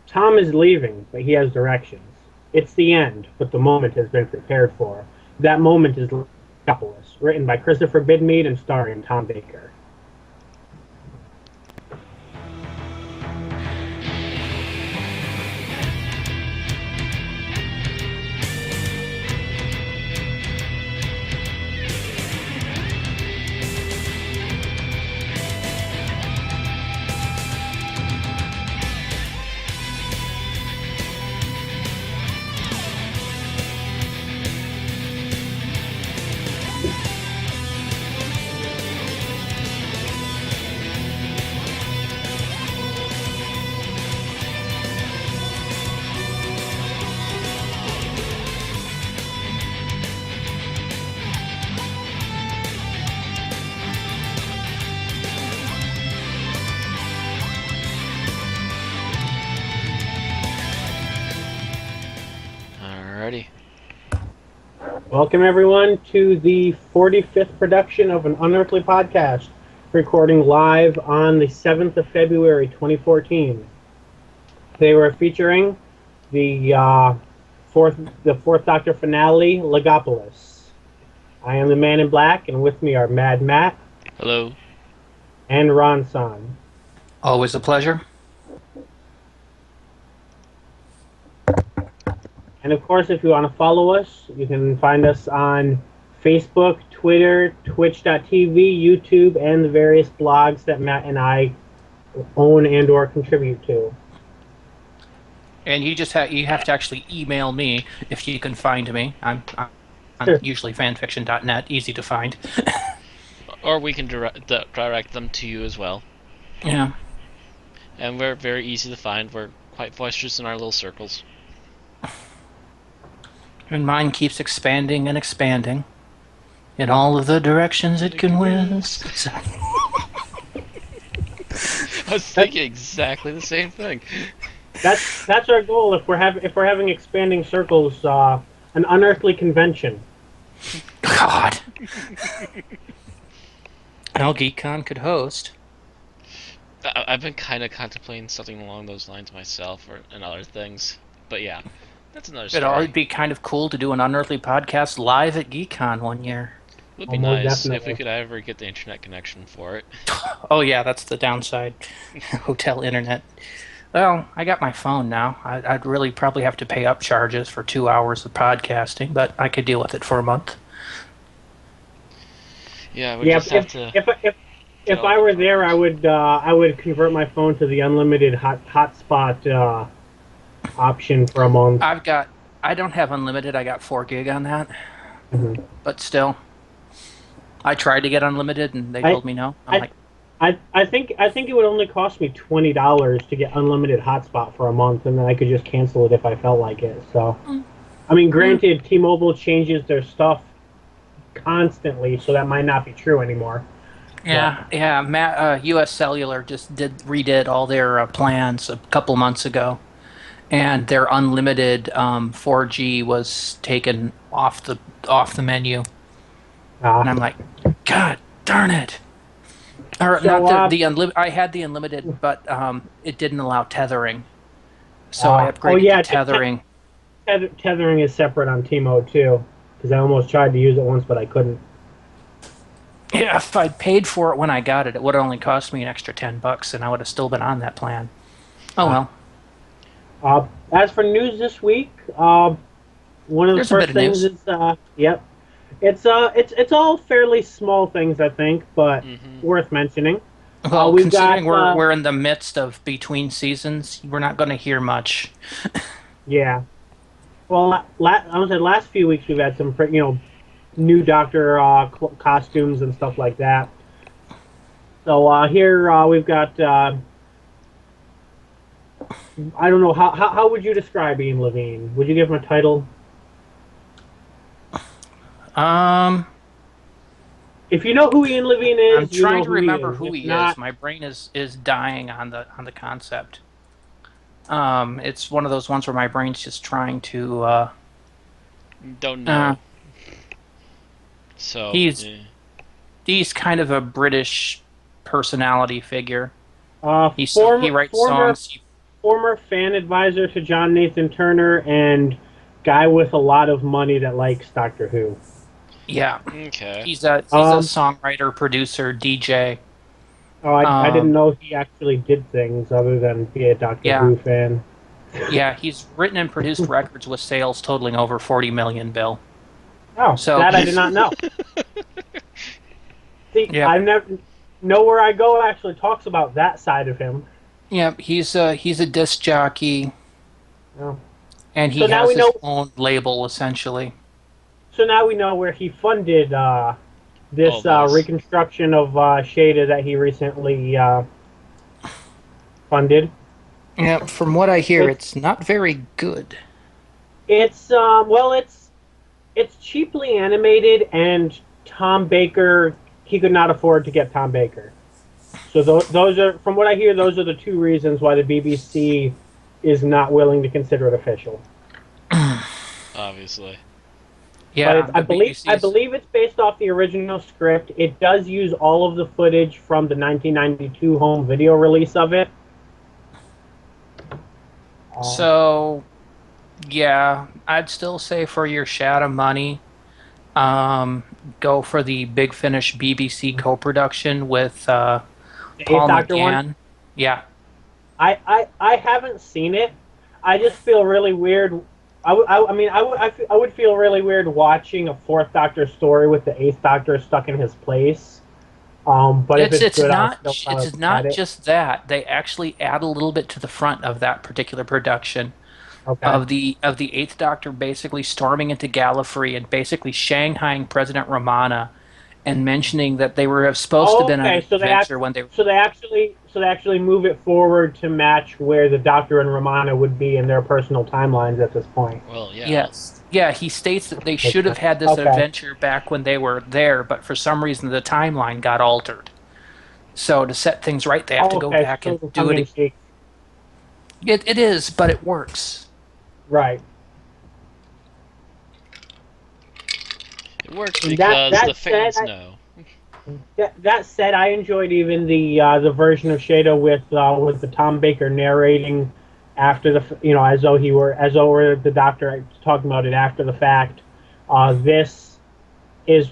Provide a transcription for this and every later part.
Tom is leaving, but he has directions. It's the end, but the moment has been prepared for. That moment is Logopolis, written by Christopher Bidmead and starring Tom Baker. Alrighty. Welcome, everyone, to the 45th production of an Unearthly podcast, recording live on the 7th of February, 2014. They were featuring the fourth Doctor finale, Logopolis. I am the Man in Black, and with me are Mad Matt. Hello. And Ron San. Always a pleasure. And of course, if you want to follow us, you can find us on Facebook, Twitter, Twitch.tv, YouTube, and the various blogs that Matt and I own and or contribute to. And you have to actually email me if you can find me. I'm Sure. usually fanfiction.net, easy to find. Or we can direct them to you as well. Yeah. And we're very easy to find. We're quite boisterous in our little circles. And mine keeps expanding and expanding in all of the directions it can whiz. So, I was thinking exactly the same thing. That's our goal. If we're having expanding circles, an unearthly convention. God. Well, GeekCon could host. I've been kind of contemplating something along those lines myself, and other things. But yeah, that's another story. It'd already be kind of cool to do an Unearthly podcast live at GeekCon one year. It would be Almost nice definitely. if we could ever get the internet connection for it. Oh yeah, that's the downside. Hotel internet. Well, I got my phone now. I'd really probably have to pay up charges for 2 hours of podcasting, but I could deal with it for a month. Yeah, we just have to. If I were there, I would convert my phone to the unlimited hotspot option for a month. I don't have unlimited. I got 4 gig on that. Mm-hmm. But still, I tried to get unlimited, and they told me no. I think it would only cost me $20 to get unlimited hotspot for a month, and then I could just cancel it if I felt like it. So, I mean, granted, T-Mobile changes their stuff constantly, so that might not be true anymore. Yeah. U.S. Cellular just redid all their plans a couple months ago, and their unlimited 4G was taken off the menu. And I'm like, God darn it! Or So, not the unlimited. I had the unlimited, but it didn't allow tethering, so I upgraded to tethering. Tethering is separate on T-Mode too, because I almost tried to use it once, but I couldn't. Yeah, if I'd paid for it when I got it, it would have only cost me an extra $10, and I would have still been on that plan. Oh well. As for news this week, one of the There's first things is it's all fairly small things, I think, but worth mentioning. Well, we've considering got, we're in the midst of between seasons, we're not going to hear much. Yeah. Well, I would say last few weeks we've had some new Doctor costumes and stuff like that. So here we've got. I don't know how would you describe Ian Levine? Would you give him a title? If you know who Ian Levine is, I'm trying to remember who he is. is. My brain is dying on the concept. It's one of those ones where my brain's just trying to. Don't know. So he's kind of a British personality figure. He writes former, songs. former fan advisor to John Nathan Turner and guy with a lot of money that likes Doctor Who. Yeah, Okay. he's a songwriter, producer, DJ. I didn't Um, know he actually did things other than be a Doctor yeah, Who fan. yeah, he's written and produced records with sales totaling over 40 million, Bill. Oh, So that I did he's not know. See, yep, I never nowhere I go actually talks about that side of him. yep, he's a disc jockey, Oh. and So he now has we his know. own label essentially. So now we know where he funded All this this. reconstruction of Shada that he recently funded. Yeah, from what I hear, It's it's not very good. it's cheaply animated, and Tom Baker, he could not afford to get Tom Baker. So those are, from what I hear, those are the two reasons why the BBC is not willing to consider it official. Obviously. But Yeah, the I BBC's. believe it's based off the original script. It does use all of the footage from the 1992 home video release of it. Um, So yeah, I'd still say for your shot of money, um, go for the Big Finish BBC co-production with the Eighth Paul Doctor one. McGann. Yeah, I haven't seen it. I just feel really weird. I mean, I would feel really weird watching a Fourth Doctor story with the Eighth Doctor stuck in his place. But if it's it's it's good, I'll not still probably it's look at not it. just that. They actually add a little bit to the front of that particular production Okay. of the Eighth Doctor basically storming into Gallifrey and basically shanghaiing President Romana and mentioning that they were supposed to have Oh, been on okay. an adventure when they. So they actually move it forward to match where the Doctor and Romana would be in their personal timelines at this point. Well, yeah. Yes. Yeah, he states that they Makes should have sense. had this Okay. adventure back when they were there, but for some reason the timeline got altered. So to set things right, they have to Oh, go okay. back So and it's do tongue it. in cheek. It is, but it works. Right. It works That because that the said, fans know. that said, I enjoyed even the version of Shada with the Tom Baker narrating after as though as though were the Doctor talking about it after the fact. This is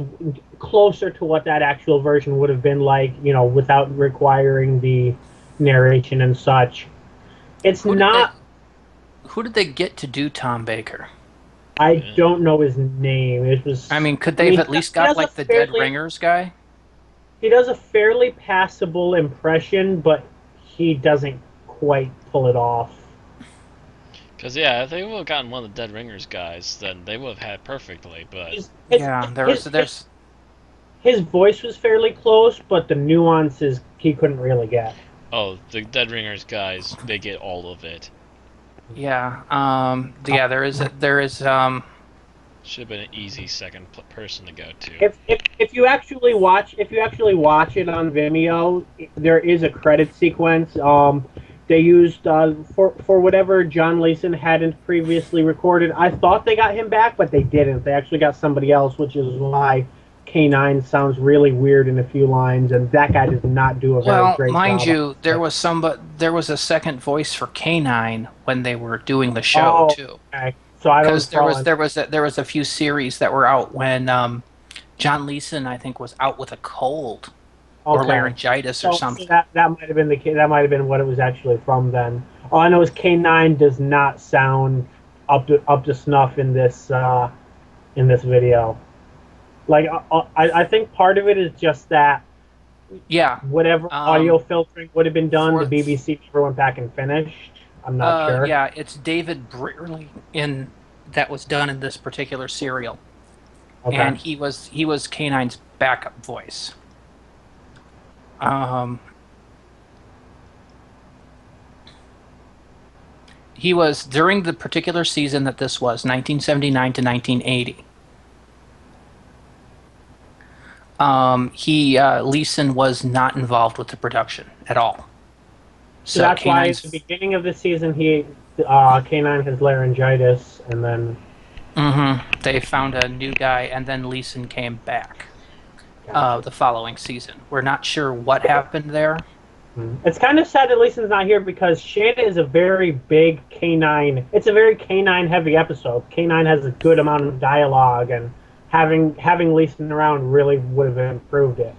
closer to what that actual version would have been like, without requiring the narration and such. It's Who did they not. who did they get to do Tom Baker? I Yeah. don't know his name. It I was. mean, could I they have mean, at least he got does a like the Dead fairly Ringers guy? he does a fairly passable impression, but he doesn't quite pull it off. Because, yeah, if they would have gotten one of the Dead Ringers guys, then they would have had it perfectly, but. His his Yeah, his, his, there's his voice was fairly close, but the nuances he couldn't really get. Oh, the Dead Ringers guys, they get all of it. there is Should have been an easy second person to go to. If you actually watch it on Vimeo, there is a credit sequence. They used for whatever John Leeson hadn't previously recorded. I thought they got him back, but they didn't. They actually got somebody else, which is why K9 sounds really weird in a few lines, and that guy does not do a very well, great mind job. you, there was a second voice for K9 when they were doing the show Oh, too. okay. So I don't Because follow. there was a few series that were out when John Leeson I think was out with a cold or Okay. laryngitis or So something. that might have been that might have been what it was actually from then. All I know is K9 does not sound up to snuff in this video. Like I think part of it is just that Yeah. whatever audio filtering would have been done, the For BBC never went back and finished. I'm not sure. yeah, it's David Brearley in that was done in this particular serial, Okay. and he was K9's backup voice. Um, he was during the particular season that this was 1979 to 1980. Leeson was not involved with the production at all. So that's why at K9's the beginning of the season K9 has laryngitis, and then they found a new guy, and then Leeson came back gotcha. the following season. We're not sure what happened there. It's kind of sad that Leeson's not here because Shanna is a very big canine. It's a very canine heavy episode. Canine has a good amount of dialogue, and having Leeson around really would have improved it.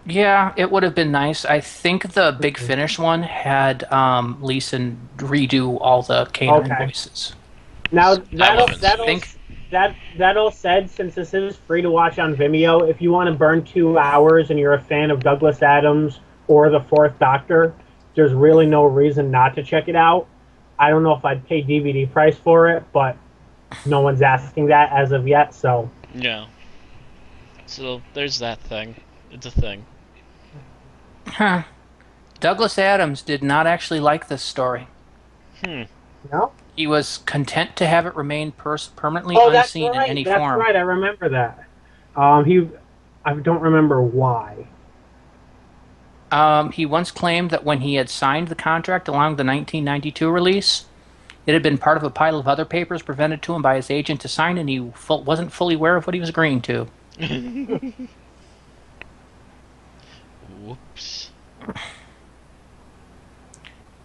Yeah, it would have been nice. I think the Big Finish one had Leeson redo all the canine Okay. voices. Now think that all said, since this is free to watch on Vimeo, if you want to burn 2 hours and you're a fan of Douglas Adams or the Fourth Doctor, there's really no reason not to check it out. I don't know if I'd pay DVD price for it, but no one's asking that as of yet, so. Yeah. So there's that thing. It's a thing. Huh. Douglas Adams did not actually like this story. No? He was content to have it remain permanently That's unseen right. in any That's form. right. I remember that. I don't remember why. He once claimed that when he had signed the contract along the 1992 release, it had been part of a pile of other papers presented to him by his agent to sign, and he wasn't fully aware of what he was agreeing to. Whoops.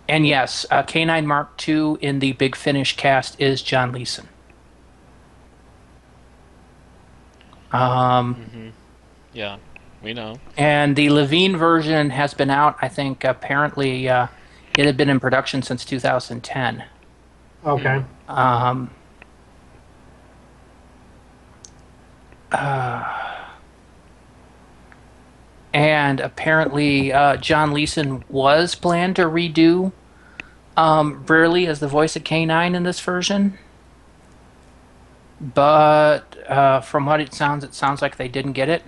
And yes, K9 Mark II in the Big Finish cast is John Leeson. Yeah, we know. And the Levine version has been out, I think, apparently it had been in production since 2010. Okay. And apparently John Leeson was planned to redo Burley as the voice of K9 in this version. But from what it sounds like they didn't get it.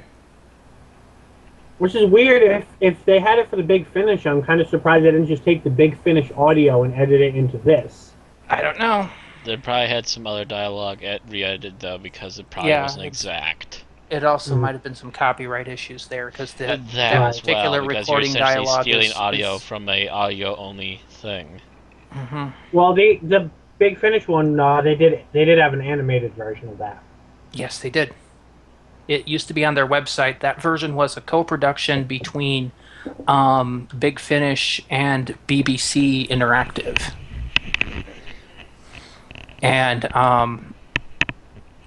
Which is weird. If they had it for the Big Finish, I'm kind of surprised they didn't just take the Big Finish audio and edit it into this. I don't know. They probably had some other dialogue re-edited, though, because it probably wasn't exact. It also might have been some copyright issues there, because that as particular well, because recording you're essentially dialogue stealing audio from a audio-only thing. Well, the Big Finish one, they did have an animated version of that. Yes, they did. It used to be on their website. That version was a co-production between Big Finish and BBC Interactive. And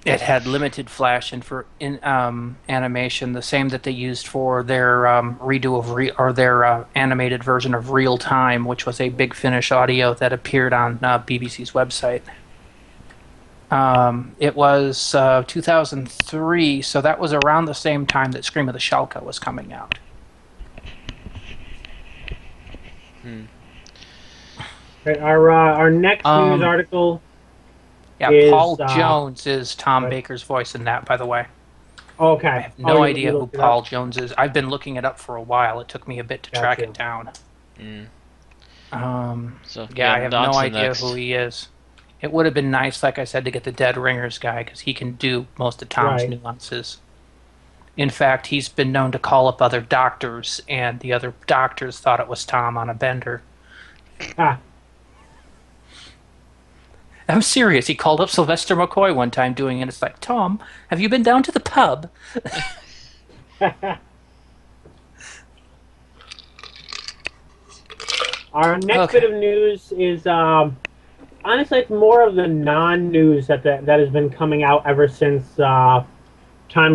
it had limited flash and for animation, the same that they used for their redo of their animated version of Real Time, which was a Big Finish audio that appeared on BBC's website. It was 2003, so that was around the same time that Scream of the Shalka was coming out. Okay, our next news article. Yeah, is, Paul Jones is Tom Baker's voice in that, by the way. Okay. I have no idea who Paul Jones is. I've been looking it up for a while. It took me a bit to track it down. So yeah, I have no idea who he is. It would have been nice, like I said, to get the Dead Ringers guy, because he can do most of Tom's nuances. In fact, he's been known to call up other doctors, and the other doctors thought it was Tom on a bender. I'm serious. He called up Sylvester McCoy one time doing it. It's like, Tom, have you been down to the pub? Our next bit of news is, honestly, it's more of the non-news that has been coming out ever since Time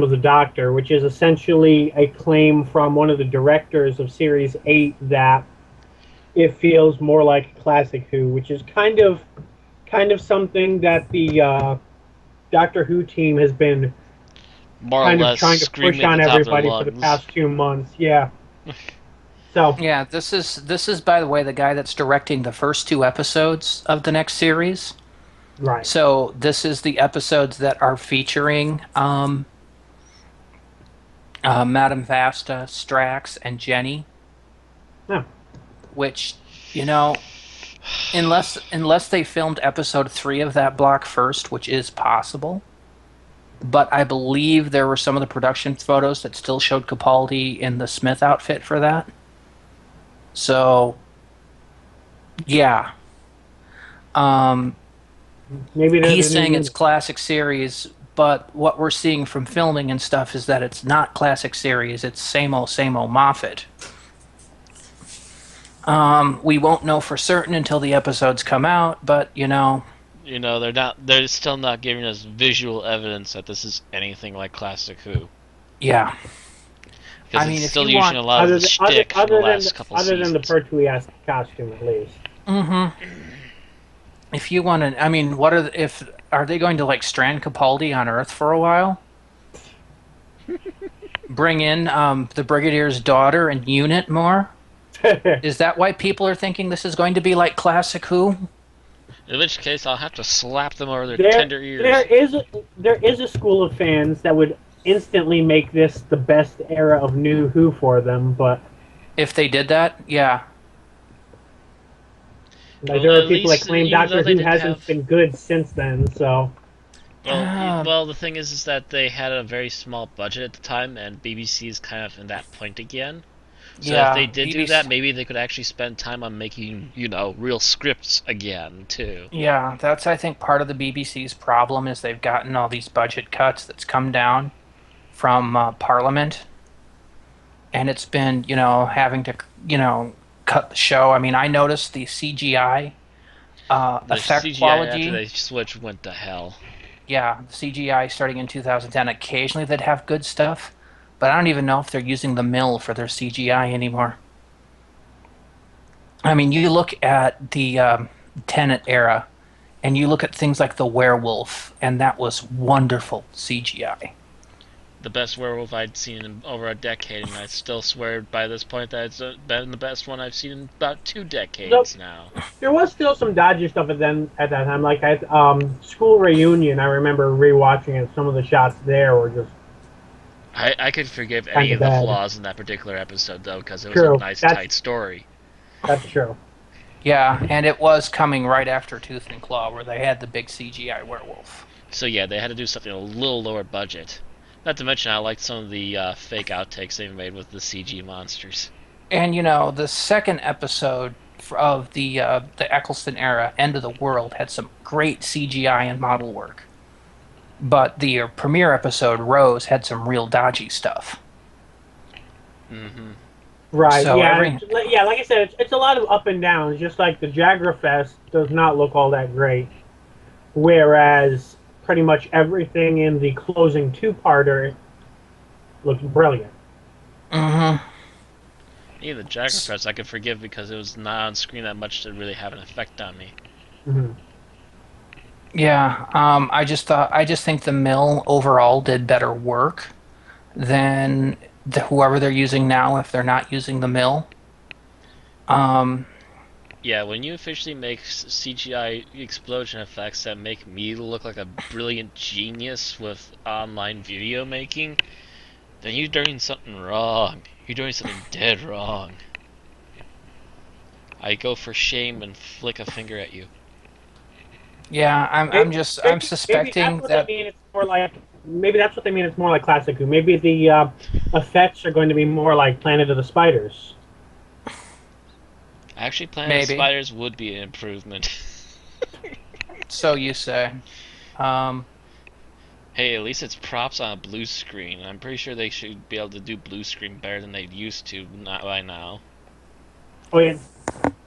of the Doctor, which is essentially a claim from one of the directors of Series 8 that it feels more like Classic Who, which is kind of something that the Doctor Who team has been more kind or of less trying to push on everybody for the past 2 months. Yeah. So yeah, this is by the way the guy that's directing the first 2 episodes of the next series. Right. So this is the episodes that are featuring Madame Vasta, Strax, and Jenny. Yeah. Which, unless they filmed episode 3 of that block first, which is possible, but I believe there were some of the production photos that still showed Capaldi in the Smith outfit for that. So, yeah. Maybe he's saying it's classic series, but what we're seeing from filming and stuff is that it's not classic series. It's same old Moffat. We won't know for certain until the episodes come out, but they're still not giving us visual evidence that this is anything like classic Who. Yeah. Because I mean, it's still using a lot of the shtick from the last couple seasons. Other than the Pertwee-esque costume, at least. Mm-hmm. If you want to, I mean, are they going to like strand Capaldi on Earth for a while? Bring in the Brigadier's daughter and Unit more? Is that why people are thinking this is going to be like classic Who? In which case, I'll have to slap them over their tender ears. There is a school of fans that would instantly make this the best era of new Who for them, but if they did that, yeah. Like, there are people that claim Doctor Who hasn't been good since then, so... Well, the thing is that they had a very small budget at the time, and BBC is kind of in that point again. So if they did do that, maybe they could actually spend time on making, real scripts again, too. Yeah, that's, I think, part of the BBC's problem is they've gotten all these budget cuts that's come down from Parliament. And it's been, having to, cut the show. I mean, I noticed the CGI effect CGI quality. After they switched went to hell. Yeah, the CGI starting in 2010. Occasionally they'd have good stuff, but I don't even know if they're using the mill for their CGI anymore. I mean, you look at the Tenet era, and you look at things like the Werewolf, and that was wonderful CGI. The best werewolf I'd seen in over a decade, and I still swear by this point that it's been the best one I've seen in about 2 decades now. There was still some dodgy stuff at that time. Like at School Reunion, I remember rewatching it. Some of the shots there were just... I could forgive any of the flaws in that particular episode, though, because it was a nice, tight story. That's true. Yeah, and it was coming right after Tooth and Claw, where they had the big CGI werewolf. So yeah, they had to do something a little lower budget. Not to mention, I liked some of the fake outtakes they made with the CG monsters. And the second episode of the Eccleston era, End of the World, had some great CGI and model work. But the premiere episode, Rose, had some real dodgy stuff. Mm-hmm. Right. So yeah. Like I said, it's a lot of up and downs. Just like the Jagrafest does not look all that great, whereas pretty much everything in the closing 2-parter looked brilliant. Mm-hmm. Even the Jagrafest I could forgive because it was not on screen that much to really have an effect on me. Mm-hmm. Yeah, I just think the mill overall did better work than whoever they're using now if they're not using the mill. Yeah, when you officially make CGI explosion effects that make me look like a brilliant genius with online video making, then you're doing something wrong. You're doing something dead wrong. I go for shame and flick a finger at you. Yeah, I'm suspecting that. Maybe that's what they mean. It's more like Classic Who. Maybe the effects are going to be more like Planet of the Spiders. Actually, Planet of the Spiders would be an improvement. So you say. Hey, at least it's props on a blue screen. I'm pretty sure they should be able to do blue screen better than they used to, not by now. Oh yeah,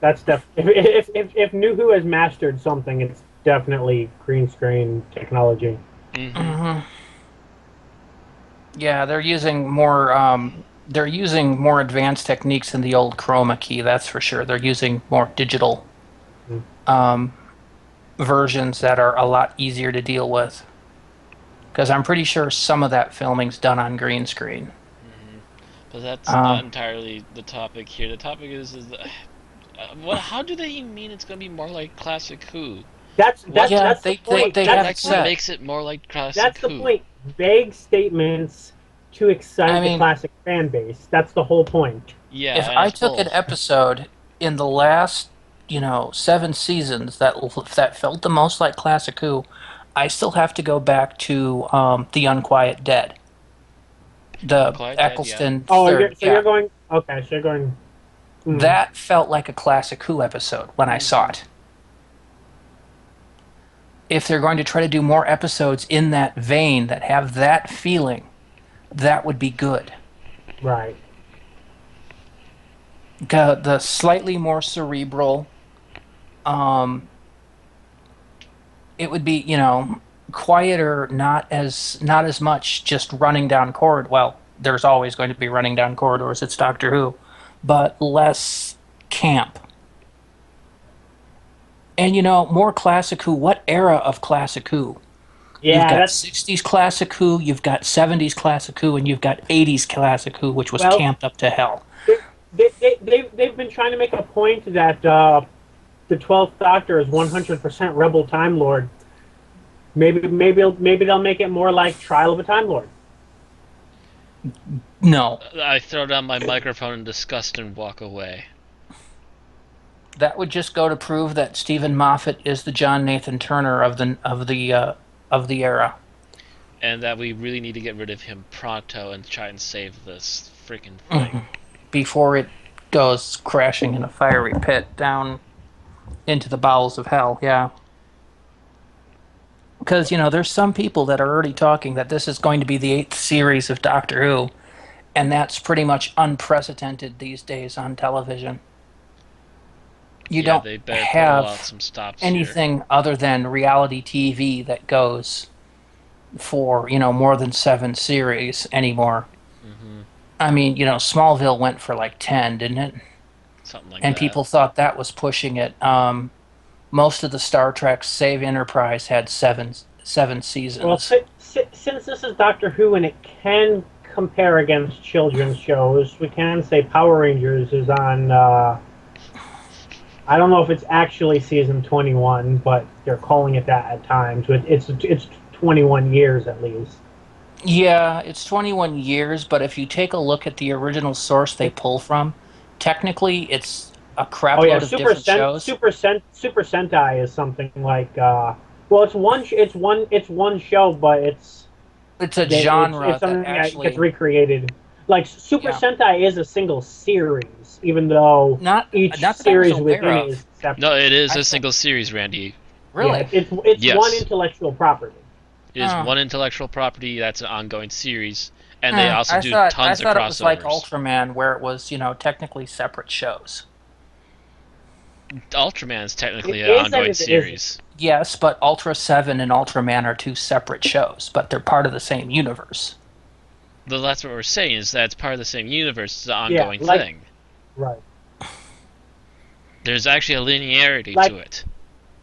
that's if New Who has mastered something, it's definitely green screen technology. Mm-hmm. Mm-hmm. Yeah, they're using more. They're using more advanced techniques than the old chroma key. That's for sure. They're using more digital versions that are a lot easier to deal with. Because I'm pretty sure some of that filming's done on green screen. Mm-hmm. But that's not entirely the topic here. The topic is how do they mean it's going to be more like Classic Who? That's the point. They haven't said. What makes it more like Classic Who? That's the point. Vague statements to excite the classic fan base. That's the whole point. Yeah. If I took an episode in the last, 7 seasons that felt the most like Classic Who, I still have to go back to The Unquiet Dead. The Eccleston third. You're going... Okay, so you're going... That felt like a Classic Who episode when I saw it. if they're going to try to do more episodes in that vein that have that feeling, that would be good. Right. The slightly more cerebral, um, it would be, quieter, not as much just running down corridor. Well, there's always going to be running down corridors. It's Doctor Who, but less camp. And more Classic Who. What era of Classic Who? You've Yeah, got that's 60s Classic Who, you've got 70s Classic Who, and you've got 80s Classic Who, which was well. camped up to hell. They've been trying to make a point that the 12th Doctor is 100% Rebel Time Lord. Maybe they'll make it more like Trial of a Time Lord. No, I throw down my microphone in disgust and walk away. that would just go to prove that Stephen Moffat is the John Nathan Turner of the era. And that we really need to get rid of him pronto and try and save this freaking thing. Before it goes crashing in a fiery pit down into the bowels of hell. Yeah. Because, there's some people that are already talking that this is going to be the 8th series of Doctor Who, and that's pretty much unprecedented these days on television. You don't they better have pull out some stops anything other than reality TV that goes for, more than 7 series anymore. Mm-hmm. I mean, Smallville went for like 10, didn't it? Something like And that. people thought that was pushing it. Most of the Star Treks, save Enterprise, had seven seasons. Well, since this is Doctor Who and it can compare against children's shows, we can say Power Rangers is on. I don't know if it's actually season 21, but they're calling it that at times. It's 21 years at least. Yeah, it's 21 years, but if you take a look at the original source they pull from, technically it's a crap load of different shows. Super Sentai is something like. Well, it's one show, but it's a genre it's something that actually gets recreated. Like Super Sentai is a single series, even though not each that series I was aware within of. it is separate. No, it is a single series, Randy. Really? Yeah, it's Yes. one intellectual property. It is Oh. one intellectual property that's an ongoing series, and they also do I tons of thought crossovers. it was like Ultraman, where it was, technically separate shows. Ultraman is technically It an is and ongoing it series. Yes, but Ultra 7 and Ultraman are 2 separate shows, but they're part of the same universe. That's what we're saying, is that it's part of the same universe. It's an ongoing like- thing. Right. There's actually a linearity Like- to it.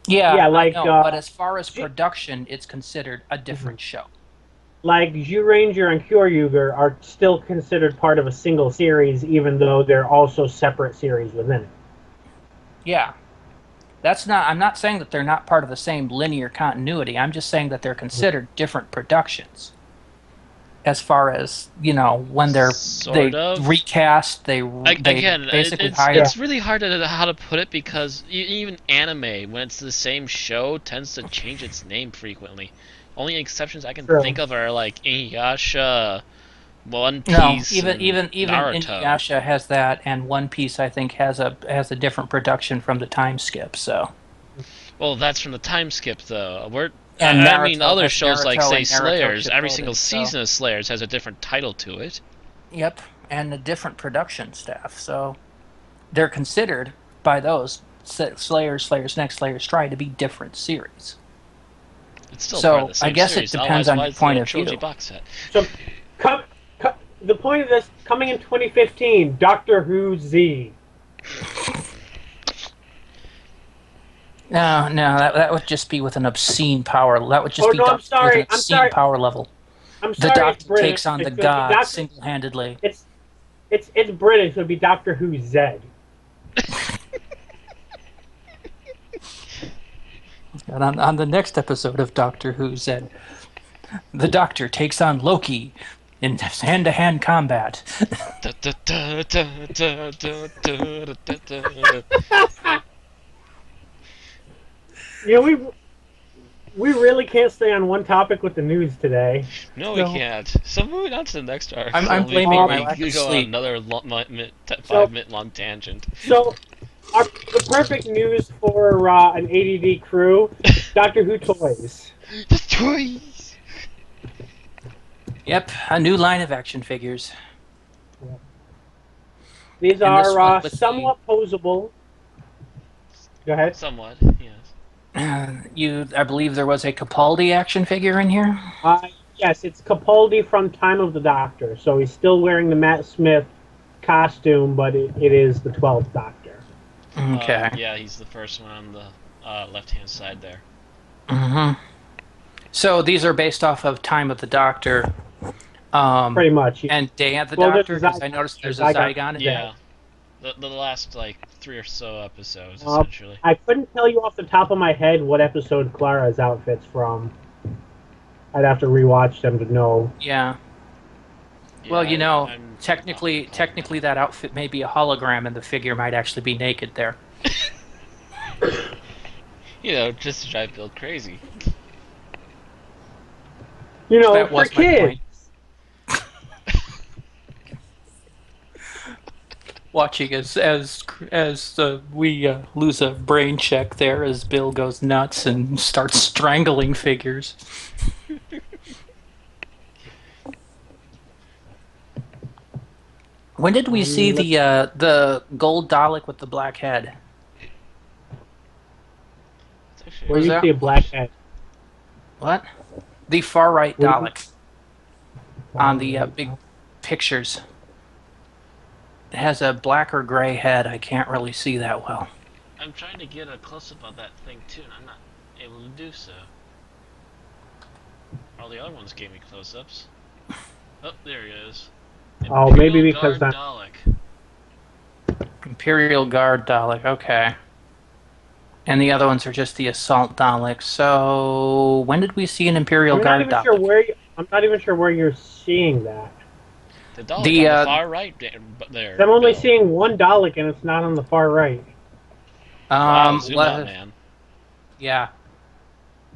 Yeah, like, I know, but as far as production, it's considered a different show. Like Zyuranger and Kyoryuger are still considered part of a single series, even though they're also separate series within it. Yeah. I'm not saying that they're not part of the same linear continuity. I'm just saying that they're considered different productions. As far as, when Sort of. recast, they Again, basically hire. it's really hard to how to put it, because even anime, when it's the same show, tends to change its name frequently. Only exceptions I can True. think of are like Inuyasha, One No, Piece, even and Naruto. Inuyasha has that, and One Piece I think has a different production from the time skip. So Well, that's from the time skip, though. And I mean, Naruto other has shows like, Naruto say, and Naruto Slayers, every Shippuden, single so- season of Slayers has a different title to it. yep, and a different production staff. So they're considered by those Slayers, Slayers Next, Slayers Try to be different series. It's still So, part of the same I guess it series. depends Otherwise, on why your is point there a of trilogy view. box set? So, the point of this, coming in 2015, Doctor Who Z. No, that would just be with an obscene power. That would just Oh, be no, I'm Doctor with sorry, an I'm obscene sorry. power level. I'm The sorry, Doctor it's British. takes on the It's gonna be god Doctor- single-handedly. It's British. It would be Doctor Who Z. And on the next episode of Doctor Who Z, the Doctor takes on Loki in hand-to-hand combat. You know, we really can't stay on one topic with the news today. No, we No. can't. So moving on to the next article. I'm blaming my we lack could of go on sleep. another 5-minute long tangent. So, the perfect news for an ADD crew Doctor Who toys. The toys. Yep, a new line of action figures. These And this are one with somewhat posable. Go ahead. Somewhat, yes. I believe there was a Capaldi action figure in here. Yes, it's Capaldi from Time of the Doctor. So he's still wearing the Matt Smith costume, but it is the 12th Doctor. Okay. Yeah, he's the first one on the left-hand side there. So these are based off of Time of the Doctor. Pretty much. Yeah. And Day of the Well, Doctor, because I noticed there's a Zygon in Yeah. The last, like, 3 or so episodes, essentially. I couldn't tell you off the top of my head what episode Clara's outfit's from. I'd have to rewatch them to know. Yeah. Well, technically that outfit may be a hologram, and the figure might actually be naked there. Just to drive Bill crazy. That for was kids. my point. Watching as we lose a brain check there as Bill goes nuts and starts strangling figures. When did we see the gold Dalek with the black head? Where you see a black head? What? The far right Dalek on the big pictures. It has a black or gray head. I can't really see that well. I'm trying to get a close-up of that thing, too, and I'm not able to do so. All the other ones gave me close-ups. Oh, there he is. Oh, maybe because Guard Dalek. Imperial Guard Dalek, okay. And the other ones are just the Assault Daleks. So, when did we see an Imperial Guard Dalek? I'm not even sure where you're seeing that. The Dalek on the far right there. I'm only seeing one Dalek, and it's not on the far right. Wow, zoom out, man. Yeah.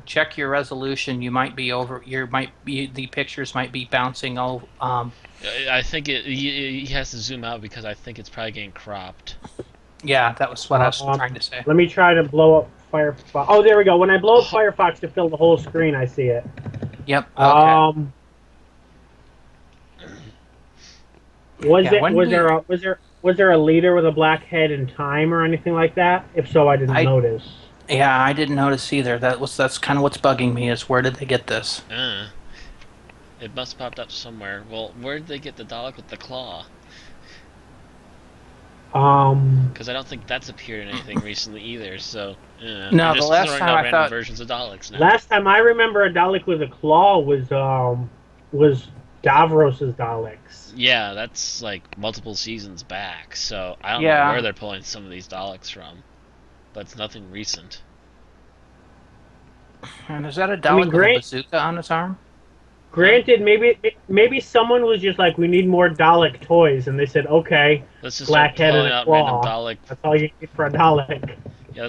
Check your resolution. You might be over. The pictures might be bouncing over. I think he has to zoom out because I think it's probably getting cropped. Yeah, that was what I was trying to say. Let me try to blow up Firefox. Oh, there we go. When I blow up Firefox to fill the whole screen, I see it. Yep. Okay. Was there a leader with a black head in Time or anything like that? If so, I didn't notice. Yeah, I didn't notice either. That's kind of what's bugging me is where did they get this? It must have popped up somewhere. Well, where did they get the Dalek with the claw? Because I don't think that's appeared in anything recently either. So no, the last time I thought versions of Daleks now. Last time I remember a Dalek with a claw was Davros's Daleks. Yeah, that's like multiple seasons back. So I don't know where they're pulling some of these Daleks from, but it's nothing recent. And is that a Dalek with a bazooka on its arm? Granted, maybe someone was just like, we need more Dalek toys, and they said, okay, let's just black head and a claw. Dalek. That's all you need for a Dalek.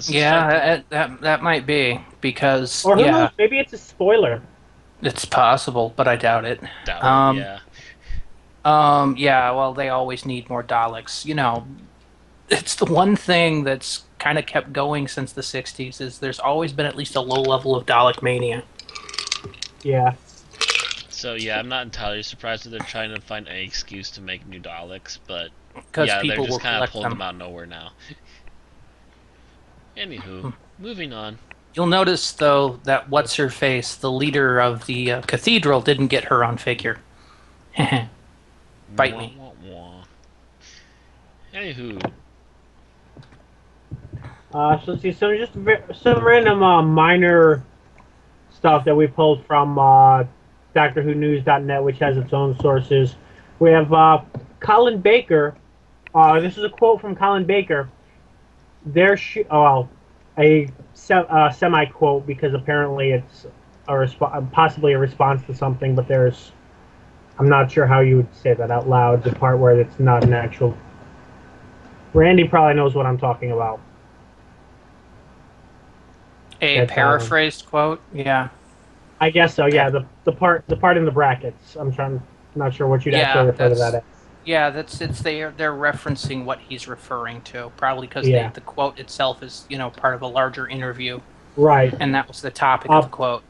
Yeah, that might be because or who knows? Maybe it's a spoiler. It's possible, but I doubt it. Yeah. Well, they always need more Daleks. It's the one thing that's kind of kept going since the 60s is there's always been at least a low level of Dalek mania. Yeah. So yeah, I'm not entirely surprised that they're trying to find any excuse to make new Daleks, but yeah, they're just kind of pulling them out of nowhere now. Anywho, moving on. You'll notice, though, that What's-Her-Face, the leader of the cathedral, didn't get her on figure. Bite me. Anywho. So let's see, some random minor stuff that we pulled from DoctorWhoNews.net, which has its own sources. We have Colin Baker. This is a quote from Colin Baker. A semi-quote, because apparently it's possibly a response to something, but I'm not sure how you would say that out loud, the part where it's not an actual... Randy probably knows what I'm talking about. A paraphrased quote? Yeah. I guess so, yeah. The part in the brackets. Not sure what you'd actually refer to that as. Yeah, they're referencing what he's referring to, probably because the quote itself is part of a larger interview. Right. And that was the topic of the quote.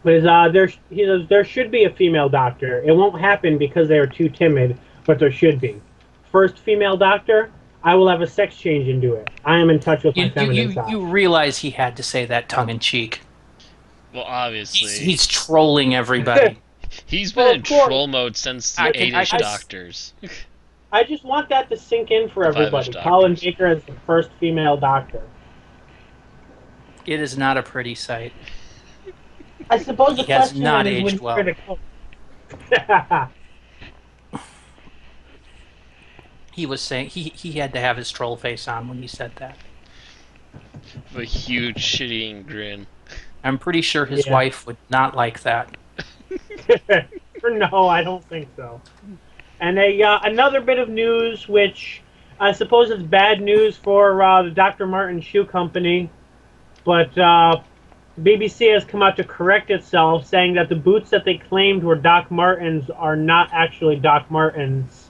He says, there should be a female doctor. It won't happen because they are too timid, but there should be. First female doctor, I will have a sex change and do it. I am in touch with my feminine side. You realize he had to say that tongue in cheek. Well, obviously. He's trolling everybody. He's been in troll mode since the Eight-ish I- Doctors. I just want that to sink in for everybody. Five-ish Colin doctors. Baker is the first female doctor. It is not a pretty sight. I suppose the He has question not is when aged you're well. critical. He was saying he had to have his troll face on when he said that. A huge shitting grin. I'm pretty sure his Yeah. wife would not like that. No, I don't think so. And another bit of news, which I suppose is bad news for the Dr. Martens Shoe Company, but BBC has come out to correct itself, saying that the boots that they claimed were Doc Martens are not actually Doc Martens.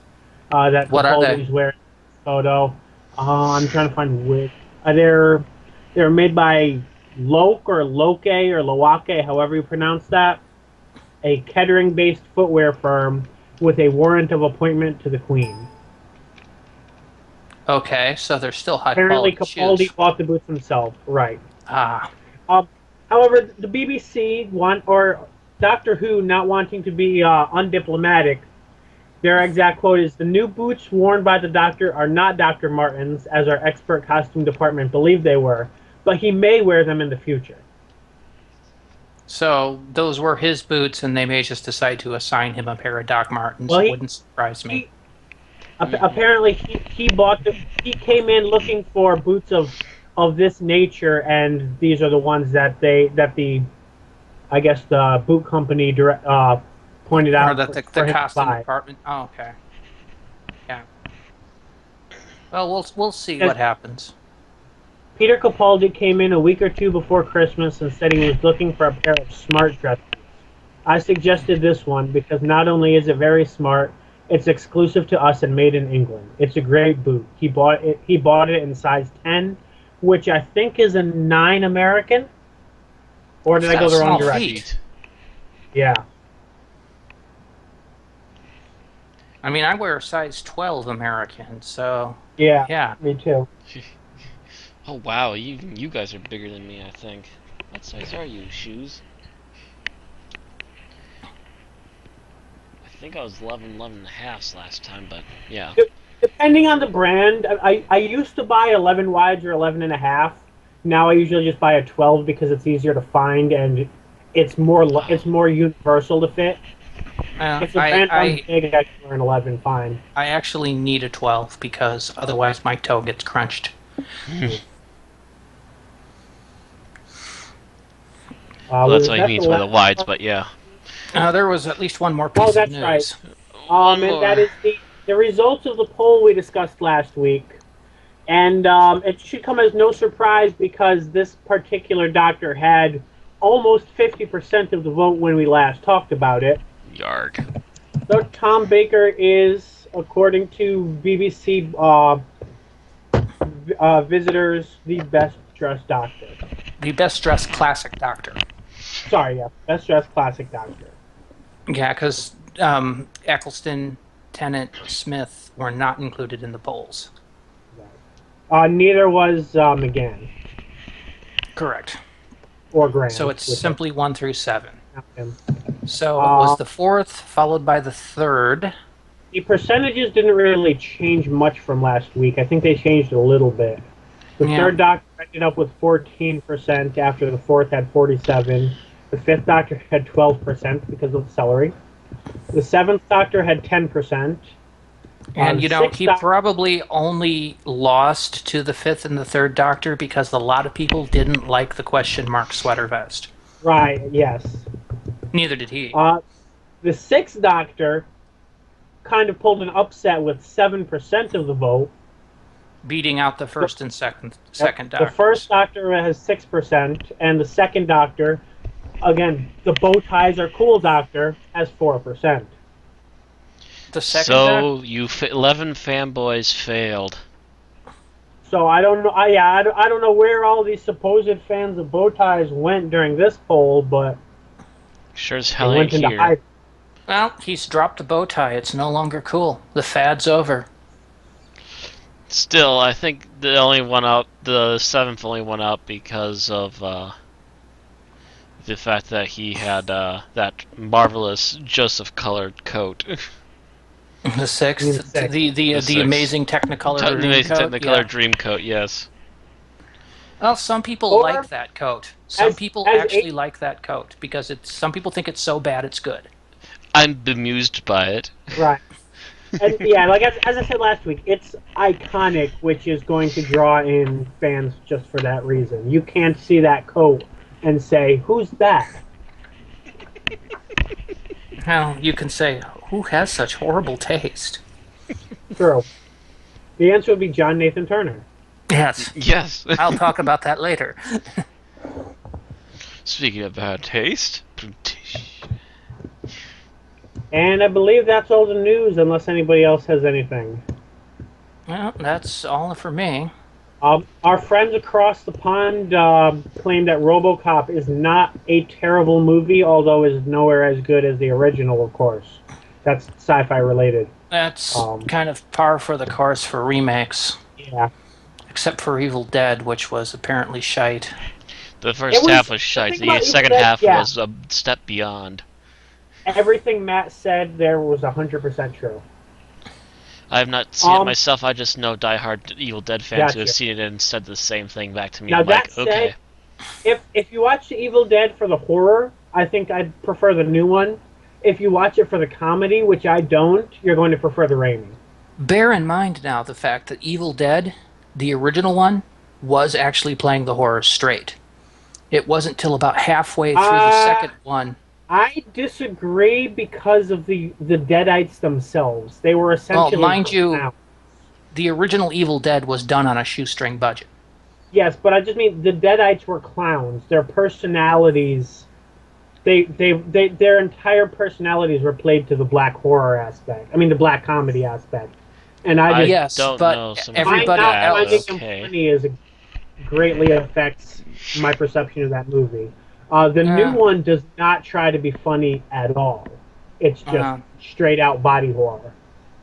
That What are they? Capaldi's wearing in this photo. I'm trying to find which. They're made by Loke or Loke or Loake, however you pronounce that. A Kettering-based footwear firm with a warrant of appointment to the Queen. Okay, so they're still high Apparently, quality Capaldi shoes. bought the boots himself. Right. Ah, However, the BBC or Doctor Who, not wanting to be undiplomatic, their exact quote is, "The new boots worn by the Doctor are not Dr. Martens, as our expert costume department believed they were, but he may wear them in the future." so those were his boots, and they may just decide to assign him a pair of Doc Martens. Well, It wouldn't surprise me. Apparently, he bought them. He came in looking for boots of this nature, and these are the ones that the boot company pointed out Or that the for him to costume buy. department. Oh, okay. Yeah. Well, we'll see Yes. what happens. Peter Capaldi came in a week or two before Christmas and said he was looking for a pair of smart dress boots. I suggested this one because not only is it very smart, it's exclusive to us and made in England. It's a great boot. He bought it in size 10, which I think is a 9 American. Or did I go the wrong Small direction? feet. Yeah. I mean, I wear a size 12 American, so Yeah. yeah. Me too. Oh wow, you guys are bigger than me, I think. What size are you, shoes? I think I was 11 and a half last time, but yeah. Depending on the brand, I used to buy 11 wides or 11 and a half. Now I usually just buy a 12 because it's easier to find and it's more universal to fit. If the brand runs big, I can wear an 11 fine. I actually need a 12 because otherwise my toe gets crunched. Well, that's what he that's means the by the last- wides, but yeah. There was at least one more piece Oh, of that's news. right. One And more. that is the results of the poll we discussed last week. And it should come as no surprise because this particular doctor had almost 50% of the vote when we last talked about it. Yarg. So Tom Baker is, according to BBC visitors, the best dressed doctor. The best dressed classic doctor. Sorry, yeah, best dressed classic doctor. Yeah, because Eccleston, Tennant, Smith were not included in the polls. Neither was McGann Correct. or Graham. So it's which simply 1 through 7. is him. So it was the 4th, followed by the 3rd. The percentages didn't really change much from last week. I think they changed a little bit. The Yeah. third doctor ended up with 14% after the fourth had 47. The fifth doctor had 12% because of celery. The seventh doctor had 10%. And, you know, sixth he doc- probably only lost to the 5th and the 3rd doctor because a lot of people didn't like the question mark sweater vest. Right, yes. Neither did he. The sixth doctor kind of pulled an upset with 7% of the vote. Beating out the first and second The doctors. first doctor has 6%, and the second doctor, again, the bow ties are cool doctor, has 4%. The second So, you 11 fanboys failed. So I don't know. I don't know where all these supposed fans of bow ties went during this poll, but Sure as they hell ain't went into here. hiding. Well, he's dropped the bow tie. It's no longer cool. The fad's over. Still, I think the only one out, the seventh only went out because of the fact that he had that marvelous Joseph-colored coat. The sixth, sixth. the sixth. amazing Technicolor The dream amazing coat. Technicolor Yeah. dream coat, yes. Well, some people Or, like that coat. Some people as actually like that coat because it's. Some people think it's so bad it's good. I'm bemused by it. right. And yeah, like as I said last week, it's iconic, which is going to draw in fans just for that reason. You can't see that coat and say, "Who's that?" Well, you can say, who has such horrible taste? True. The answer would be John Nathan Turner. Yes. Yes. I'll talk about that later. Speaking of bad taste. And I believe that's all the news, unless anybody else has anything. Well, that's all for me. Our friends across the pond claim that RoboCop is not a terrible movie, although is nowhere as good as the original, of course. That's sci-fi related. That's kind of par for the course for remakes. Yeah. Except for Evil Dead, which was apparently shite. The first half was shite. The second half was a step beyond. Everything Matt said there was 100% true. I have not seen it myself. I just know diehard Evil Dead fans who have seen it and said the same thing back to me. Now, I'm like, that said, okay. If you watch the Evil Dead for the horror, I think I'd prefer the new one. If you watch it for the comedy, which I don't, you're going to prefer the Raimi. Bear in mind now the fact that Evil Dead, the original one, was actually playing the horror straight. It wasn't till about halfway through the second one. I disagree because of the Deadites themselves. They were essentially... Well, mind you, the original Evil Dead was done on a shoestring budget. Yes, but I just mean the Deadites were clowns. Their personalities... their entire personalities were played to the black horror aspect. I mean, the black comedy aspect. And I just don't know. Everybody else... finding them funny is greatly affects my perception of that movie. The new one does not try to be funny at all. It's just straight out body horror.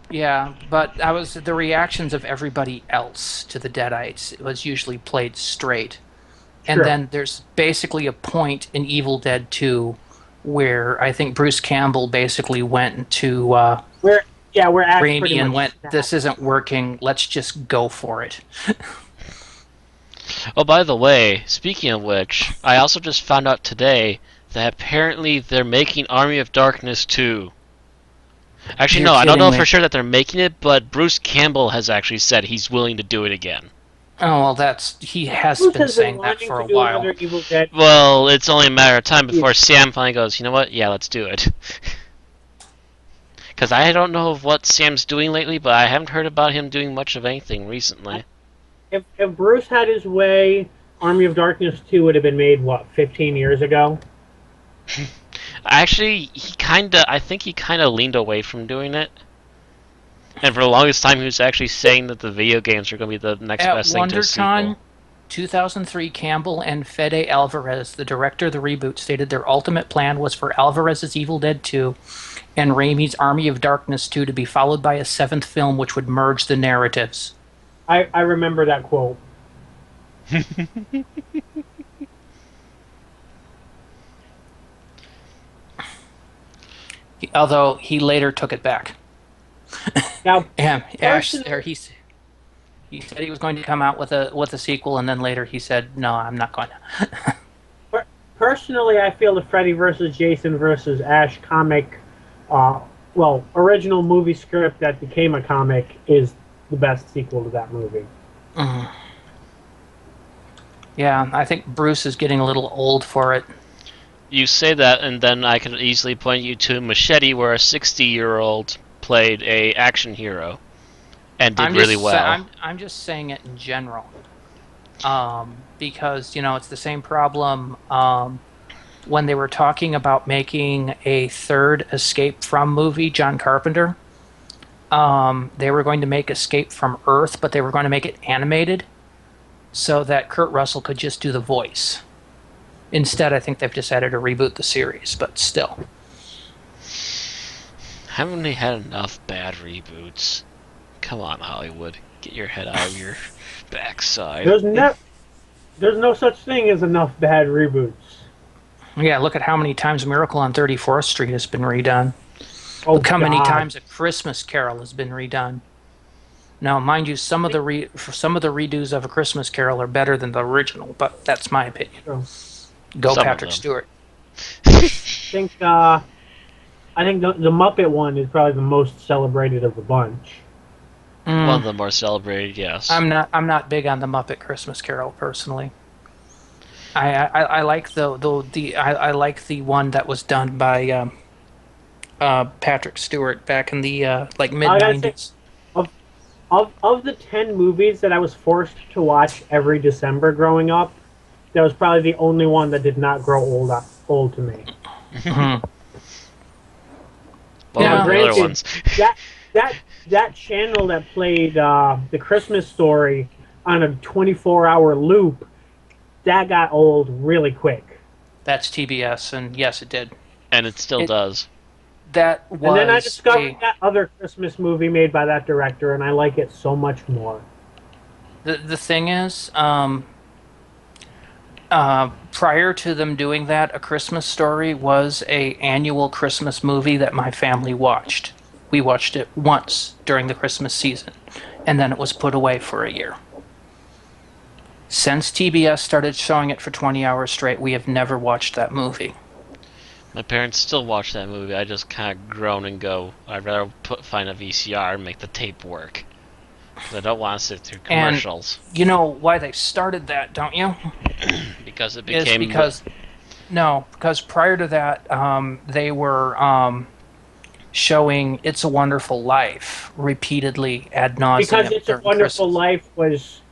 Yeah, but the reactions of everybody else to the Deadites. It was usually played straight. And then there's basically a point in Evil Dead 2 where I think Bruce Campbell basically went to where Raimi and went, "This isn't working. Let's just go for it." Oh, by the way, speaking of which, I also just found out today that apparently they're making Army of Darkness 2. Actually, no, I don't know for sure that they're making it, but Bruce Campbell has actually said he's willing to do it again. Oh, well, he has been saying that for a while. Well, it's only a matter of time before Sam finally goes, you know what, yeah, let's do it. Because I don't know of what Sam's doing lately, but I haven't heard about him doing much of anything recently. If Bruce had his way, Army of Darkness 2 would have been made, 15 years ago? Actually, I think he kind of leaned away from doing it. And for the longest time, he was actually saying that the video games are going to be the next best thing to a sequel. At WonderCon 2003, Campbell and Fede Alvarez, the director of the reboot, stated their ultimate plan was for Alvarez's Evil Dead 2 and Raimi's Army of Darkness 2 to be followed by a seventh film which would merge the narratives. I remember that quote. Although he later took it back. Now, he said he was going to come out with a sequel, and then later he said, "No, I'm not going to." Personally, I feel the Freddy vs. Jason vs. Ash comic, original movie script that became a comic is the best sequel to that movie. Yeah, I think Bruce is getting a little old for it. You say that, and then I could easily point you to Machete, where a 60-year-old played a action hero and did really well. I'm just saying it in general, because it's the same problem when they were talking about making a third Escape From movie. John Carpenter, they were going to make Escape from Earth, but they were going to make it animated. so that Kurt Russell could just do the voice. Instead, I think they've decided to reboot the series, but still. Haven't they had enough bad reboots? Come on, Hollywood. Get your head out of your backside. There's no such thing as enough bad reboots. Yeah, look at how many times Miracle on 34th Street has been redone. Oh, Look how many God. times A Christmas Carol has been redone. Now, mind you, some of the redos of A Christmas Carol are better than the original, but that's my opinion. True. Go Some of Patrick them. Stewart. I think the Muppet one is probably the most celebrated of the bunch. One of the more celebrated, yes. I'm not big on the Muppet Christmas Carol personally. I like I like the one that was done by Patrick Stewart back in the like mid '90s. Of the 10 movies that I was forced to watch every December growing up, that was probably the only one that did not grow old to me. Mhm. Well, Yeah. the other Granted, ones. that channel that played the Christmas Story on a 24-hour loop, that got old really quick. That's TBS, and yes, it did. And it still does. That was And then I discovered that other Christmas movie made by that director, and I like it so much more. the thing is, prior to them doing that, A Christmas Story was a annual Christmas movie that my family watched. We watched it once during the Christmas season, and then it was put away for a year. Since TBS started showing it for 20 hours straight, we have never watched that movie. My parents still watch that movie. I just kind of groan and go, I'd rather find a VCR and make the tape work. Because I don't want to sit through commercials. And you know why they started that, don't you? Because it became... because prior to that, they were showing It's a Wonderful Life repeatedly ad nauseum. Because It's a Wonderful Life was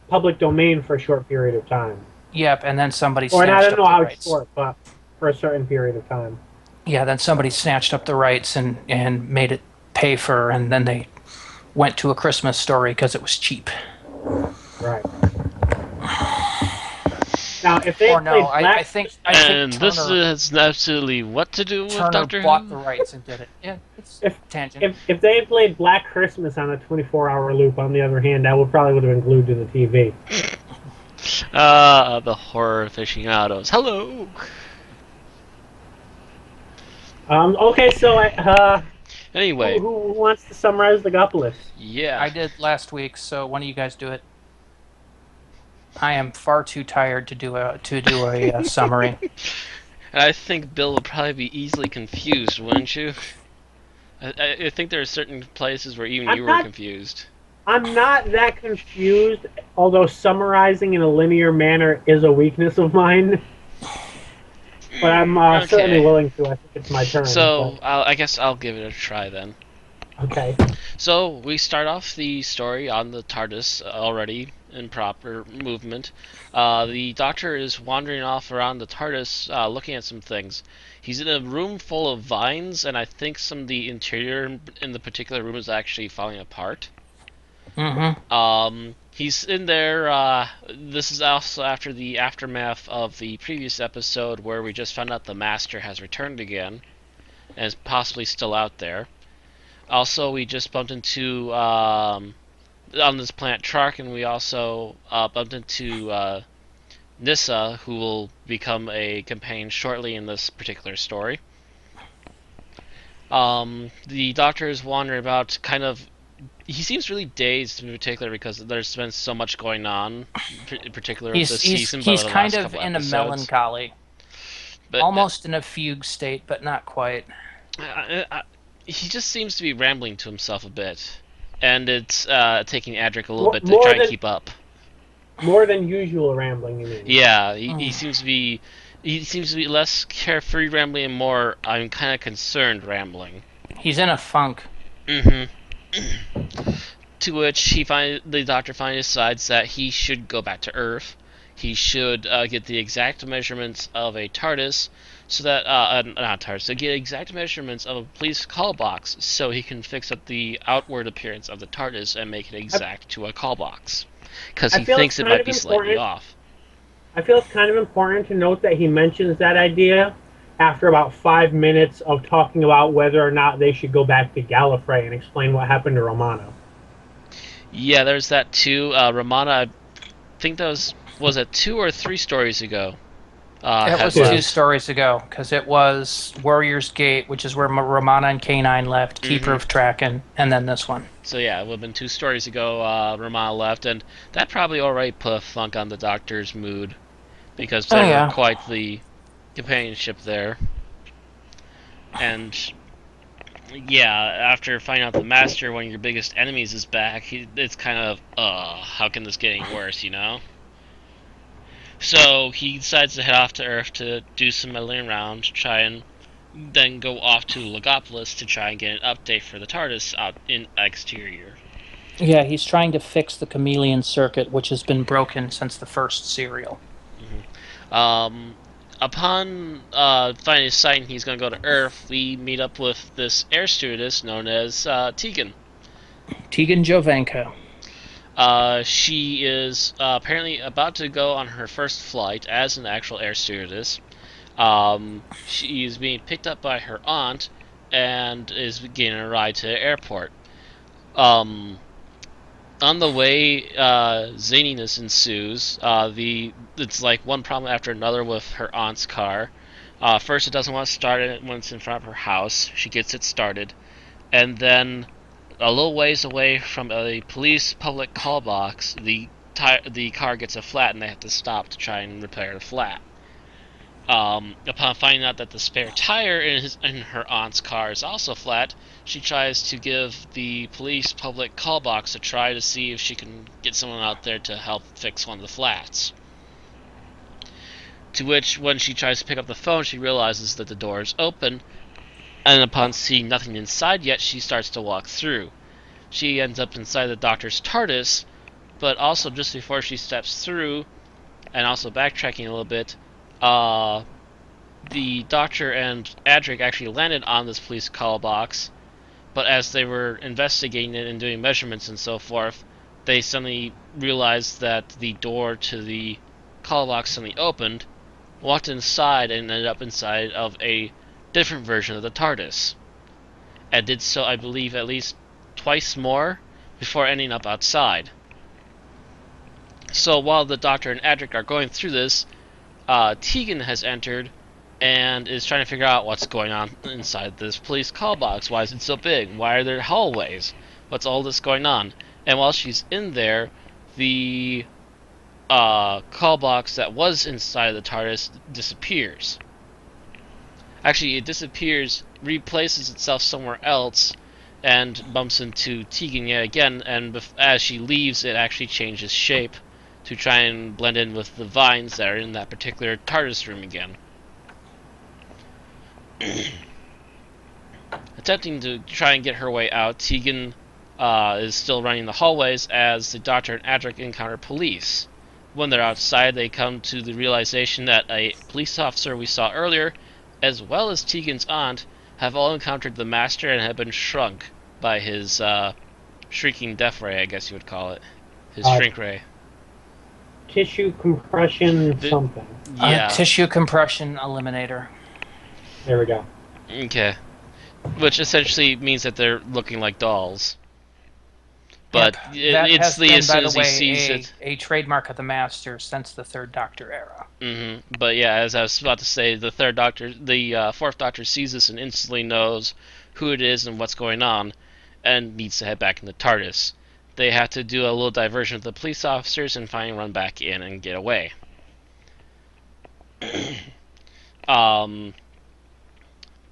public domain for a short period of time. Yep, and then somebody Or snatched I don't know up the how rights. short, but for a certain period of time. Yeah, then somebody snatched up the rights and made it pay for, and then they went to A Christmas Story because it was cheap. Right. Now, if they Or no, played I think And Turner, this has absolutely what to do with Turner Doctor bought Who? the rights and did it. Yeah, it's tangent. if they had played Black Christmas on a 24-hour loop, on the other hand, that would probably have been glued to the TV. The horror aficionados. Hello! Okay, so Anyway, who wants to summarize Logopolis? yeah. I did last week, so one of you guys do it. I am far too tired to do a summary. I think Bill would probably be easily confused, wouldn't you? I think there are certain places where even you were confused. I'm not that confused, although summarizing in a linear manner is a weakness of mine. But I'm certainly willing to. I think it's my turn. So, I guess I'll give it a try then. Okay. So, we start off the story on the TARDIS already in proper movement. The Doctor is wandering off around the TARDIS looking at some things. He's in a room full of vines, and I think some of the interior in the particular room is actually falling apart. Mm-hmm. He's in there. This is also after the aftermath of the previous episode where we just found out the Master has returned again and is possibly still out there. Also, we just bumped into on this planet Trark, and we also bumped into Nissa, who will become a companion shortly in this particular story. The Doctor is wandering about, kind of. He seems really dazed in particular because there's been so much going on, in particular with this season. He's the kind last of couple in episodes. a melancholy, But, almost in a fugue state, but not quite. He just seems to be rambling to himself a bit, and it's taking Adric a little bit to More try and than- keep up. More than usual rambling, you mean? Yeah, he seems to be less carefree rambling and more I'm kind of concerned rambling. He's in a funk. To which the Doctor finally decides that he should go back to Earth. He should get the exact measurements of a TARDIS, so that not TARDIS, to get exact measurements of a police call box, so he can fix up the outward appearance of the TARDIS and make it exact to a call box. because I he feel it's thinks it kind might of be slightly important. off. I feel it's kind of important to note that he mentions that idea after about 5 minutes of talking about whether or not they should go back to Gallifrey and explain what happened to Romano. Yeah, there's that too. Romana, I think that was it 2 or 3 stories ago. It Had was two Two. left. stories ago because it was Warrior's Gate, which is where Romana and K9 left, Keeper Hmm. of Traken, and then this one. So yeah, it would have been 2 stories ago. Romana left, and that probably already put a funk on the Doctor's mood because Oh they were yeah, quite the companionship there. And yeah, after finding out the Master, one of your biggest enemies, is back, it's kind of, how can this get any worse, you know? So he decides to head off to Earth to do some meddling around, to try and then go off to Logopolis to try and get an update for the TARDIS out in exterior. yeah. He's trying to fix the chameleon circuit, which has been broken since the first serial. Um, upon finding a sign he's going to go to Earth, we meet up with this air stewardess known as Tegan. Tegan Jovanka. She is apparently about to go on her first flight as an actual air stewardess. She is being picked up by her aunt and is getting a ride to the airport. Um, on the way, zaniness ensues. It's like one problem after another with her aunt's car. First, it doesn't want to start it when it's in front of her house. She gets it started, and then a little ways away from a police public call box, the car gets a flat, and they have to stop to try and repair the flat. Upon finding out that the spare tire in her aunt's car is also flat, she tries to give the police public call box a try to see if she can get someone out there to help fix one of the flats. To which, when she tries to pick up the phone, she realizes that the door is open, and upon seeing nothing inside yet, she starts to walk through. She ends up inside the Doctor's TARDIS, but also just before she steps through, and also backtracking a little bit, the Doctor and Adric actually landed on this police call box, but as they were investigating it and doing measurements and so forth, they suddenly realized that the door to the call box suddenly opened, walked inside, and ended up inside of a different version of the TARDIS. And did so, I believe, at least twice more before ending up outside. So while the Doctor and Adric are going through this, Tegan has entered and is trying to figure out what's going on inside this police call box. Why is it so big? Why are there hallways? What's all this going on? And while she's in there, the call box that was inside of the TARDIS disappears. Actually, it disappears, replaces itself somewhere else, and bumps into Tegan yet again, and as she leaves, it actually changes shape to try and blend in with the vines that are in that particular TARDIS room again. Attempting to try and get her way out, Tegan is still running the hallways as the Doctor and Adric encounter police. When they're outside, they come to the realization that a police officer we saw earlier, as well as Tegan's aunt, have all encountered the Master and have been shrunk by his shrieking death ray, I guess you would call it. His shrink ray. Tissue compression something. Yeah. Tissue compression eliminator. There we go. Okay. Which essentially means that they're looking like dolls. But That it's has been, as soon by the as he way, sees it. a trademark of the Master since the Third Doctor era. But yeah, as I was about to say, the Fourth Doctor sees this and instantly knows who it is and what's going on, and needs to head back into TARDIS. They have to do a little diversion of the police officers and finally run back in and get away.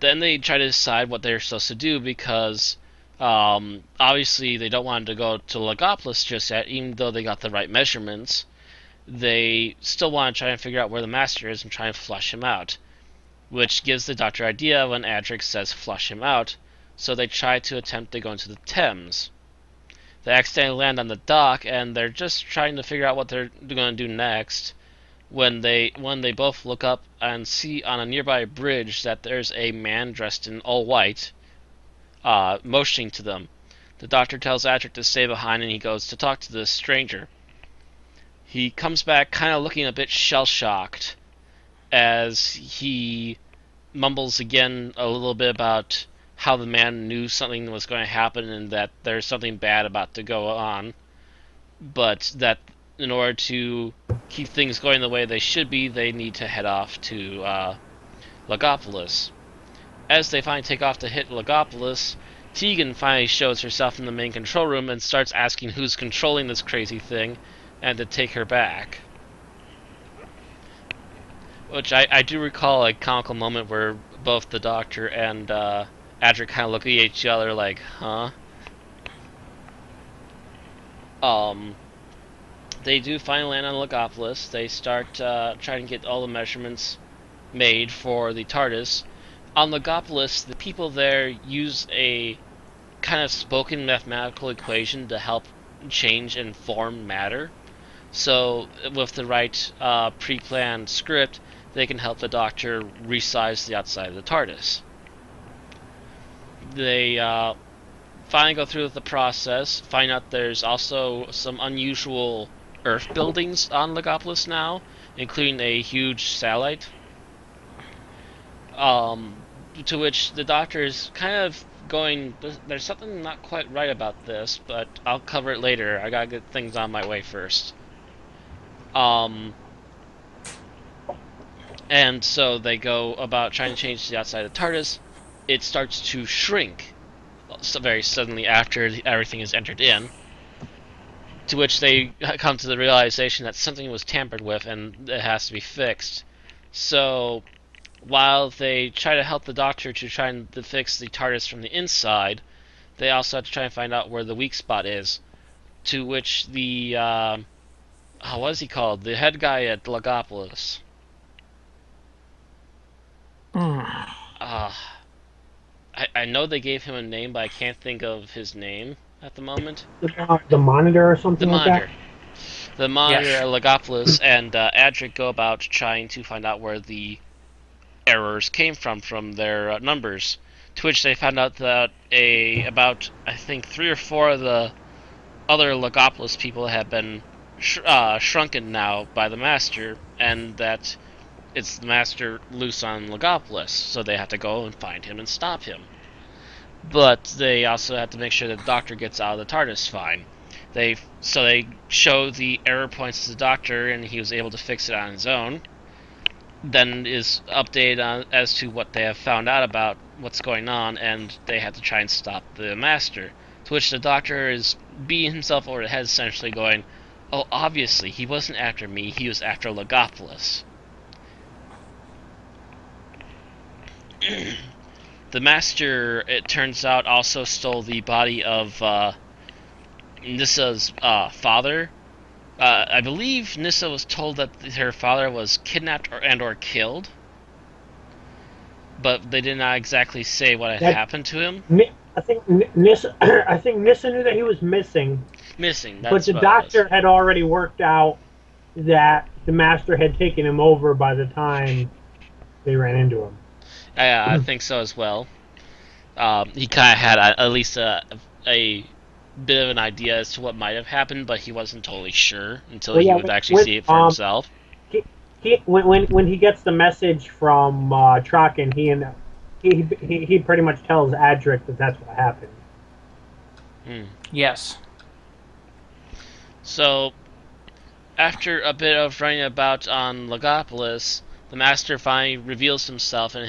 Then they try to decide what they're supposed to do because obviously they don't want to go to Logopolis just yet, even though they got the right measurements. They still want to try and figure out where the Master is and try and flush him out, which gives the Doctor idea when Adric says flush him out, so they try to attempt to go into the Thames. They accidentally land on the dock, and they're just trying to figure out what they're going to do next, when they both look up and see on a nearby bridge that there's a man dressed in all white, motioning to them. The Doctor tells Adric to stay behind, and he goes to talk to this stranger. He comes back kind of looking a bit shell-shocked as he mumbles again a little bit about how the man knew something was going to happen and that there's something bad about to go on, but that in order to keep things going the way they should be, they need to head off to Logopolis. As they finally take off to hit Logopolis, Tegan finally shows herself in the main control room and starts asking who's controlling this crazy thing and to take her back. Which I do recall a comical moment where both the Doctor and Adric kind of look at each other like, huh? They do finally land on Logopolis. They start trying to get all the measurements made for the TARDIS. On Logopolis, the people there use a kind of spoken mathematical equation to help change and form matter. So, with the right pre-planned script, they can help the Doctor resize the outside of the TARDIS. They finally go through the process, find out there's also some unusual Earth buildings on Logopolis now, including a huge satellite. To which the Doctor is kind of going, there's something not quite right about this, but I'll cover it later. I gotta get things on my way first. And so they go about trying to change the outside of the TARDIS. It starts to shrink so very suddenly after everything is entered in, to which they come to the realization that something was tampered with and it has to be fixed. So while they try to help the Doctor to try and fix the TARDIS from the inside, they also have to try and find out where the weak spot is. To which the what is he called? The head guy at Logopolis. I know they gave him a name, but I can't think of his name at the moment. The Monitor or something The like Monitor. that? The Monitor Yes. at Logopolis and Adric go about trying to find out where the errors came from their numbers. To which they found out that about I think 3 or 4 of the other Logopolis people have been shrunken now by the Master, and that it's the Master loose on Logopolis, so they have to go and find him and stop him. But they also have to make sure that the Doctor gets out of the TARDIS fine. They show the error points to the Doctor, and he was able to fix it on his own. Then is updated on as to what they have found out about what's going on, and they have to try and stop the Master. To which the Doctor is beating himself over the head, essentially going, "Oh, obviously he wasn't after me; he was after Logopolis." The Master, it turns out, also stole the body of Nissa's father. I believe Nissa was told that her father was kidnapped or killed, but they did not exactly say what had happened to him. I think Nissa. I think Nissa knew that he was missing. Missing. But the Doctor had already worked out that the Master had taken him over by the time they ran into him. I think so as well. He kind of had at least a bit of an idea as to what might have happened, but he wasn't totally sure until he would actually see it for himself. When he gets the message from Traken, he pretty much tells Adric that that's what happened. Yes. So, after a bit of running about on Logopolis, the Master finally reveals himself, and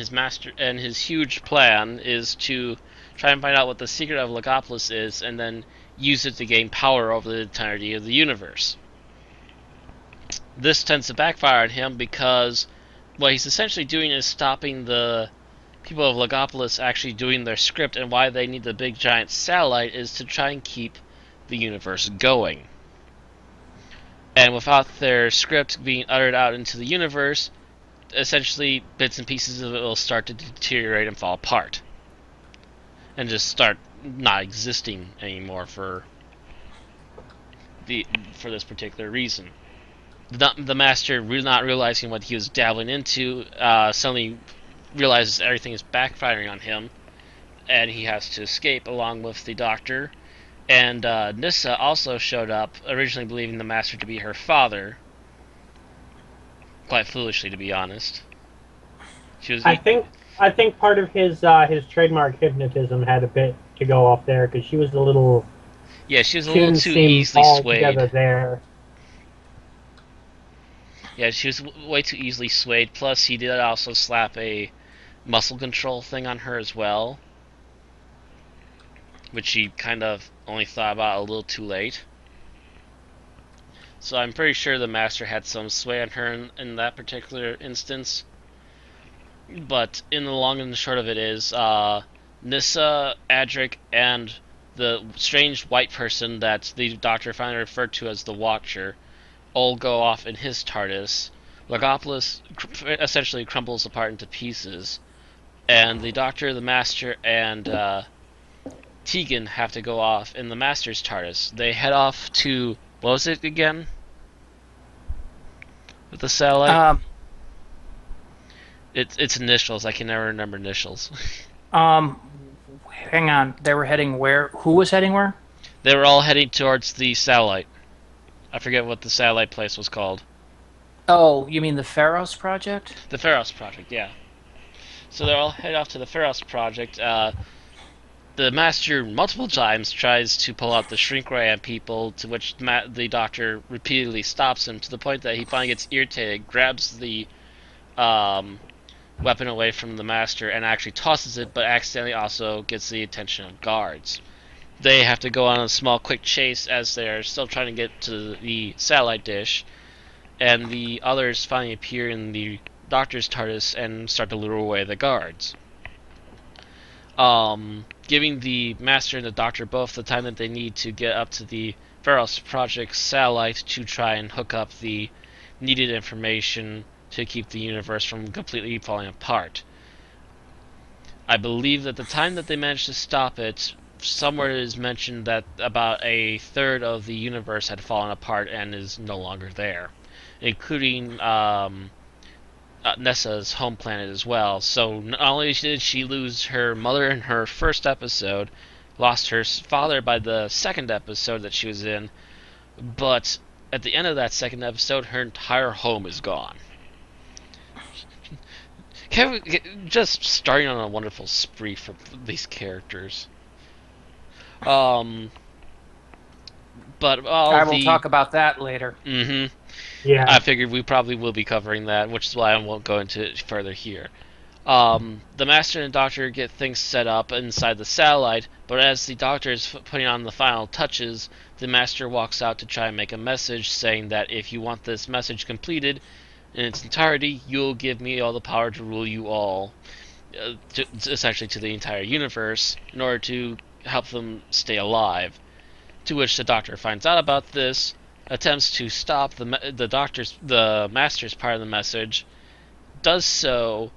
his huge plan is to try and find out what the secret of Logopolis is, and then use it to gain power over the entirety of the universe. This tends to backfire on him because what he's essentially doing is stopping the people of Logopolis actually doing their script, and why they need the big giant satellite is to try and keep the universe going. And without their script being uttered out into the universe, essentially bits and pieces of it will start to deteriorate and fall apart. And just start not existing anymore for this particular reason. The Master, not realizing what he was dabbling into, suddenly realizes everything is backfiring on him, and he has to escape along with the Doctor. And Nissa also showed up, originally believing the Master to be her father. Quite foolishly, to be honest. She was. I think part of his trademark hypnotism had a bit to go off there because she was a little. Yeah, she was a She little didn't too seem easily all swayed. together there. Yeah, she was way too easily swayed. Plus, he did also slap a muscle control thing on her as well, which she kind of only thought about a little too late. So I'm pretty sure the Master had some sway on her in that particular instance. But in the long and the short of it is, Nissa, Adric, and the strange white person that the Doctor finally referred to as the Watcher all go off in his TARDIS. Logopolis essentially crumbles apart into pieces, and the Doctor, the Master, and Tegan have to go off in the Master's TARDIS. They head off to, what was it again? With the satellite? It's initials. I can never remember initials. Um, Hang on. They were heading where? Who was heading where? They were all heading towards the satellite. I forget what the satellite place was called. Oh, you mean the Pharos project? The Pharos Project, yeah. So they're all head off to the Pharos Project. The Master multiple times tries to pull out the shrink ray on people, to which the Doctor repeatedly stops him, to the point that he finally gets irritated, grabs the weapon away from the Master, and actually tosses it, but accidentally also gets the attention of guards. They have to go on a small quick chase as they're still trying to get to the satellite dish, and the others finally appear in the Doctor's TARDIS and start to lure away the guards. Giving the Master and the Doctor both the time that they need to get up to the Pharos Project satellite to try and hook up the needed information to keep the universe from completely falling apart. I believe that the time that they managed to stop it, somewhere it is mentioned that about a third of the universe had fallen apart and is no longer there, including Nessa's home planet as well. So not only did she lose her mother in her first episode, lost her father by the second episode that she was in, but at the end of that second episode, her entire home is gone. Just starting on a wonderful spree for these characters. But I will talk about that later. Yeah. I figured we probably will be covering that, which is why I won't go into it further here. The Master and Doctor get things set up inside the satellite, but as the Doctor is putting on the final touches, the Master walks out to try and make a message saying that if you want this message completed in its entirety, you'll give me all the power to rule you all, essentially to the entire universe, in order to help them stay alive. To which the Doctor finds out about this, attempts to stop the Master's part of the message, does so,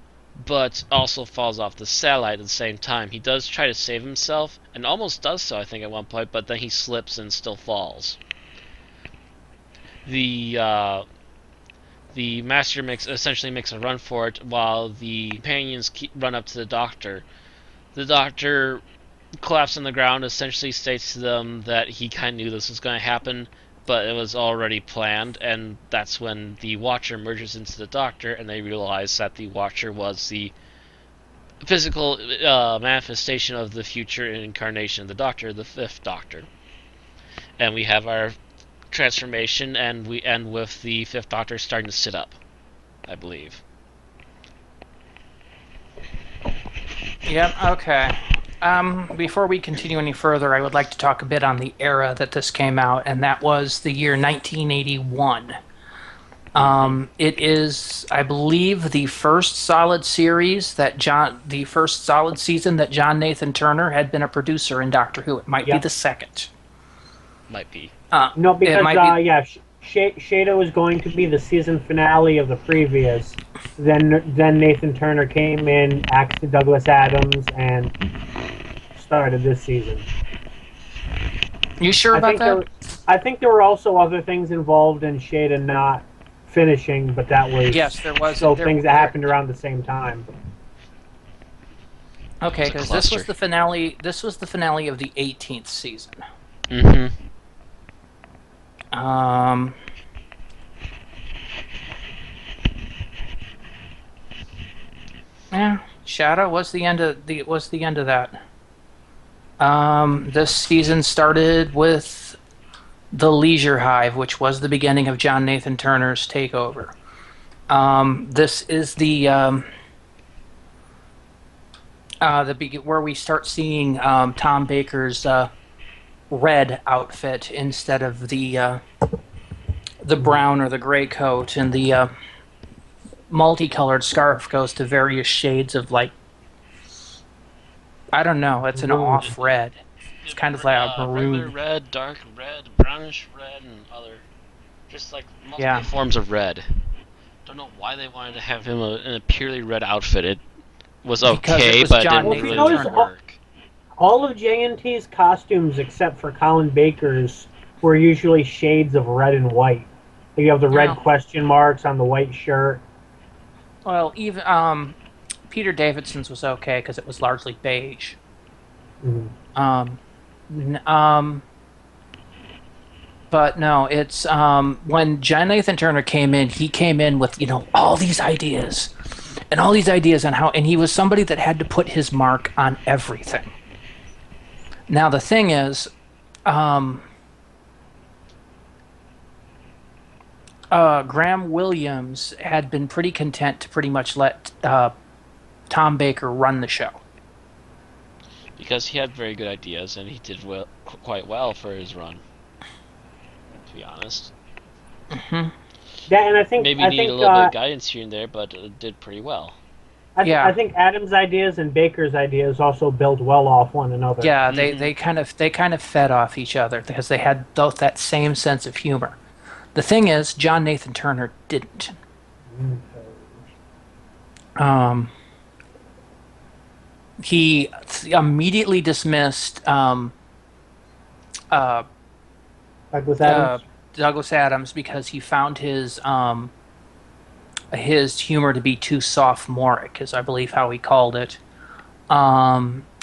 but also falls off the satellite at the same time. He does try to save himself, and almost does so, I think, at one point, but then he slips and still falls. The Master essentially makes a run for it, while the companions run up to the Doctor. The Doctor collapses on the ground, essentially states to them that he kind of knew this was going to happen, but it was already planned, and that's when the Watcher merges into the Doctor, and they realize that the Watcher was the physical manifestation of the future incarnation of the Doctor, the Fifth Doctor. And we have our transformation, and we end with the Fifth Doctor starting to sit up, I believe. Yep, okay. Before we continue any further, I would like to talk a bit on the era that this came out, and that was the year 1981. It is, I believe, the first solid series that the first solid season that John Nathan Turner had been a producer in Doctor Who. It might be the second. Might be. No, because Shada was going to be the season finale of the previous. Then Nathan Turner came in, axed Douglas Adams, and started this season. You sure about that? I think there were also other things involved in Shada not finishing, but that was there was things that happened around the same time. Okay, because this was the finale. This was the finale of the 18th season. Mm-hmm. Um, yeah, Shadow was the end of that. This season started with the Leisure Hive, which was the beginning of John Nathan Turner's takeover. This is where we start seeing Tom Baker's red outfit instead of the brown or the gray coat, and the multicolored scarf goes to various shades of, like, I don't know, it's an Maroon. off red. It's kind of like a Regular maroon. red, dark red, brownish red, and other, just like multiple Yeah. forms of red. Don't know why they wanted to have him in a purely red outfit. It was Because it okay, was but it John didn't Well, if you Nathan really notice, Turner. work. all of J&T's costumes, except for Colin Baker's, were usually shades of red and white. You have the red Yeah. question marks on the white shirt. Well, even Peter Davidson's was okay because it was largely beige. Mhm. Um, n- um, but no, it's when John Nathan Turner came in, he came in with, all these ideas and all these ideas on how, and he was somebody that had to put his mark on everything. Now the thing is, um, Graham Williams had been pretty content to pretty much let Tom Baker run the show. Because he had very good ideas, and he did quite well for his run, to be honest. Mm-hmm. Yeah, and I think Maybe I needed a think little bit of guidance here and there, but it did pretty well. Yeah. I think Adam's ideas and Baker's ideas also build well off one another. Yeah, Mhm. they kind of fed off each other because they had both that same sense of humor. The thing is, John Nathan Turner didn't. Um, he immediately dismissed uh, Douglas Adams. Douglas Adams because he found his humor to be too sophomoric, is I believe how he called it.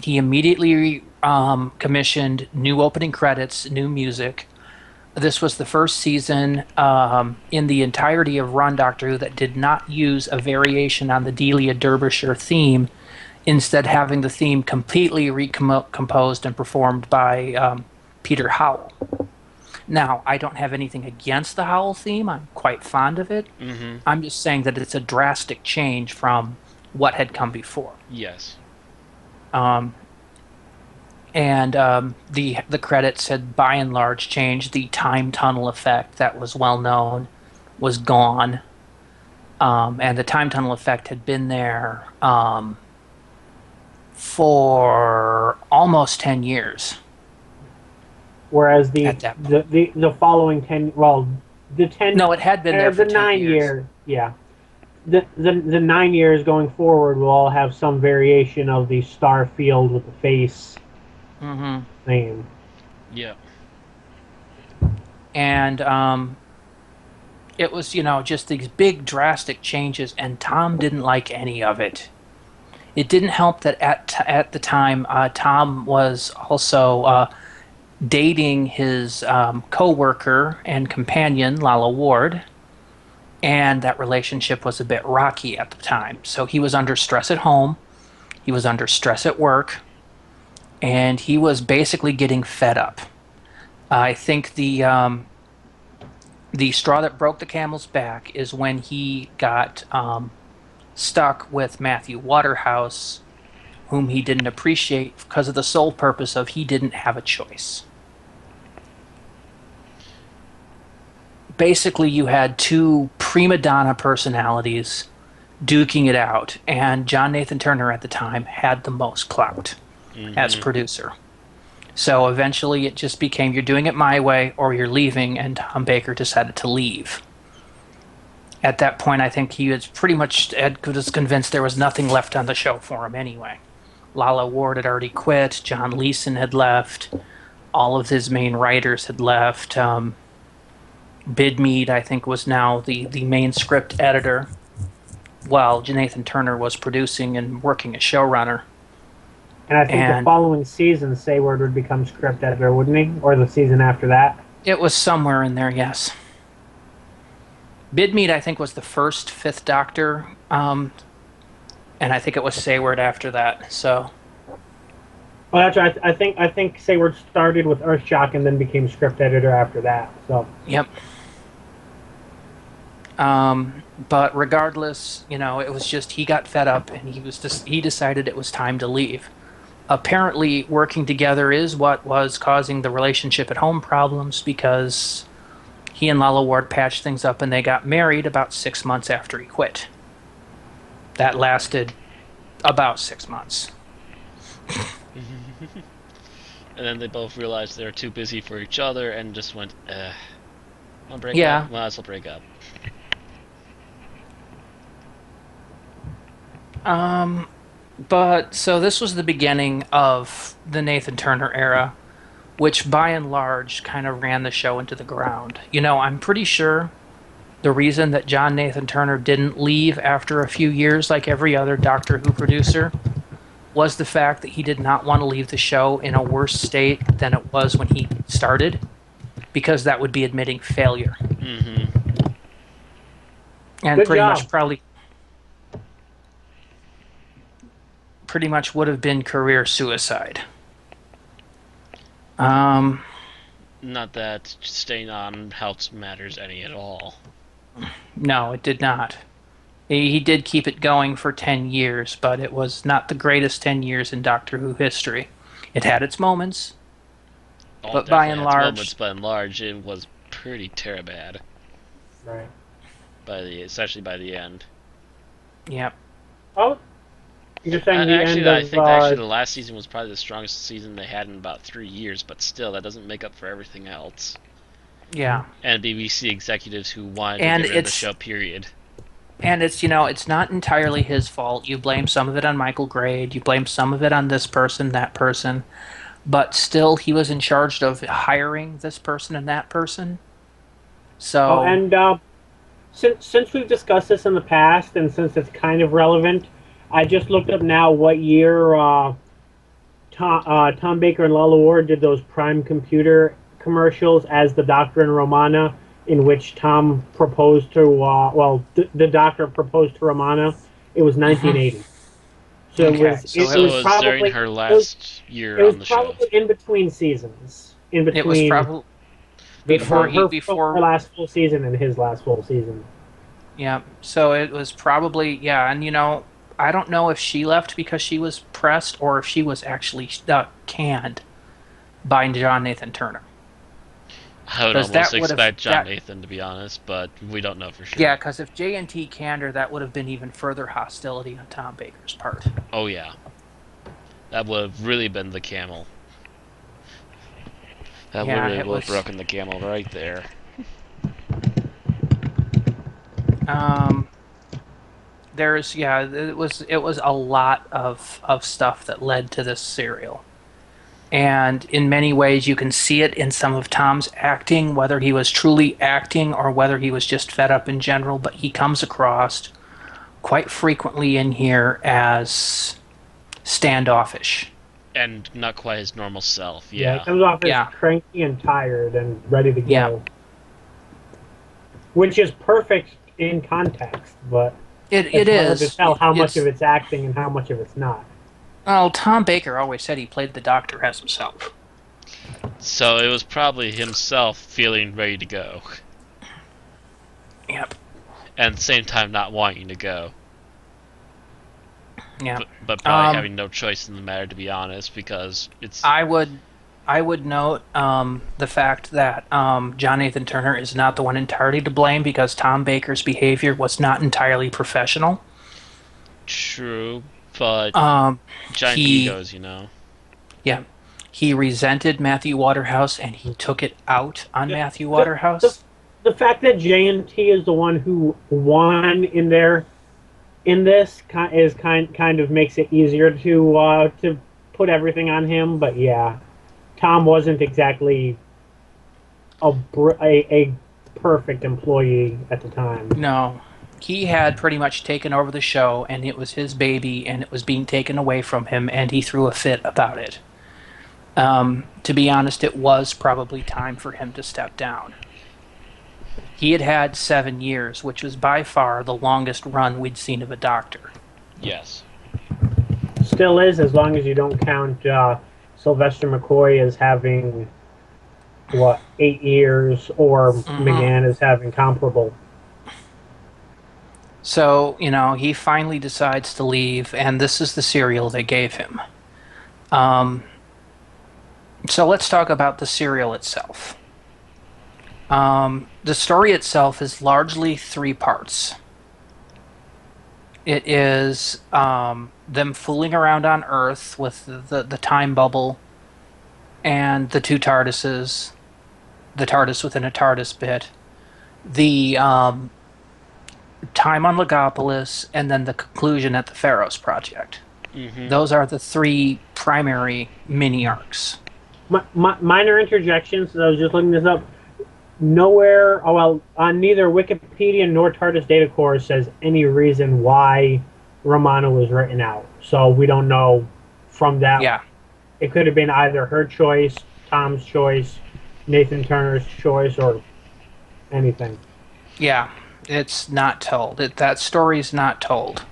He immediately commissioned new opening credits, new music. This was the first season in the entirety of Run Doctor Who that did not use a variation on the Delia Derbyshire theme, instead having the theme completely recomposed and performed by Peter Howell. Now, I don't have anything against the Howell theme. I'm quite fond of it. Mm-hmm. I'm just saying that it's a drastic change from what had come before. Yes. And the credits had by and large changed. The time tunnel effect that was well known was gone, and the time tunnel effect had been there for almost 10 years. Whereas At that the following 10, well, the 10, No, it had been there for the 10 9 years. year, yeah, the 9 years going forward will all have some variation of the star field with the face Mm-hmm. theme. Yeah. And it was, just these big drastic changes, and Tom didn't like any of it. It didn't help that at the time Tom was also dating his co-worker and companion Lala Ward, and that relationship was a bit rocky at the time. So he was under stress at home, he was under stress at work, and he was basically getting fed up. I think the straw that broke the camel's back is when he got stuck with Matthew Waterhouse, whom he didn't appreciate because of the sole purpose of he didn't have a choice. Basically, you had two prima donna personalities duking it out, and John Nathan Turner at the time had the most clout as producer. So eventually it just became, you're doing it my way or you're leaving, and Tom Baker decided to leave. At that point, I think he was pretty much was convinced there was nothing left on the show for him anyway. Lala Ward had already quit, John Leeson had left, all of his main writers had left. Bidmead, I think, was now the main script editor, while Nathan Turner was producing and working as showrunner. And I think the And following season, Sayward would become script editor, wouldn't he? Or the season after that? it was somewhere in there, yes. Bidmead, I think, was the first Fifth Doctor, and I think it was Sayward after that. So, Well, that's right. I think Sayward started with Earthshock and then became script editor after that. So, yep. But regardless, it was just he got fed up and he decided it was time to leave. Apparently, working together is what was causing the relationship at home problems because he and Lalla Ward patched things up and they got married about 6 months after he quit. That lasted about 6 months. And then they both realized they were too busy for each other and just went, I'll break Yeah. up. Might as well break up. But so this was the beginning of the Nathan Turner era, which by and large kind of ran the show into the ground. I'm pretty sure the reason that John Nathan Turner didn't leave after a few years like every other Doctor Who producer was the fact that he did not want to leave the show in a worse state than it was when he started, because that would be admitting failure. Mm-hmm. And Good pretty job. much pretty much would have been career suicide. Not that staying on helps matters any at all. No, it did not. He did keep it going for 10 years, but it was not the greatest 10 years in Doctor Who history. It had its moments, All but by and definitely had its large, moments, by and large, it was pretty bad. right. Especially by the end. yep. Oh, you're saying the Actually, end of... I think actually the last season was probably the strongest season they had in about 3 years, but still, that doesn't make up for everything else. Yeah. And BBC executives who wanted And to get rid of the it's- show, period. And it's not entirely his fault. You blame some of it on Michael Grade, you blame some of it on this person, that person, but still he was in charge of hiring this person and that person. So, Oh, and since we've discussed this in the past, and since it's kind of relevant, I just looked up now what year Tom Baker and Lalla Ward did those Prime Computer commercials as the Doctor and Romana, in which Tom proposed to, the Doctor proposed to Romana. It was 1980. So Okay, it was, so it, So was it was probably during her last year it was on the show. probably in between seasons. In between it was probably before her last full season and his last full season. yeah. So it was probably and I don't know if she left because she was pressed or if she was actually canned by John Nathan Turner. I would 'Cause almost that would've- expect John that- Nathan, to be honest, but we don't know for sure. Yeah, because if J&T canned her, that would have been even further hostility on Tom Baker's part. Oh, yeah. That would have really been the camel. That Yeah, literally it would have was- broken the camel right there. It was a lot of stuff that led to this serial. And in many ways, you can see it in some of Tom's acting, whether he was truly acting or whether he was just fed up in general. But he comes across quite frequently in here as standoffish. And not quite his normal self, He yeah. comes off as Yeah. cranky and tired and ready to go. Yeah. Which is perfect in context, but It it's hard is. to tell how much It's- of it's acting and how much of it's not. Well, Tom Baker always said he played the Doctor as himself. So it was probably himself feeling ready to go. Yep. And at the same time not wanting to go. Yeah. But probably having no choice in the matter, to be honest, because it's... I would note the fact that John Nathan Turner is not the one entirely to blame because Tom Baker's behavior was not entirely professional. True, but giant he- egos, you know. Yeah. He resented Matthew Waterhouse and he took it out on Yeah. Matthew Waterhouse. The fact that J&T is the one who won in this is kind of makes it easier to put everything on him. But yeah, Tom wasn't exactly a perfect employee at the time. No. he had pretty much taken over the show, and it was his baby, and it was being taken away from him, and he threw a fit about it. To be honest, it was probably time for him to step down. He had had 7 years, which was by far the longest run we'd seen of a doctor. Yes. Still is, as long as you don't count Sylvester McCoy as having, 8 years, or McGann as having comparable. So, he finally decides to leave, and this is the serial they gave him. So let's talk about the serial itself. The story itself is largely 3 parts. It is them fooling around on Earth with the time bubble and the 2 TARDISes, the TARDIS within a TARDIS bit, the time on Logopolis, and then the conclusion at the Pharos Project. Mm-hmm. Those are the 3 primary mini arcs. Minor interjections. I was just looking this up. Nowhere, on neither Wikipedia nor TARDIS Data Core says any reason why Romana was written out. So we don't know from that. Yeah. It could have been either her choice, Tom's choice, Nathan Turner's choice, or anything. Yeah, it's not told. That story's not told.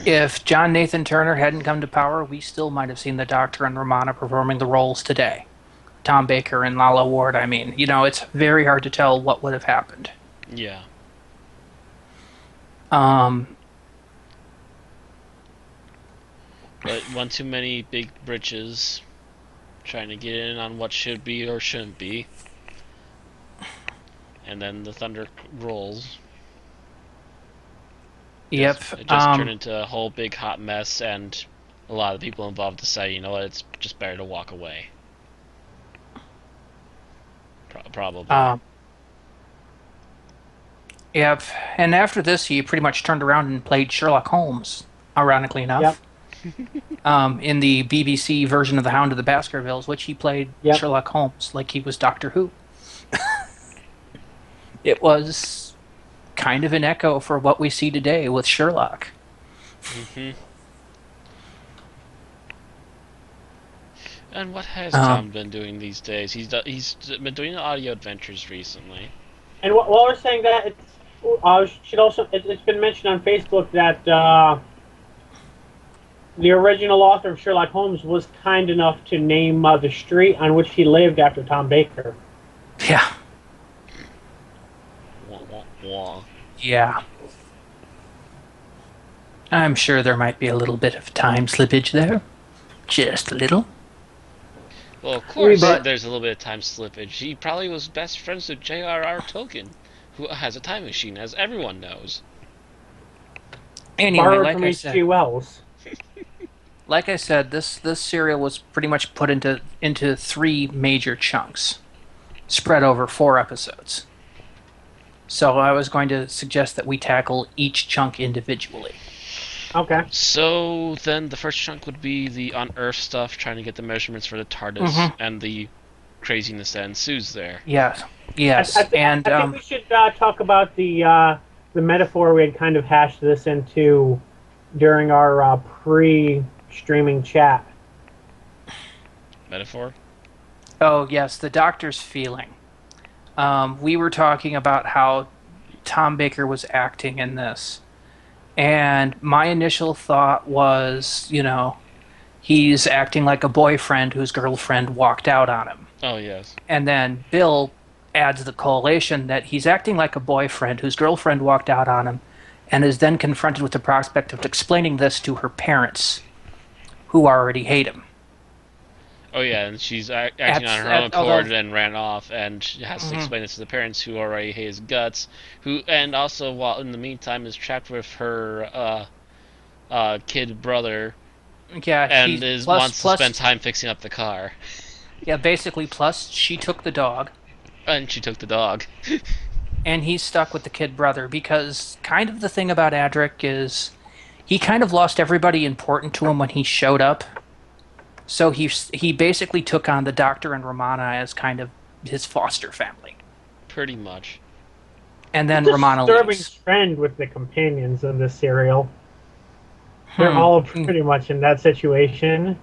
If John Nathan Turner hadn't come to power, we still might have seen the Doctor and Romana performing the roles today. Tom Baker and Lalla Ward, I mean. It's very hard to tell what would have happened. Yeah. But one too many big britches trying to get in on what should be or shouldn't be. And then the thunder rolls. Yep. It just turned into a whole big hot mess, and a lot of the people involved decided, you know what, it's just better to walk away. Probably. Yep. And after this, he pretty much turned around and played Sherlock Holmes, ironically enough. Yep. In the BBC version of The Hound of the Baskervilles, which he played Sherlock Holmes like he was Doctor Who. It was kind of an echo for what we see today with Sherlock. Mm-hmm. And what has Tom been doing these days? He's been doing audio adventures recently. And while we're saying that, it's been mentioned on Facebook that the original author of Sherlock Holmes was kind enough to name the street on which he lived after Tom Baker. Yeah. Wah, wah, wah. Yeah. I'm sure there might be a little bit of time slippage there. Just a little. Well, of course, there's a little bit of time slippage. He probably was best friends with J.R.R. Tolkien, who has a time machine, as everyone knows. Anyway, like I said, H.G. Wells. Like I said, this serial was pretty much put into 3 major chunks, spread over 4 episodes. So I was going to suggest that we tackle each chunk individually. Okay. So then the first chunk would be the on-Earth stuff, trying to get the measurements for the TARDIS and the craziness that ensues there. Yes. I think we should talk about the metaphor we had kind of hashed this into during our pre-streaming chat. Metaphor? Oh, yes, the Doctor's feeling. We were talking about how Tom Baker was acting in this. And my initial thought was, he's acting like a boyfriend whose girlfriend walked out on him. Oh, yes. And then Bill adds the collation that he's acting like a boyfriend whose girlfriend walked out on him and is then confronted with the prospect of explaining this to her parents, who already hate him. Oh, yeah, and she's acting on her own accord and ran off, and she has to explain this to the parents who already hate his guts, and also, while in the meantime, is trapped with her kid brother, and wants to spend time fixing up the car. Yeah, basically, plus she took the dog. And she took the dog. And he's stuck with the kid brother, because kind of the thing about Adric is he kind of lost everybody important to him when he showed up. So he basically took on the Doctor and Romana as kind of his foster family. Pretty much. And then It's a Romana disturbing leaves. trend with the companions in this serial. They're all pretty much in that situation.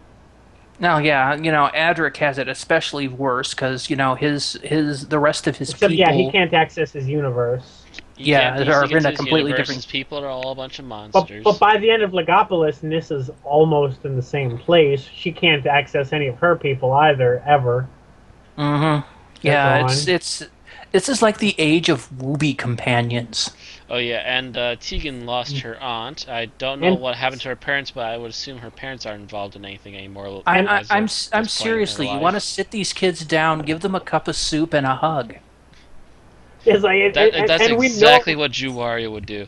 Now, yeah, Adric has it especially worse because the rest of his Except, yeah, he people, can't access his universe. He can't yeah, easily are get in to a his completely universe. different. His people are all a bunch of But monsters. by the end of Logopolis, Nissa's almost in the same place. She can't access any of her people either, ever. Mm-hmm. They're Yeah, gone. this is like the age of Wooby companions. Oh yeah, and Tegan lost her aunt. I don't know And what happened to her parents, but I would assume her parents aren't involved in anything anymore I, and I as I'm of s- I'm this point in her seriously, you want to life. sit these kids down, give them a cup of soup and a hug. it's like, That's and we know, exactly what Juwaria would do.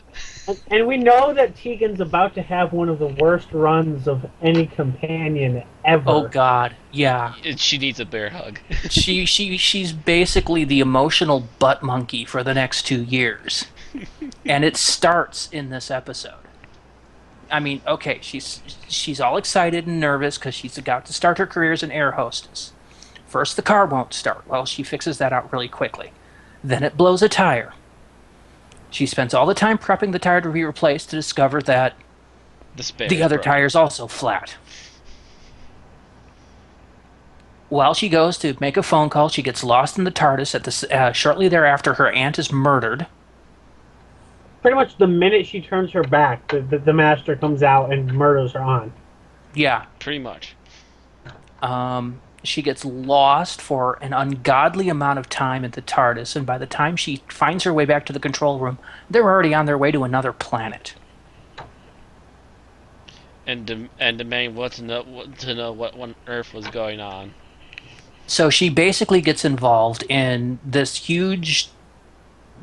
and we know that Tegan's about to have one of the worst runs of any companion Oh ever. God, yeah. She needs a bear hug. She's basically the emotional butt monkey for the next 2 years, and it starts in this episode. I mean, okay, she's all excited and nervous because she's about to start her career as an air hostess. First, the car won't start. Well, she fixes that out really quickly. Then it blows a tire. She spends all the time prepping the tire to be replaced to discover that The spare the is other broken. tire's also flat. While she goes to make a phone call, she gets lost in the TARDIS. Shortly thereafter, her aunt is murdered. Pretty much the minute she turns her back, the master comes out and murders her aunt. Yeah. Pretty much. She gets lost for an ungodly amount of time at the TARDIS, and by the time she finds her way back to the control room, they're already on their way to another planet. And demanding to know what on Earth was going on. So she basically gets involved in this huge,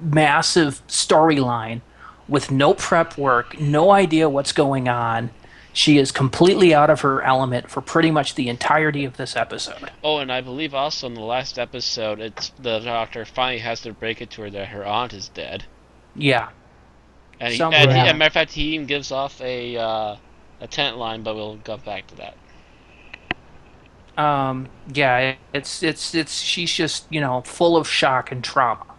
massive storyline with no prep work, no idea what's going on. She is completely out of her element for pretty much the entirety of this episode. Oh, and I believe also in the last episode, it's the Doctor finally has to break it to her that her aunt is dead. Yeah. And Yeah. matter of fact, he even gives off a tent line, but we'll go back to that. Yeah, she's just, full of shock and trauma.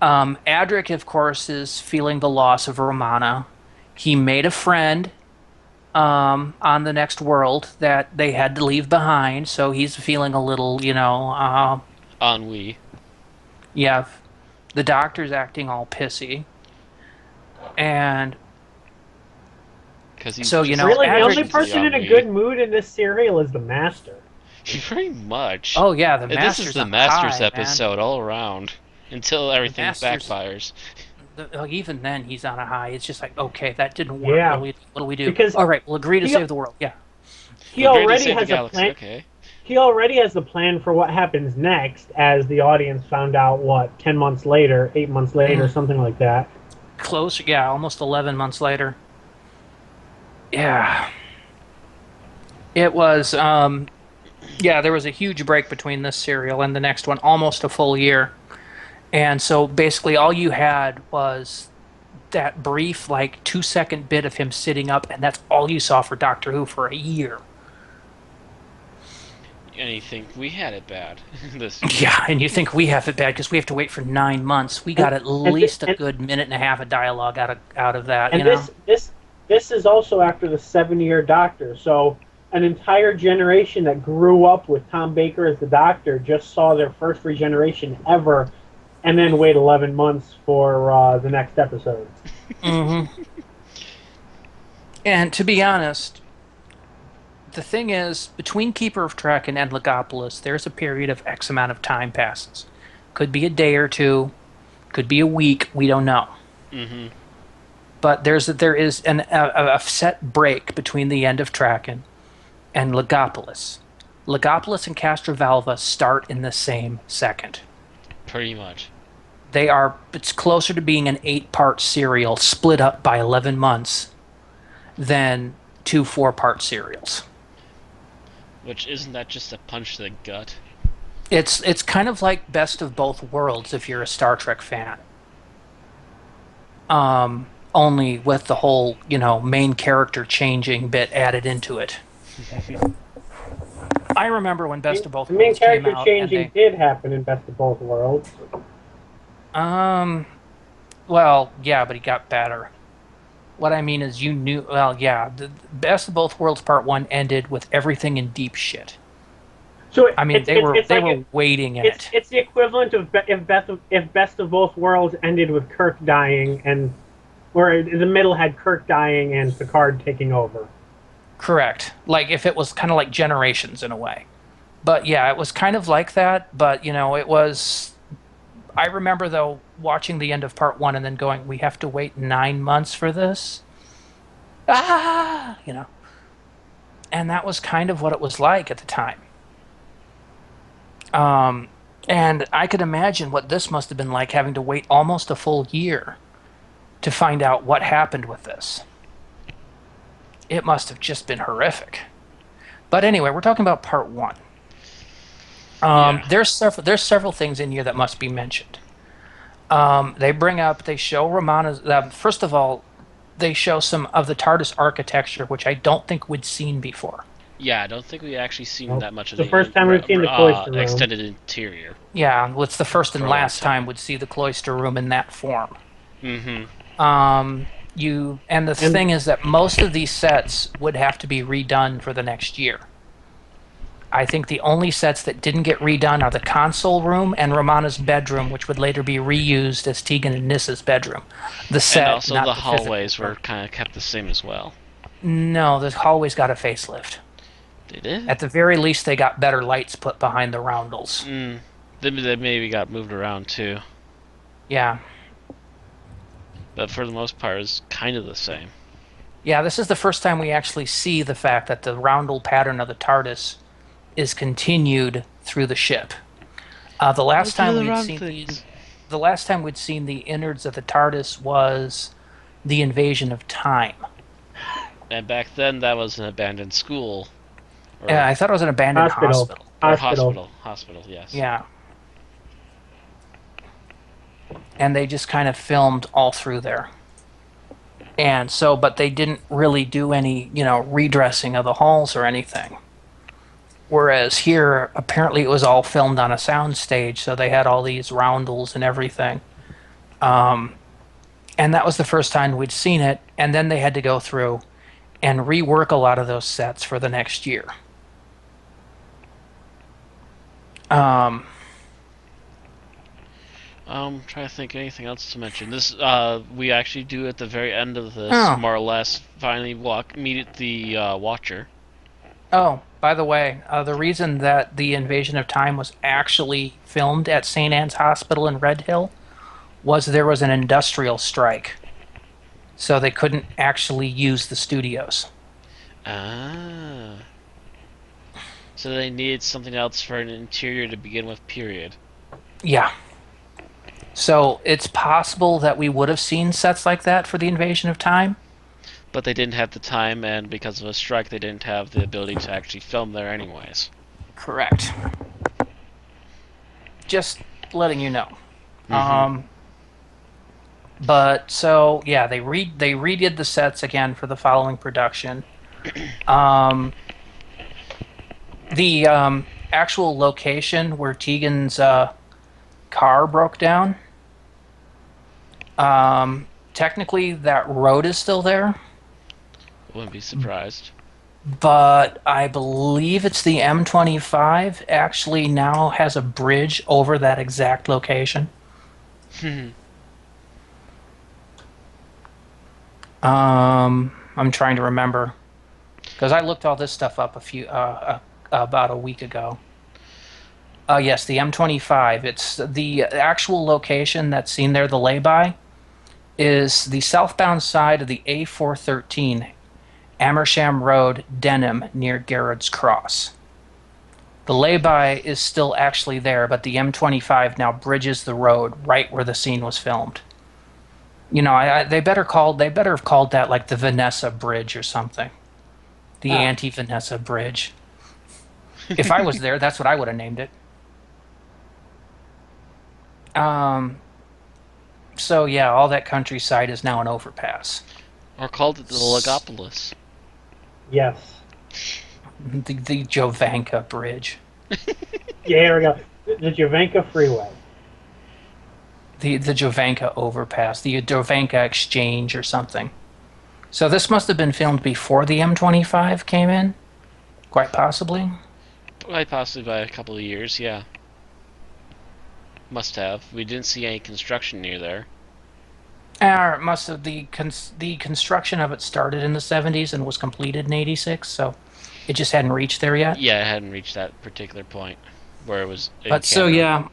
Adric, of course, is feeling the loss of Romana. He made a friend on the next world that they had to leave behind, so he's feeling a little, Ennui. yeah, the doctor's acting all pissy. And so, Really, the only Adric, person in a good mood in this serial is the master. Pretty much. oh yeah, the This master's is the on Masters high, episode all around. Until everything Master's- backfires. even then, he's on a high. It's just like, okay, that didn't work. Yeah. What do we do? Because all right, we'll agree to he- save the world. Yeah. He We're ready to already save the has a galaxy, plan. okay. He already has the plan for what happens next, as the audience found out, 10 months later, 8 months later, something like that. Close, yeah, almost 11 months later. Yeah. It was, there was a huge break between this serial and the next one, almost a full year. And so basically all you had was that brief, 2-second bit of him sitting up, and that's all you saw for Doctor Who for a year. And you think we had it bad. Yeah, and you think we have it bad because we have to wait for 9 months. We got at least a good minute and a half of dialogue out of that. And this is also after the 7-year Doctor, so an entire generation that grew up with Tom Baker as the Doctor just saw their first regeneration ever, and then wait 11 months for the next episode. Mm-hmm. And to be honest, the thing is, between Keeper of Traken and Logopolis, there's a period of X amount of time passes. Could be a day or two, could be a week, we don't know. Mm-hmm. But there is a set break between the end of Traken and Logopolis. Logopolis and Castrovalva start in the same second. Pretty much. It's closer to being an 8-part serial split up by 11 months than 2 4-part serials. Which, isn't that just a punch to the gut? It's kind of like Best of Both Worlds if you're a Star Trek fan. Only with the whole, main character changing bit added into it. I remember when Best of Both The main Worlds came character out. changing did happen in Best of Both Worlds. Well, yeah, but he got better. What I mean is, you knew. Well, yeah, the Best of Both Worlds Part One ended with everything in deep shit. So I mean, it's it's it's they like were waiting in it's it. it's the equivalent of if Best of Both Worlds ended with Kirk dying and where the middle had Kirk dying and Picard taking over. Correct. Like if it was kind of like Generations in a way. But yeah, it was kind of like that. But it was. I remember though watching the end of Part One and then going, "We have to wait 9 months for this." Ah. And that was kind of what it was like at the time. Um, and I could imagine what this must have been like having to wait almost a full year to find out what happened with this. It must have just been horrific. But anyway, we're talking about part one. Yeah. There's several things in here that must be mentioned. They show Romana's. First of all, they show some of the TARDIS architecture, which I don't think we'd seen before. Yeah, I don't think we actually seen Well, that much of the first time we've seen the cloister room. extended interior. Yeah, it's the first and For a long last time. time we'd see the cloister room in that form. Mm-hmm. The thing is that most of these sets would have to be redone for the next year. I think the only sets that didn't get redone are the console room and Romana's bedroom, which would later be reused as Tegan and Nissa's bedroom. The set, And also not the physical hallways were room. kind of kept the same as well. No, the hallways got a facelift. They did? At the very least, they got better lights put behind the roundels. They maybe got moved around too. Yeah. But for the most part, it's kind of the same. Yeah, this is the first time we actually see the fact that the roundel pattern of the TARDIS is continued through the ship. The last time we'd seen the innards of the TARDIS was the Invasion of Time. And back then, that was an abandoned school. Yeah, I thought it was an abandoned hospital. Hospital, yes. Yeah. And they just kind of filmed all through there. And so, but they didn't really do any, redressing of the halls or anything. Whereas here, apparently it was all filmed on a sound stage, so they had all these roundels and everything. And that was the first time we'd seen it, and then they had to go through and rework a lot of those sets for the next year. Trying to think of anything else to mention. This, we actually do at the very end of this, Oh. more or less, finally meet the Watcher. Oh, by the way, the reason that the Invasion of Time was actually filmed at St. Anne's Hospital in Red Hill was there was an industrial strike. So they couldn't actually use the studios. Ah. So they needed something else for an interior to begin with, period. Yeah. So it's possible that we would have seen sets like that for the Invasion of Time. But they didn't have the time, and because of a strike, they didn't have the ability to actually film there anyways. Correct. Just letting you know. Mm-hmm. But so yeah, they redid the sets again for the following production. The actual location where Tegan's car broke down. Technically, that road is still there, Wouldn't be surprised. but I believe it's the M25 actually now has a bridge over that exact location. I'm trying to remember because I looked all this stuff up about a week ago. Yes, the M25. It's the actual location that's seen there. The lay-by is the southbound side of the A413, Amersham Road, Denham, near Garrett's Cross. The lay-by is still actually there, but the M25 now bridges the road right where the scene was filmed. They better have called that like the Vanessa Bridge or something. The anti-Vanessa Bridge. If I was there, that's what I would have named it. So yeah, all that countryside is now an overpass. Or called it the Logopolis. Yes. The Jovanka Bridge. Yeah, here we go. The Jovanka Freeway. the Jovanka overpass, the Jovanka exchange or something. So this must have been filmed before the M25 came in, quite possibly. Quite possibly by a couple of years, yeah. Must have. We didn't see any construction near there. Or it must have the construction of it started in the 70s and was completed in 86, so it just hadn't reached there yet. Yeah, it hadn't reached that particular point where it was in But so camera. yeah,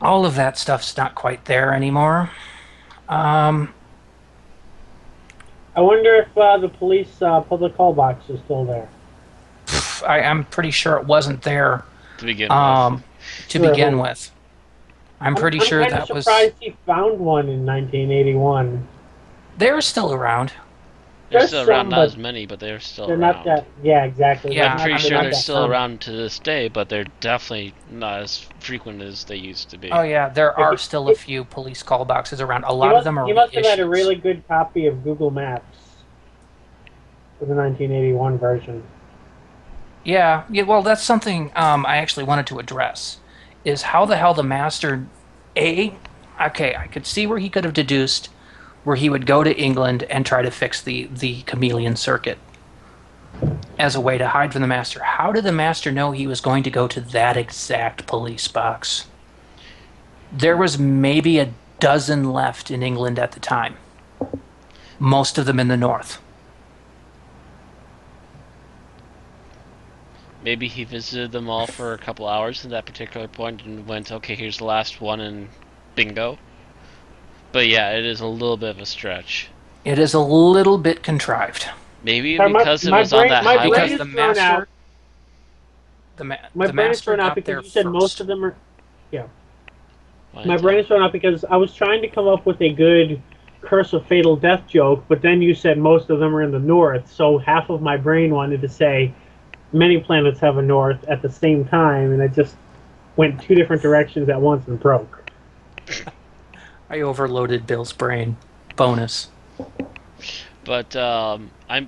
all of that stuff's not quite there anymore. I wonder if the police public call box is still there. I'm pretty sure it wasn't there To begin with. to begin with. I'm pretty sure I'm that was. surprised he found one in 1981. They're still around. They're There's still some, around, not but as many, but they're still They're around. not that. Yeah, exactly. Yeah, I'm pretty I'm sure not they're that still common. around to this day, but they're definitely not as frequent as they used to be. Oh yeah, there are It- still a it- few police call boxes around. A He lot of them are he must have had a reissues. really good copy of Google Maps for the 1981 version. Yeah, well, that's something I actually wanted to address. Is how the hell the master, okay, I could see where he could have deduced where he would go to England and try to fix the chameleon circuit as a way to hide from the master. How did the master know he was going to go to that exact police box? There was maybe a dozen left in England at the time, most of them in the north. Maybe he visited them all for a couple hours at that particular point and went, okay, here's the last one, and bingo. But yeah, it is a little bit of a stretch. It is a little bit contrived. Maybe Sorry, because it was on that my highway. brain Because is the thrown master, out. My the brain is master thrown out got there because you said most first. of them are. Why My not? brain is thrown out because I was trying to come up with a good curse of fatal death joke, but then you said most of them are in the north, so half of my brain wanted to say many planets have a north at the same time, and it just went two different directions at once and broke. I overloaded Bill's brain. Bonus. But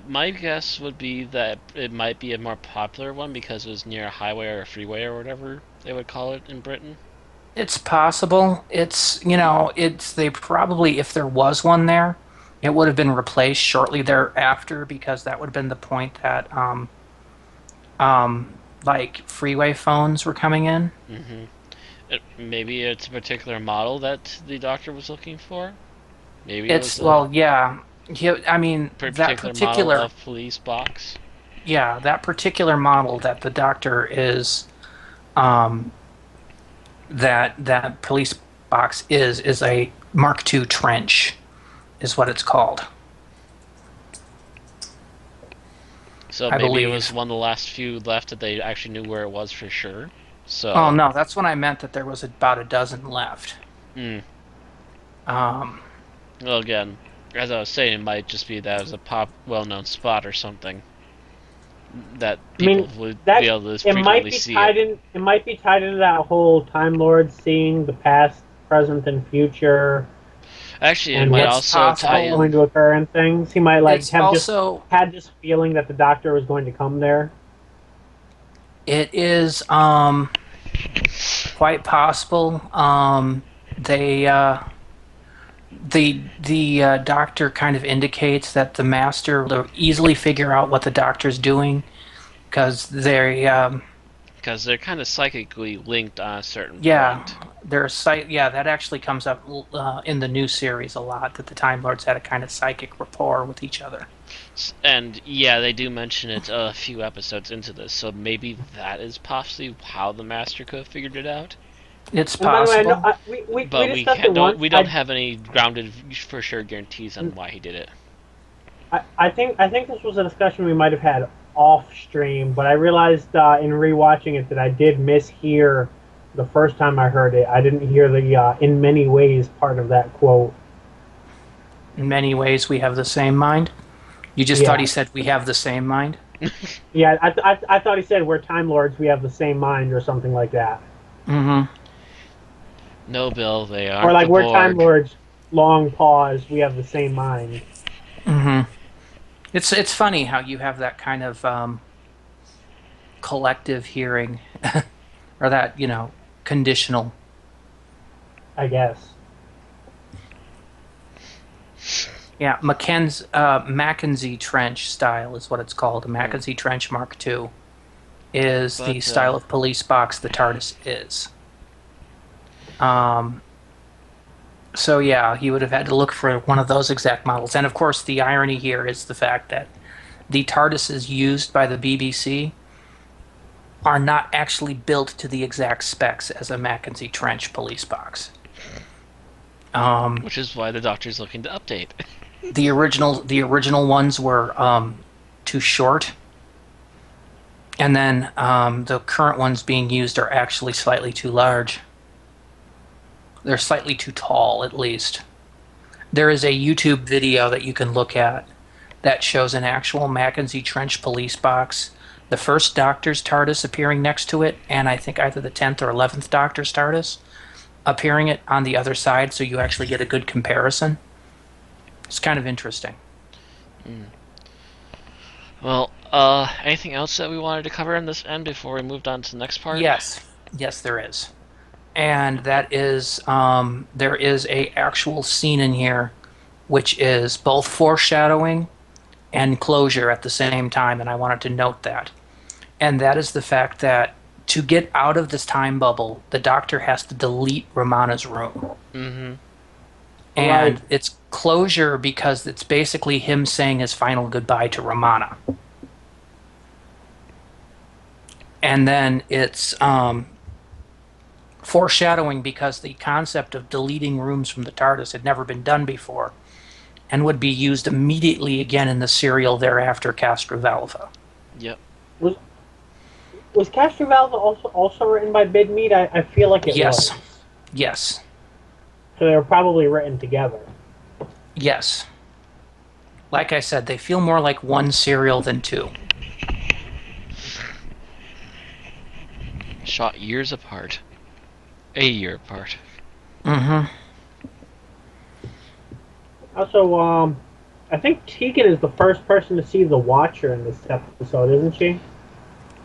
my guess would be that it might be a more popular one because it was near a highway or a freeway or whatever they would call it in Britain. It's possible. They probably, if there was one there, it would have been replaced shortly thereafter because that would have been the point that, like freeway phones were coming in. Maybe it's a particular model that the doctor was looking for. Maybe It's, it was well, yeah. I mean, a that model particular, of police box. yeah, that particular model that the doctor is, that police box is a Mark II trench, is what it's called. So I maybe it believe. was one of the last few left that they actually knew where it was for sure. So. Oh no, that's when I meant that there was about a dozen left. Hmm. Um, Well, again, as I was saying, it might just be that it was a well-known spot or something that people would be able to It frequently might be see tied it. in. It might be tied into that whole Time Lord seeing the past, present, and future, Actually, it and might what's also tie going in. to occur and things. He might like it's have also just had this feeling that the Doctor was going to come there. it is quite possible. The doctor kind of indicates that the master will easily figure out what the doctor's doing because Because they're kind of psychically linked on a certain yeah, point. that actually comes up in the new series a lot, that the Time Lords had a kind of psychic rapport with each other. And yeah, they do mention it a few episodes into this, so maybe that is possibly how the Master could have figured it out. It's And by the way, I possible. know, we But discussed it once. we don't have any grounded for sure guarantees on why he did it. I think this was a discussion we might have had off stream, but I realized in rewatching it that I did mishear the first time I heard it. I didn't hear the "in many ways" part of that quote. In many ways, we have the same mind. You just Yeah. thought he said we have the same mind? Yeah, I thought he said we're Time Lords, we have the same mind, or something like that. Mm-hmm. No, Bill, they aren't Or like the we're Borg. Time Lords, long pause, we have the same mind. Mm-hmm. It's funny how you have that kind of collective hearing, or that conditional I guess. Yeah, Mackenzie Trench style is what it's called. The Mackenzie Trench Mark II is the But style of police box the TARDIS is. Um, so yeah, he would have had to look for one of those exact models. And of course, the irony here is the fact that the TARDISes used by the BBC are not actually built to the exact specs as a Mackenzie Trench police box. which is why the Doctor's looking to update. The original ones were too short, and then the current ones being used are actually slightly too large. They're slightly too tall, at least. There is a YouTube video that you can look at that shows an actual Mackenzie Trench police box, the first Doctor's TARDIS appearing next to it, and I think either the 10th or 11th Doctor's TARDIS appearing it on the other side, so you actually get a good comparison. It's kind of interesting. Well, anything else that we wanted to cover in this end before we moved on to the next part? Yes, yes, there is, and that is there is a actual scene in here, which is both foreshadowing and closure at the same time, and I wanted to note that. And that is the fact that to get out of this time bubble, the Doctor has to delete Romana's room. Mm-hmm. And Right. it's closure because it's basically him saying his final goodbye to Romana. And then it's foreshadowing because the concept of deleting rooms from the TARDIS had never been done before and would be used immediately again in the serial thereafter, Castrovalva. Yep. Was Castrovalva also written by Bidmead? I feel like it Yes. was. Yes. So they were probably written together. Yes. Like I said, they feel more like one serial than two. Shot years apart. A year apart. Mm-hmm. Also, I think Tegan is the first person to see the Watcher in this episode, isn't she?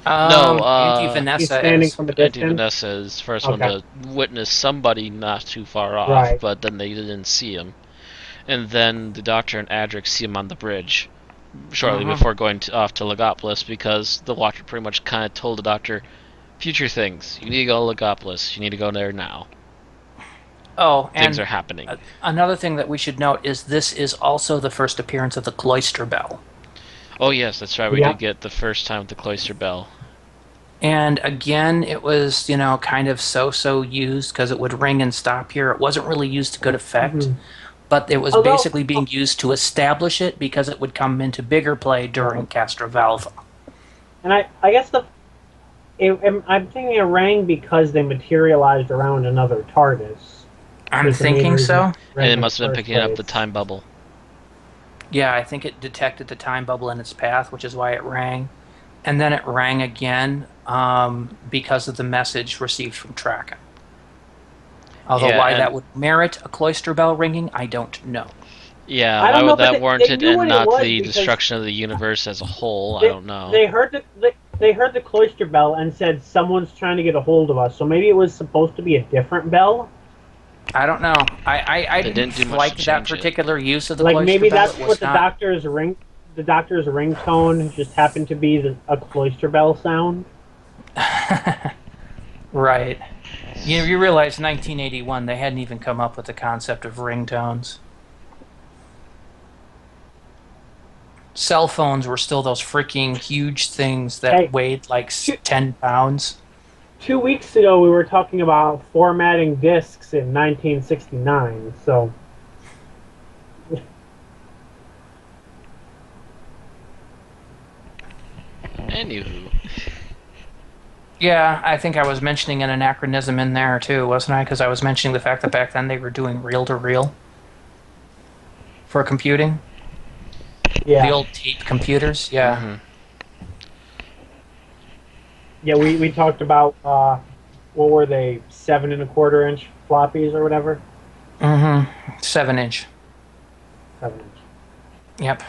No, Auntie She's Vanessa standing is. from a Auntie distance. Vanessa is the first one Okay. to witness somebody not too far off, Right. but then they didn't see him. And then the Doctor and Adric see him on the bridge shortly before going off to Logopolis, because the Watcher pretty much kind of told the Doctor, future things. You need to go to Logopolis. You need to go there now. Oh, Things and are happening. another thing that we should note is this is also the first appearance of the Cloister Bell. Oh yes, that's right. We Yeah. did get the first time with the Cloister Bell. And again, it was, kind of so-so used because it would ring and stop here. It wasn't really used to good effect, Mhm. but it was Although- basically being used to establish it because it would come into bigger play during Castrovalva. And I guess I'm thinking it rang because they materialized around another TARDIS. I'm Was the main thinking reason so. it rang And in it the must have been first picking up the place. time bubble. Yeah, I think it detected the time bubble in its path, which is why it rang. And then it rang again because of the message received from Traken. Although Yeah, why and- that would merit a cloister bell ringing, I don't know. Yeah, I don't why know, would but that they warrant it knew and what it not was the because destruction of the universe as a whole? They- I don't know. They heard the cloister bell and said someone's trying to get a hold of us. So maybe it was supposed to be a different bell. I don't know. I They didn't do didn't much like to that change it. particular use of the Like cloister maybe bell. that's It was what the not- doctor's ringtone just happened to be a cloister bell sound. Right. You realize 1981 they hadn't even come up with the concept of ringtones. Cell phones were still those freaking huge things that Hey. weighed like 10 pounds. 2 weeks ago, we were talking about formatting discs in 1969. So Anywho. Yeah, I think I was mentioning an anachronism in there too, wasn't I? Because I was mentioning the fact that back then they were doing reel-to-reel for computing. yeah, The old tape computers, yeah. Mhm. yeah, we talked about what were they, 7.25-inch floppies or whatever. 7-inch. 7-inch. Yep.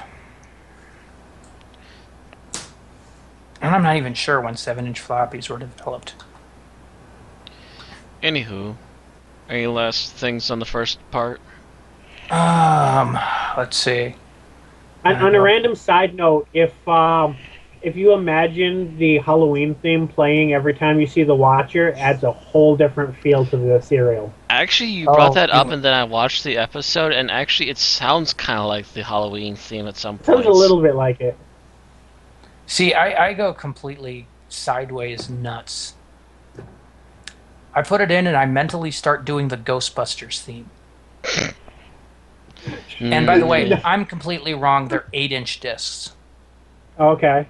And I'm not even sure when 7-inch floppies were developed. Anywho. Any last things on the first part? Let's see. And on a random side note, if you imagine the Halloween theme playing every time you see the Watcher, it adds a whole different feel to the serial. Actually, you brought that up, you- and then I watched the episode, and actually, it sounds kind of like the Halloween theme at some It sounds points. a little bit like it. See, I go completely sideways nuts. I put it in and I mentally start doing the Ghostbusters theme. And by the way, I'm completely wrong. They're 8-inch discs. Okay.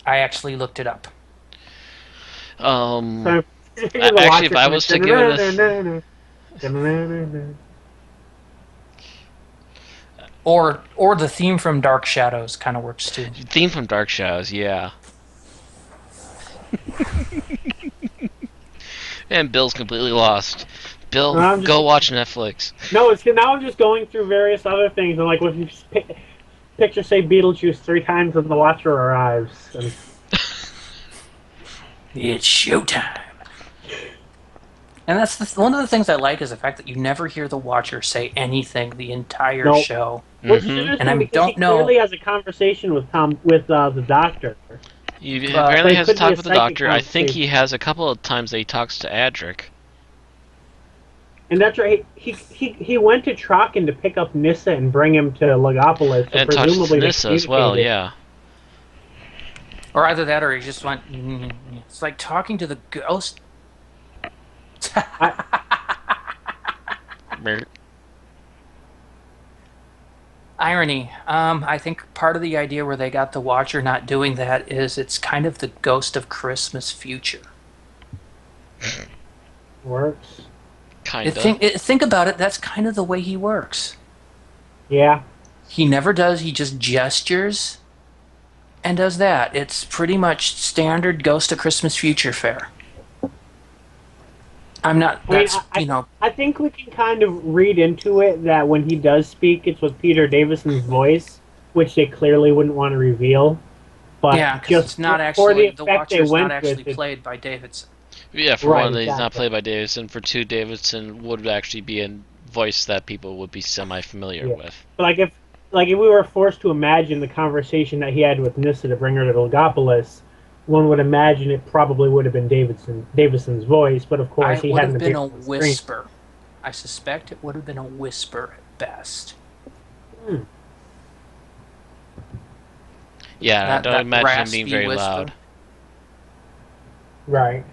I actually looked it up. So, Actually, if I was to give it Or the theme from Dark Shadows kind of works too. theme from Dark Shadows, yeah. And Bill's completely lost. Bill, go watch Netflix. No, it's now I'm just going through various other things, and like when you picture, say, Beetlejuice 3 times when the Watcher arrives. And... It's showtime. And that's one of the things I like is the fact that you never hear the Watcher say anything the entire show. Which is interesting And I because don't he know. clearly has a conversation with the Doctor. He apparently has a could be talk a with the Doctor. I psychic think he has a couple of times that he talks to Adric. And that's right. He went to Trocken to pick up Nissa and bring him to Logopolis. So And talks to presumably they Nissa as well, communicated. yeah. Or either that or he just went... It's like talking to the ghost. Irony. I think part of the idea where they got the Watcher not doing that is it's kind of the ghost of Christmas future. Works. Kinda. Think about it. That's kind of the way he works. Yeah. He never does. He just gestures and does that. It's pretty much standard Ghost of Christmas Future fare. I'm not. That's I think we can kind of read into it that when he does speak, it's with Peter Davison's voice, which they clearly wouldn't want to reveal. But yeah, because it's not actually the Watcher's not actually played by Davidson. Yeah, for one, he's not played by Davidson. For two, Davidson would actually be a voice that people would be semi-familiar with. But if we were forced to imagine the conversation that he had with Nissa to bring her to Logopolis, one would imagine it probably would have been Davison's voice. But of course, he hadn't been a whisper. I suspect it would have been a whisper at best. Yeah, I don't imagine him being very loud. Right.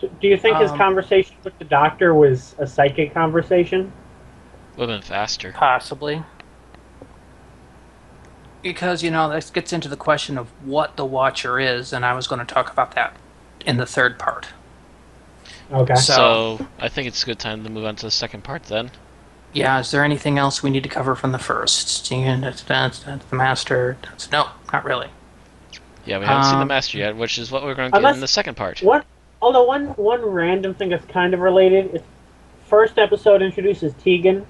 So do you think his conversation with the Doctor was a psychic conversation? Would have been faster. Possibly. Because, this gets into the question of what the Watcher is, and I was going to talk about that in the third part. Okay. So I think it's a good time to move on to the second part then. Yeah, is there anything else we need to cover from the first? The Master? No, not really. Yeah, we haven't seen the Master yet, which is what we're going to get in the second part. Although one random thing that's kind of related is first episode introduces Tegan,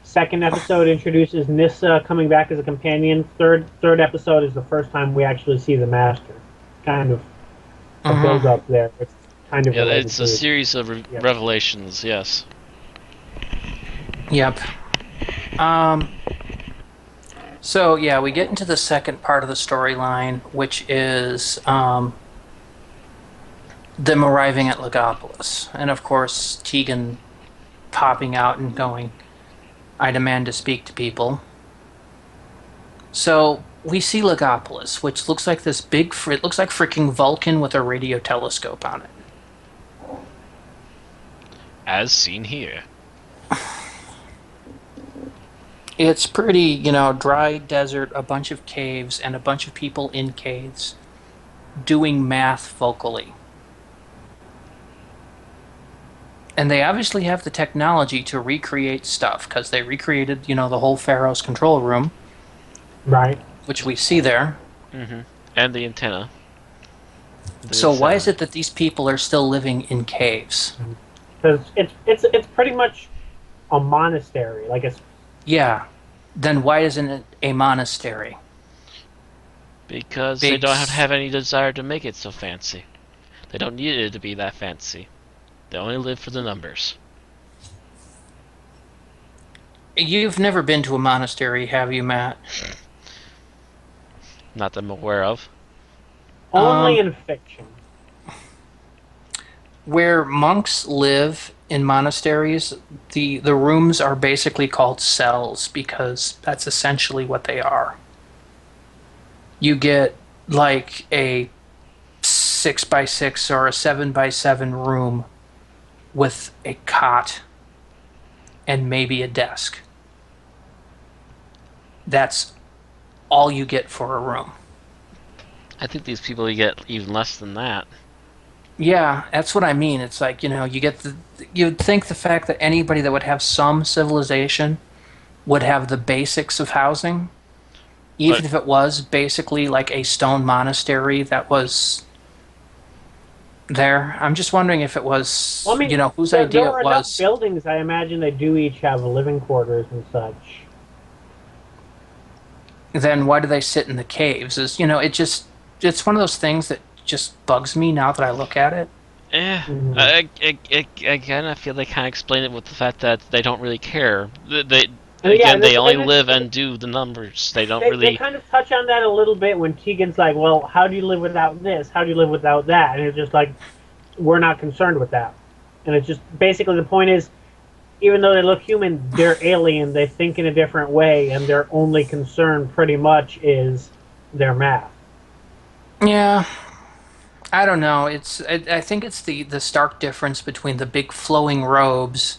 second episode introduces Nissa coming back as a companion, third episode is the first time we actually see the Master. Kind of a build up there. It's kind of it's a series of revelations, yes. Yep. So yeah, we get into the second part of the storyline, which is them arriving at Logopolis, and of course Tegan popping out and going, "I demand to speak to people." So we see Logopolis, which looks like this big. It looks like freaking Vulcan with a radio telescope on it. As seen here. It's pretty, dry desert, a bunch of caves, and a bunch of people in caves doing math vocally. And they obviously have the technology to recreate stuff, because they recreated, the whole Pharaoh's control room. Right. Which we see there. Mm-hmm. And the antenna. So why is it that these people are still living in caves? Because it's pretty much a monastery. Yeah. Then why isn't it a monastery? Because they don't have any desire to make it so fancy. They don't need it to be that fancy. They only live for the numbers. You've never been to a monastery, have you, Matt? Not that I'm aware of. Only in fiction. Where monks live in monasteries, the rooms are basically called cells because that's essentially what they are. You get like a 6x6 or a 7x7 room with a cot and maybe a desk. That's all you get for a room. I think these people get even less than that. Yeah, that's what I mean. It's like, you'd think the fact that anybody that would have some civilization would have the basics of housing, even But if it was basically like a stone monastery that was there. I'm just wondering if it was, Well, I mean, whose there idea are it enough was. buildings. I imagine they do each have living quarters and such. Then why do they sit in the caves? It's one of those things that just bugs me now that I look at it. Mhm. I kind of feel they kind of explain it with the fact that they don't really care. Yeah, They only live and do the numbers. They don't they really. kind of touch on that a little bit when Tegan's like, well, how do you live without this? How do you live without that? And it's just like, we're not concerned with that. And it's just basically the point is, even though they look human, they're alien. They think in a different way, and their only concern pretty much is their math. Yeah, I don't know. I think it's the stark difference between the big flowing robes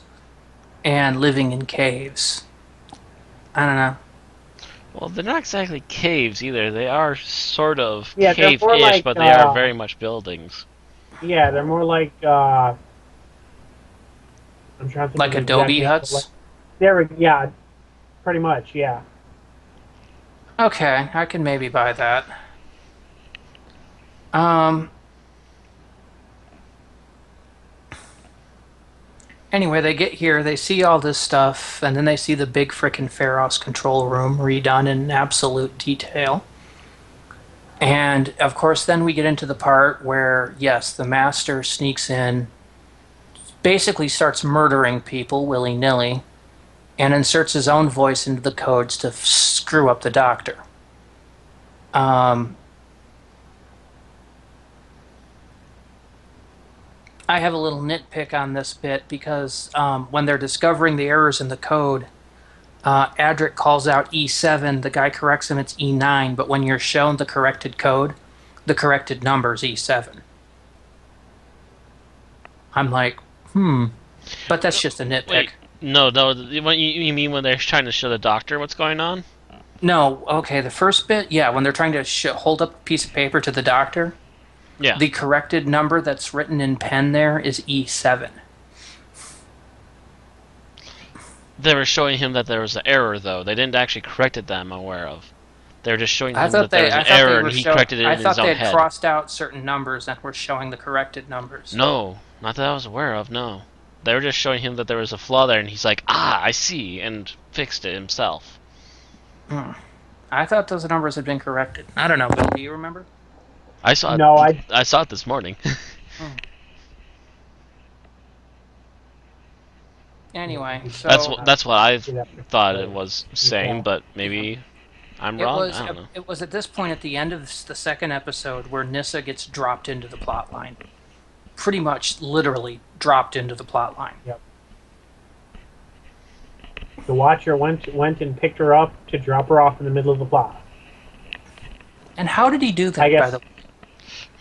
and living in caves. I don't know. Well, they're not exactly caves either. They are sort of Yeah, they're more cave-ish, like but they are very much buildings. yeah, they're more like I'm trying to think Like of the adobe exact name. huts. Yeah, pretty much, yeah. Okay, I can maybe buy that. Um. Anyway, they get here, they see all this stuff, and then they see the big frickin' Pharos control room redone in absolute detail. And of course, then we get into the part where, yes, the master sneaks in, basically starts murdering people willy nilly, and inserts his own voice into the codes to screw up the doctor. I have a little nitpick on this bit because when they're discovering the errors in the code, Adric calls out E7, the guy corrects him, it's E9, but when you're shown the corrected code, the corrected number is E7. I'm like, but that's just a nitpick. Wait, no. You mean when they're trying to show the doctor what's going on? No, okay, the first bit, yeah, when they're trying to hold up a piece of paper to the doctor, Yeah. the corrected number that's written in pen there is E7. They were showing him that there was an error, though. They didn't actually correct it that I'm aware of. They were just showing him that there was an error, and he corrected it in his own I thought they head. had crossed out certain numbers and were showing the corrected numbers. No, not that I was aware of, no. They were just showing him that there was a flaw there, and he's like, I see, and fixed it himself. I thought those numbers had been corrected. I don't know, Bill, do you remember? I saw No, it. I saw it this morning. Anyway, so that's what I See that thought it was saying, but maybe I'm wrong. I don't know. it was at this point at the end of the second episode where Nissa gets dropped into the plot line. Pretty much literally dropped into the plot line. Yep. The Watcher went and picked her up to drop her off in the middle of the plot. And how did he do that, I guess by the way?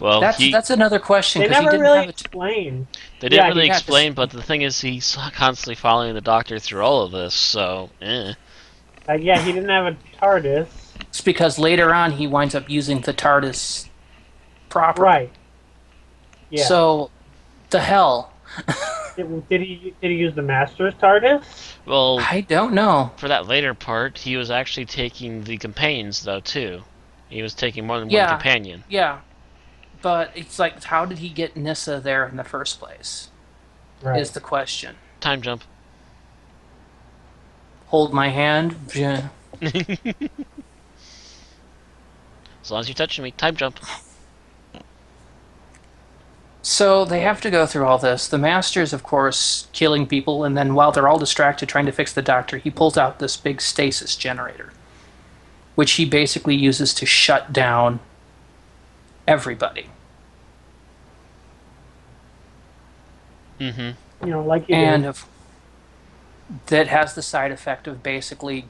Well, That's another question, They because he never didn't really have it. explained. they didn't Yeah, really he had to explain, but the thing is, he's constantly following the doctor through all of this, so, Yeah, he didn't have a TARDIS. It's because later on he winds up using the TARDIS proper. Right. Yeah. So, the hell? Did he use the Master's TARDIS? Well, I don't know. for that later part, he was actually taking the companions, though, too. He was taking more than Yeah. one companion. Yeah. But it's like, how did he get Nissa there in the first place? Right. Is the question. Time jump. Hold my hand. Yeah. As long as you're touching me, time jump. So they have to go through all this. The Master's, of course, killing people, and then while they're all distracted trying to fix the Doctor, he pulls out this big stasis generator, which he basically uses to shut down everybody. Mm-hmm. You know, like you And do. that has the side effect of basically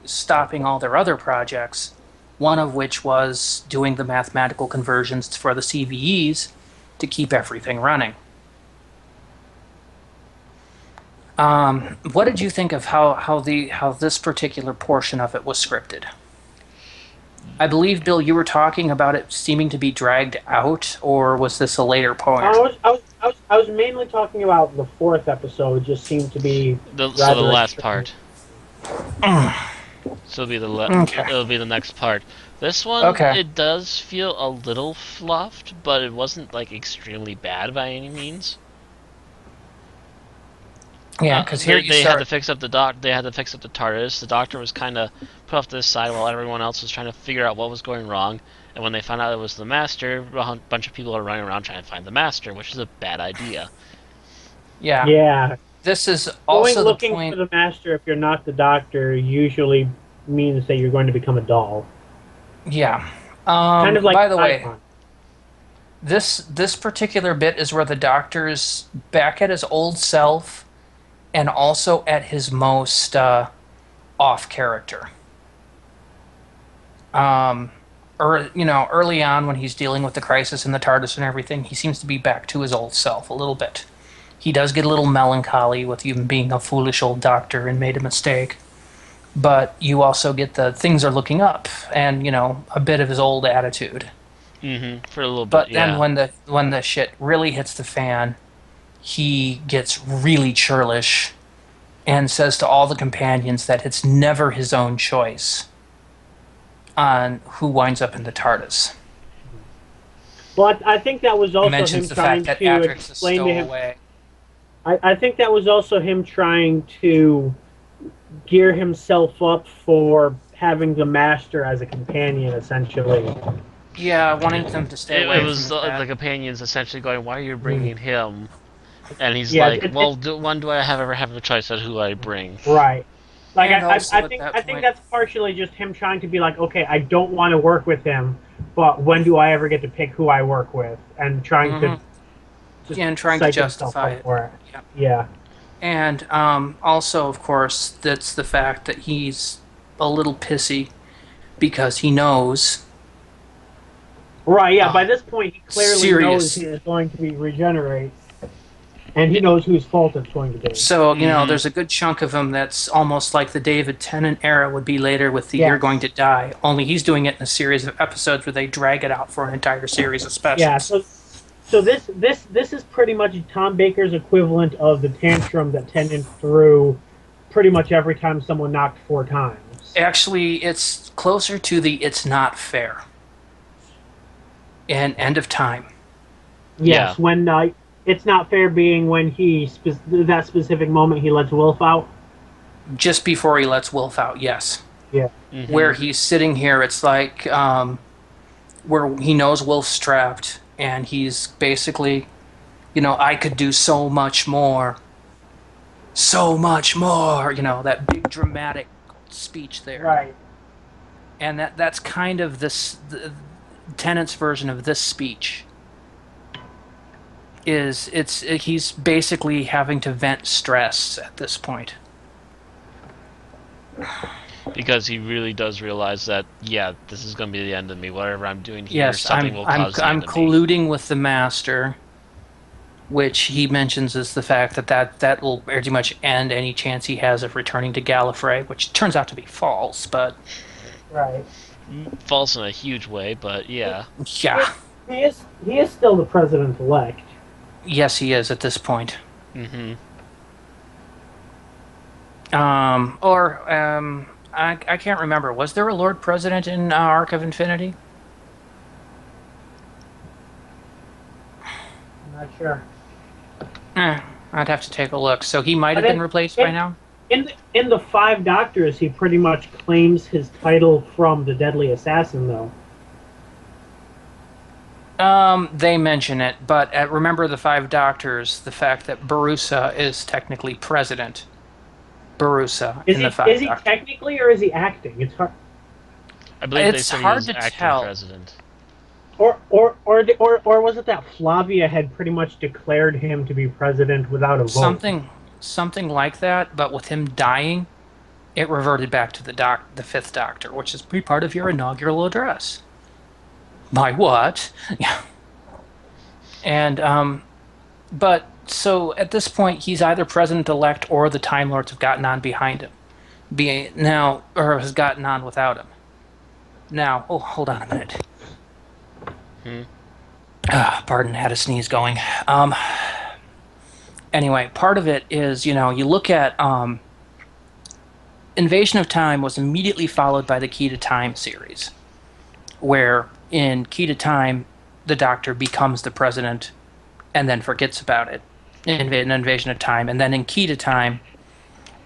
stopping all their other projects, one of which was doing the mathematical conversions for the CVEs to keep everything running. What did you think of how this particular portion of it was scripted? I believe, Bill, you were talking about it seeming to be dragged out, or was this a later point? I was mainly talking about the fourth episode. Just seemed to be So the rather last extreme. part. So Okay. it'll be the next part. This one, Okay. it does feel a little fluffed, but it wasn't like extremely bad by any means. Yeah, because here you They had to start. fix up They had to fix up the TARDIS. The Doctor was kind of put off to the side while everyone else was trying to figure out what was going wrong. And when they found out it was the Master, a bunch of people are running around trying to find the Master, which is a bad idea. Yeah. Yeah, This is going also the looking for point. the master if you're not the Doctor usually means that you're going to become a doll. Yeah. Kind of like By the way, Icon. this particular bit is where the Doctor's back at his old self, and also at his most off character. Or early on when he's dealing with the crisis in the TARDIS and everything, he seems to be back to his old self a little bit. He does get a little melancholy with even being a foolish old doctor and made a mistake. But you also get the things are looking up and, a bit of his old attitude. Mm-hmm. For a little bit, But yeah. then when the shit really hits the fan, he gets really churlish and says to all the companions that it's never his own choice on who winds up in the TARDIS. Well, I think that was He also him mentions the trying fact that to Adrix is explain to him. stowaway. I think that was also him trying to gear himself up for having the master as a companion, essentially. Yeah, wanting them to stay away It from was the the bad. companions essentially going, "Why are you bringing him?" And he's Yeah, like, "Well, when do I ever have a choice of who I bring?" right. Like And also at that I think point, that's partially just him trying to be like, okay, I don't want to work with him, but when do I ever get to pick who I work with? And trying to just and trying to psych himself justify up it. for it. Yeah. Yeah. And also, of course, that's the fact that he's a little pissy because he knows. Right, yeah. By this point, he clearly knows Serious. he is going to be regenerate, and he knows whose fault it's going to be. So, there's a good chunk of him that's almost like the David Tennant era would be later with the Yeah. You're Going to Die, only he's doing it in a series of episodes where they drag it out for an entire series of specials. Yeah, so this is pretty much Tom Baker's equivalent of the tantrum that Tennant threw pretty much every time someone knocked 4 times. Actually, it's closer to the It's Not Fair. And End of Time. Yes, Yeah. when it's not fair being when that specific moment he lets Wilf out. Just before he lets Wilf out, yes. Yeah. Mm-hmm. Where he's sitting here, it's like where he knows Wilf's trapped, and he's basically, I could do so much more. So much more, that big dramatic speech there. Right. And that's kind of Tennant's version of this speech. He's basically having to vent stress at this point. Because he really does realize that, yeah, this is going to be the end of me. Whatever I'm doing here, Yes, something will cause the I'm end of me. colluding with the Master, which he mentions is the fact that will pretty much end any chance he has of returning to Gallifrey, which turns out to be false, but Right. False in a huge way, but yeah. yeah. He is still the president-elect. Yes, he is at this point. Mm-hmm. I can't remember. Was there a Lord President in Arc of Infinity? I'm not sure. I'd have to take a look. So he might have But been replaced by now? In the 5 Doctors, he pretty much claims his title from the Deadly Assassin, though. They mention it, but remember the Five Doctors, the fact that Barusa is technically president. Barusa Is in the he Five is he Doctors. technically or is he acting? It's hard. I believe they It's said he hard was to acting tell. president. Or was it that Flavia had pretty much declared him to be president without a vote? Something like that, but with him dying, it reverted back to the Fifth Doctor, which is be part of your inaugural address. My what? Yeah. And but so at this point, he's either president-elect or the Time Lords have gotten on behind him, or has gotten on without him. Now, oh, hold on a minute. Hmm. Pardon, had a sneeze going. Anyway, part of it is, you look at Invasion of Time was immediately followed by the Key to Time series, where in Key to Time, the Doctor becomes the president and then forgets about it in Invasion of Time. And then in Key to Time,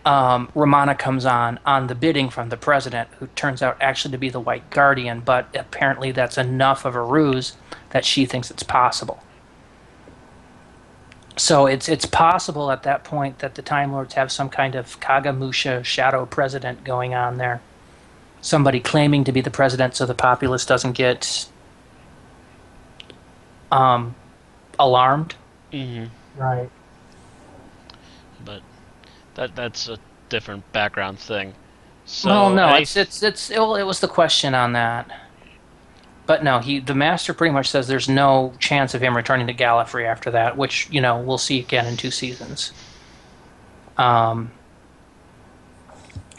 Romana comes on the bidding from the president, who turns out actually to be the White Guardian, but apparently that's enough of a ruse that she thinks it's possible. So it's possible at that point that the Time Lords have some kind of Kagamusha shadow president going on there. Somebody claiming to be the president so the populace doesn't get alarmed. Mm-hmm. Right. But that's a different background thing. So Well, no, it was the question on that. But no, the Master pretty much says there's no chance of him returning to Gallifrey after that, which, we'll see again in 2 seasons.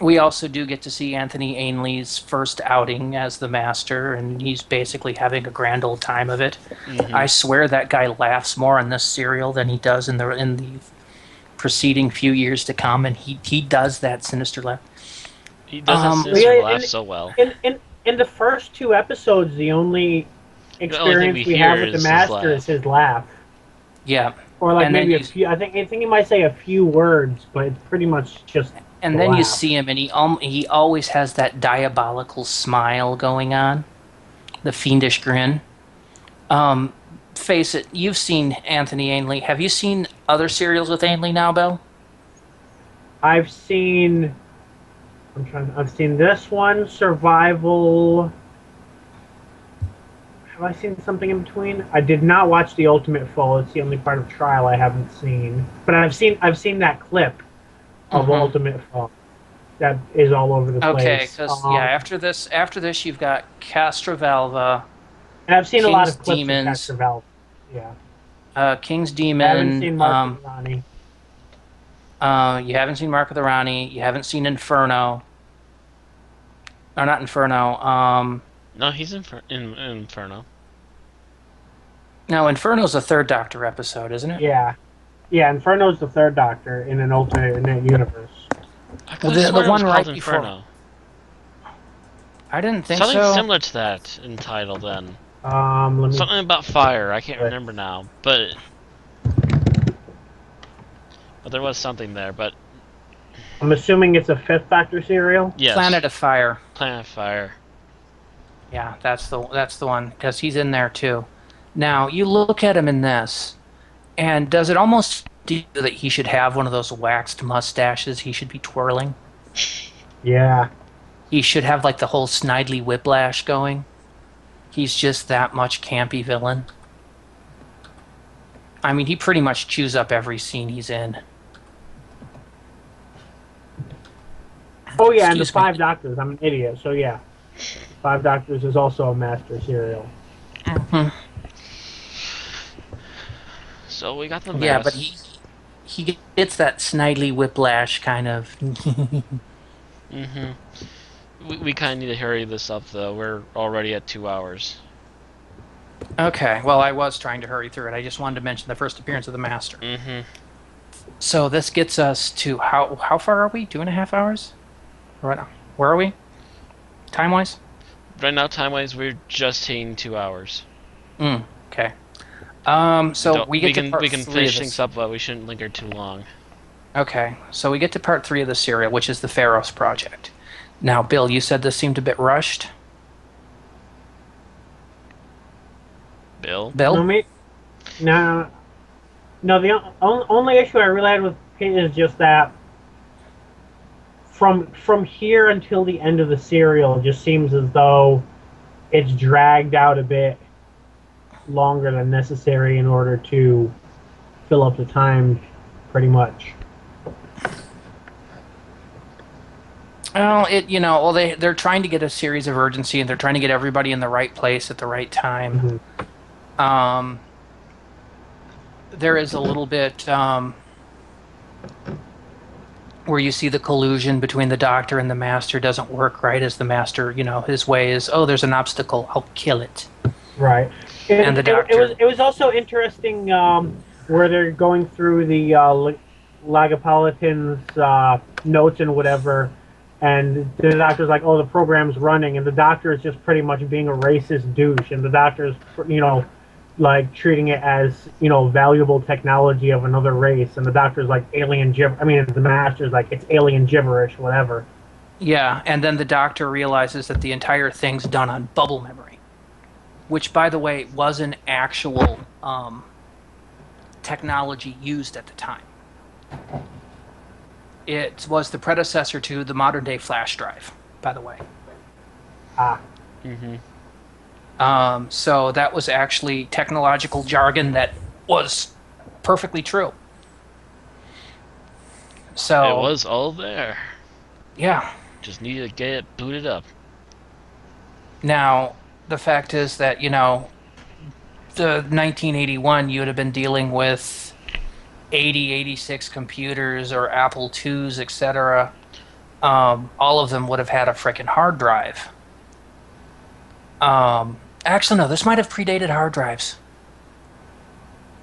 We also do get to see Anthony Ainley's first outing as the Master, and he's basically having a grand old time of it. Mm-hmm. I swear that guy laughs more in this serial than he does in the preceding few years to come, and he does that sinister laugh. He does that sinister laugh so well. In the first 2 episodes, the only experience we have with the Master is his laugh. Yeah. Or like maybe a few. I think he might say a few words, but it's pretty much just. And then you see him, and he always has that diabolical smile going on, the fiendish grin. Face it, you've seen Anthony Ainley. Have you seen other serials with Ainley now, Bill? I've seen this one, Survival. Have I seen something in between? I did not watch The Ultimate Foe. It's the only part of Trial I haven't seen. But I've seen that clip of Ultimate Foe that is all over the place. Okay, because after this you've got Castrovalva. And I've seen King's a lot of clips Demons. of Castrovalva. Yeah. King's Demon. I haven't seen Mark of the Rani. You haven't seen Mark of the Rani. You haven't seen Inferno. Or not Inferno. No, he's in Inferno. No, Inferno's a Third Doctor episode, isn't it? Yeah. Yeah, Inferno's the Third Doctor in an alternate universe. Well, the one right Inferno. I didn't think something so. Similar to that in title then. Something about fire. I can't remember now, but there was something there. But I'm assuming it's a 5th Doctor serial. Yes. Planet of Fire. Planet of Fire. Yeah, that's the one because he's in there too. Now you look at him in this, and does it almost do that he should have one of those waxed mustaches he should be twirling? Yeah. He should have like the whole Snidely Whiplash going. He's just that much campy villain. I mean, he pretty much chews up every scene he's in. Oh yeah, and the 5 Doctors. I'm an idiot, so yeah. 5 Doctors is also a Master serial. Mm-hmm. So we got the Yeah, but he gets that Snidely Whiplash kind of. Mm-hmm. We kind of need to hurry this up, though. We're already at 2 hours. Okay, well, I was trying to hurry through it. I just wanted to mention the first appearance of the Master. Mm-hmm. So this gets us to how far are we? 2.5 hours? Right now. Where are we? Time-wise? Right now, time-wise, we're just hitting 2 hours. Okay. So we can finish things up, but we shouldn't linger too long. Okay, so we get to part 3 of the serial, which is the Pharos Project. Now, Bill, you said this seemed a bit rushed? Bill? No, Bill? me, no, no. The only issue I really had with Pit is just that from here until the end of the serial, it just seems as though it's dragged out a bit longer than necessary in order to fill up the time, pretty much. Well, they're trying to get a series of urgency, and they're trying to get everybody in the right place at the right time. Mm-hmm. There is a little bit where you see the collusion between the Doctor and the Master doesn't work right, as the Master, his way is, oh, there's an obstacle, I'll kill it. Right. And the Doctor... It was also interesting where they're going through the Logopolitan's notes and whatever, and the Doctor's like, oh, the program's running, and the Doctor is just pretty much being a racist douche, and the Doctor's, like treating it as, valuable technology of another race, and the Doctor's like the Master's like, it's alien gibberish, whatever. Yeah, and then the Doctor realizes that the entire thing's done on bubble memory, which, by the way, was an actual technology used at the time. It was the predecessor to the modern-day flash drive, by the way. Ah. Mm-hmm. So that was actually technological jargon that was perfectly true. So it was all there. Yeah. Just needed to get it booted up. Now, the fact is that, the 1981, you would have been dealing with 80, 86 computers or Apple IIs, etc. All of them would have had a frickin' hard drive. Actually, no, this might have predated hard drives.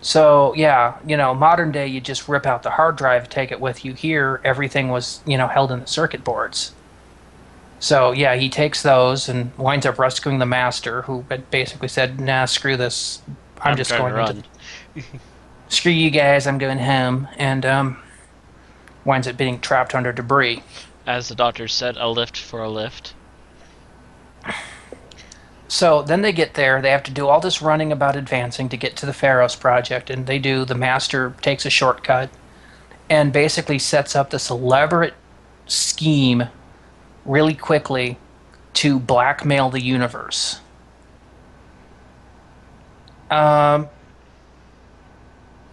So, yeah, modern day, you just rip out the hard drive, take it with you. Here, everything was, held in the circuit boards. So, yeah, he takes those and winds up rescuing the Master, who basically said, nah, screw this. I'm just going to run. Screw you guys, I'm going home. And winds up being trapped under debris. As the Doctor said, a lift for a lift. So then they get there, they have to do all this running about advancing to get to the Pharos project, and they do. The Master takes a shortcut and basically sets up this elaborate scheme really quickly to blackmail the universe. And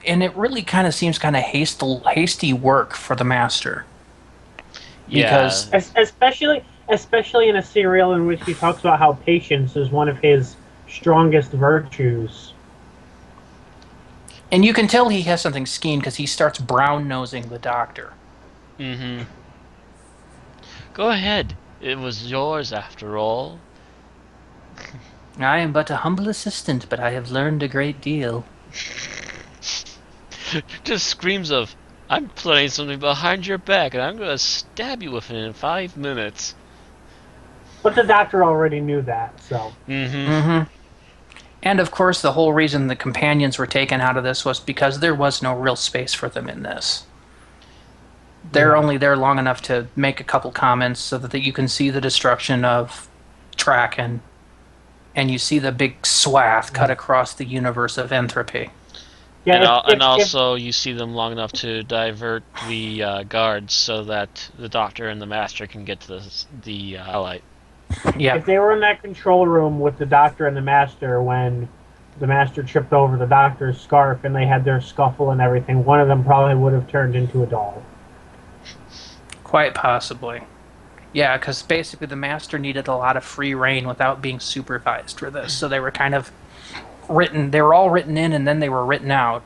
it really kind of seems kind of hasty work for the Master. Because especially in a serial in which he talks about how patience is one of his strongest virtues. And you can tell he has something schemed because he starts brown-nosing the Doctor. Mm-hmm. Go ahead. It was yours after all. I am but a humble assistant, but I have learned a great deal. Just screams of, I'm planning something behind your back and I'm going to stab you with it in 5 minutes. But the Doctor already knew that, so... And of course, the whole reason the companions were taken out of this was because there was no real space for them in this. They're only there long enough to make a couple comments so that you can see the destruction of Traken, and you see the big swath cut across the universe of entropy. Yeah, and also you see them long enough to divert the guards so that the Doctor and the Master can get to the highlight. Yeah. If they were in that control room with the Doctor and the Master when the Master tripped over the Doctor's scarf and they had their scuffle and everything, one of them probably would have turned into a doll. Quite possibly. Yeah, because basically the Master needed a lot of free reign without being supervised for this, so they were kind of they were all written in and then they were written out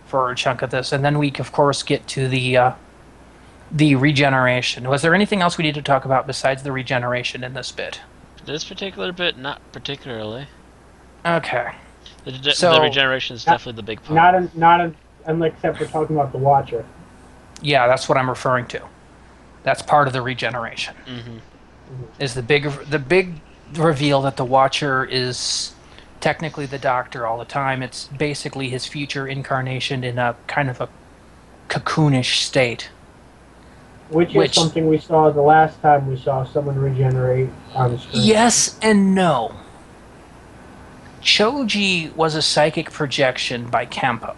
for a chunk of this. And then we, of course, get to the regeneration. Was there anything else we need to talk about besides the regeneration in this bit? This particular bit, not particularly. Okay. The regeneration is definitely the big part. Not except we're talking about the Watcher. Yeah, that's what I'm referring to. That's part of the regeneration. Is the big reveal that the Watcher is technically the Doctor all the time. It's basically his future incarnation in a kind of a cocoonish state. Which is something we saw the last time we saw someone regenerate on screen. Yes and no. Choji was a psychic projection by Kempo.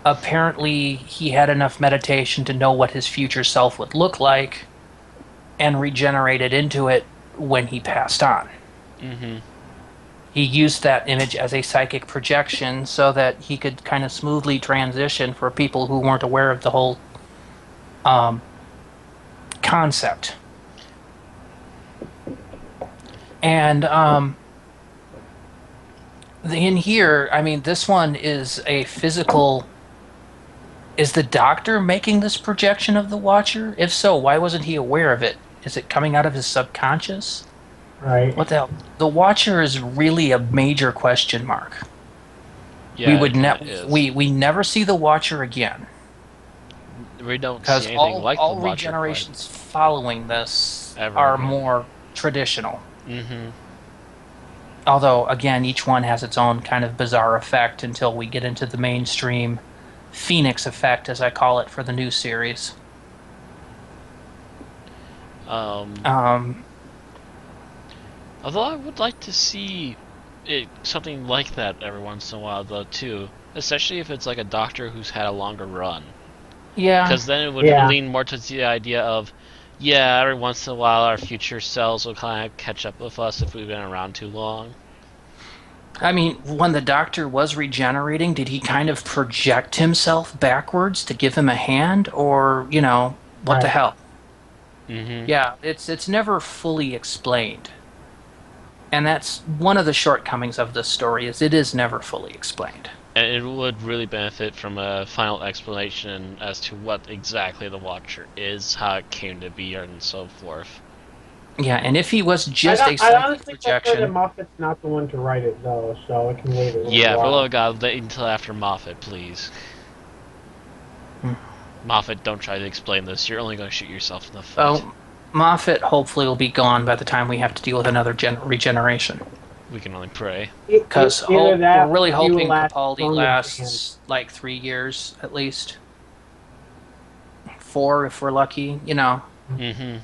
Apparently, he had enough meditation to know what his future self would look like and regenerated into it when he passed on. Mm-hmm. He used that image as a psychic projection so that he could kind of smoothly transition for people who weren't aware of the whole concept. And in here, I mean, this one is a physical. Is the Doctor making this projection of the Watcher? If so, why wasn't he aware of it? Is it coming out of his subconscious? Right. What the hell? The Watcher is really a major question mark. Yeah, we never see the Watcher again. We don't see anything like the Watcher. All regenerations following this Ever are again. more traditional. Mm-hmm. Although, again, each one has its own kind of bizarre effect until we get into the mainstream Phoenix effect, as I call it, for the new series. Although I would like to see something like that every once in a while, though, too. Especially if it's like a Doctor who's had a longer run. Yeah. Because then it would lean more to the idea of, yeah, every once in a while our future selves will kind of catch up with us if we've been around too long. I mean, when the Doctor was regenerating, did he kind of project himself backwards to give him a hand? Or, what the hell? Mm-hmm. Yeah, it's never fully explained. And that's one of the shortcomings of this story, is it is never fully explained. And it would really benefit from a final explanation as to what exactly the Watcher is, how it came to be, and so forth. Yeah, and if he was just a I psychic honestly projection... prefer that Moffat's not the one to write it, though, so it can wait a little Yeah, while. for the love of God, wait until after Moffat, please. Moffat, don't try to explain this. You're only going to shoot yourself in the foot. Oh, Moffat hopefully will be gone by the time we have to deal with another regeneration. We can only pray. Because we're really hoping Capaldi lasts like 3 years at least. 4 if we're lucky, Mm-hmm.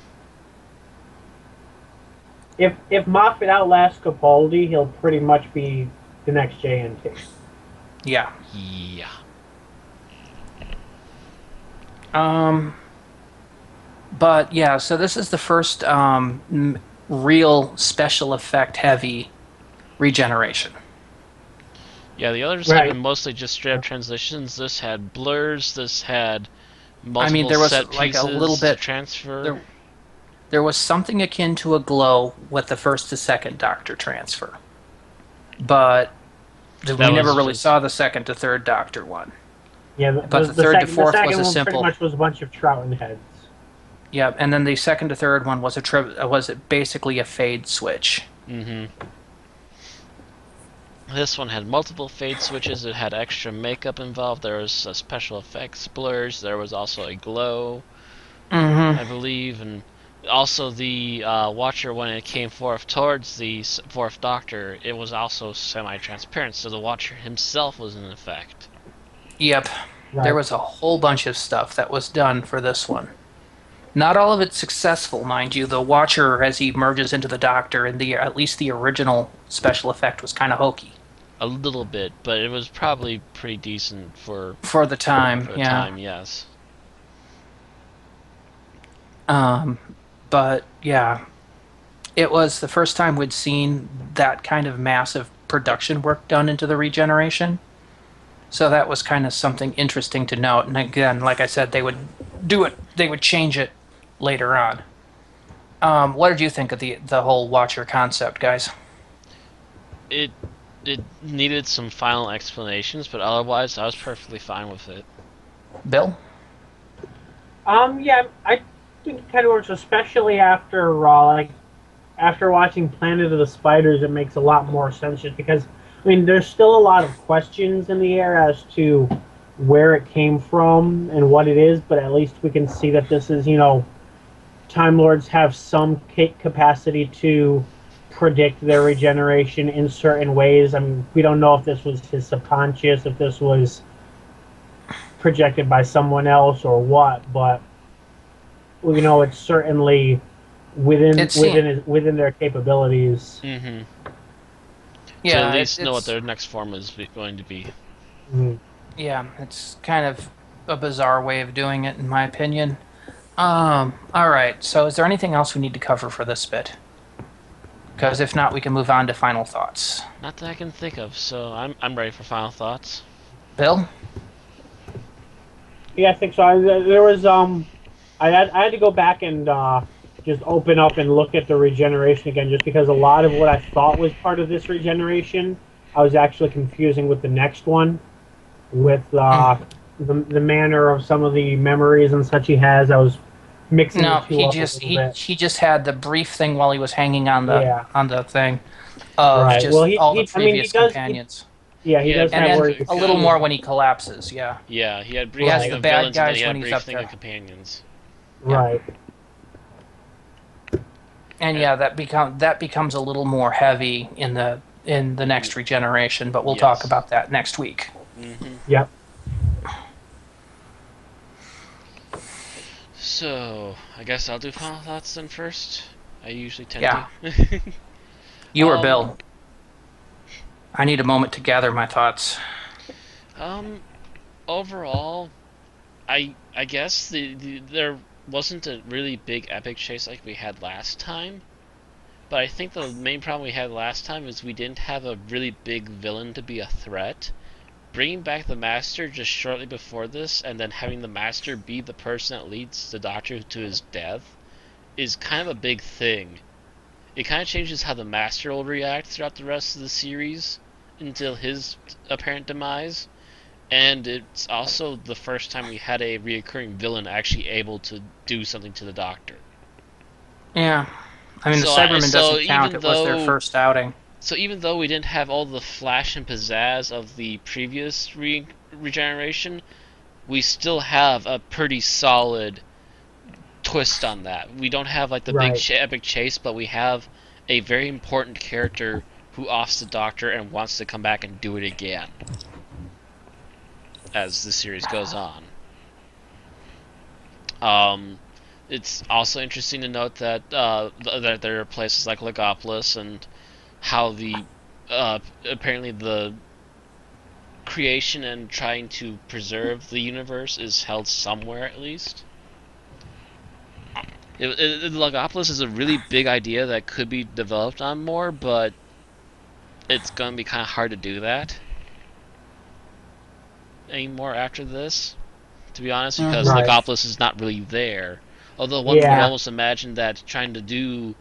If Moffat outlasts Capaldi, he'll pretty much be the next JNT. Yeah. Yeah. But yeah, so this is the first real special effect heavy regeneration. Yeah, the others have been mostly just straight up transitions. This had blurs. This had multiple there was set pieces like a little bit to transfer. There was something akin to a glow with the first to second Doctor transfer, but we never really saw the second to third Doctor one. Yeah, but the third to fourth was a simple. Pretty much was a bunch of Troughton heads. Yeah, and then the second to third one was basically a fade switch. Mm-hmm. This one had multiple fade switches. It had extra makeup involved. There was a special effects blurs. There was also a glow, I believe, and also the Watcher, when it came forth towards the fourth Doctor, it was also semi-transparent, so the Watcher himself was in effect. Yep. Right. There was a whole bunch of stuff that was done for this one. Not all of it successful, mind you. The Watcher, as he merges into the Doctor, and at least the original special effect was kind of hokey. A little bit, but it was probably pretty decent for the time. For the time, yes. But yeah, it was the first time we'd seen that kind of massive production work done into the regeneration. So that was kind of something interesting to note. And again, like I said, they would do it. They would change it later on. What did you think of the whole Watcher concept, guys? It needed some final explanations, but otherwise, I was perfectly fine with it. Bill? Yeah, I think it kind of works, especially after watching Planet of the Spiders. It makes a lot more sense, just because there's still a lot of questions in the air as to where it came from and what it is, but at least we can see that this is, Time Lords have some capacity to predict their regeneration in certain ways. We don't know if this was his subconscious, if this was projected by someone else or what, but it's certainly within their capabilities. Mm-hmm. to at Yeah, least know what it's their next form is going to be. Mhm. yeah, it's kind of a bizarre way of doing it, in my opinion. All right. So, is there anything else we need to cover for this bit? Because if not, we can move on to final thoughts. Not that I can think of, so I'm ready for final thoughts. Bill? Yeah, I think so. There was I had to go back and just open up and look at the regeneration again, just because a lot of what I thought was part of this regeneration, I was actually confusing with the next one, with the manner of some of the memories and such he has. I was mixing the No, two up a little bit. he just had the brief thing while he was hanging Yeah, on the thing of right. Well, just all the he I mean previous companions. yeah, he He had does And have brief where then he a little kind more of when he collapses, yeah. yeah, he had He brief has thing the of bad villains, and then he guys had when he's brief up thing of there. companions. Yeah. right. And And, yeah, that becomes a little more heavy in the next regeneration, but we'll talk yes. about that next week. Yep. So I guess I'll do final thoughts then first. I usually tend Yeah. to. You or um, Bill? I need a moment to gather my thoughts. um, Overall, I guess there wasn't a really big epic chase like we had last time. But I think the main problem we had last time is we didn't have a really big villain to be a threat. Bringing back the Master just shortly before this, and then having the Master be the person that leads the Doctor to his death, is kind of a big thing. It kind of changes how the Master will react throughout the rest of the series until his apparent demise. And it's also the first time we had a reoccurring villain actually able to do something to the Doctor. Yeah. I mean, the Cybermen So doesn't count. It was their first outing. even though we didn't have all the flash and pizzazz of the previous regeneration, we still have a pretty solid twist on that. We don't have like the big Right. epic chase, but we have a very important character who offs the Doctor and wants to come back and do it again as the series goes on. It's also interesting to note that that there are places like Logopolis and how the apparently the creation and trying to preserve the universe is held somewhere at least. Logopolis is a really big idea that could be developed on more, but it's going to be kind of hard to do that anymore after this, to be honest, because Right. Logopolis is not really there. Although one would Yeah. almost imagine that trying to do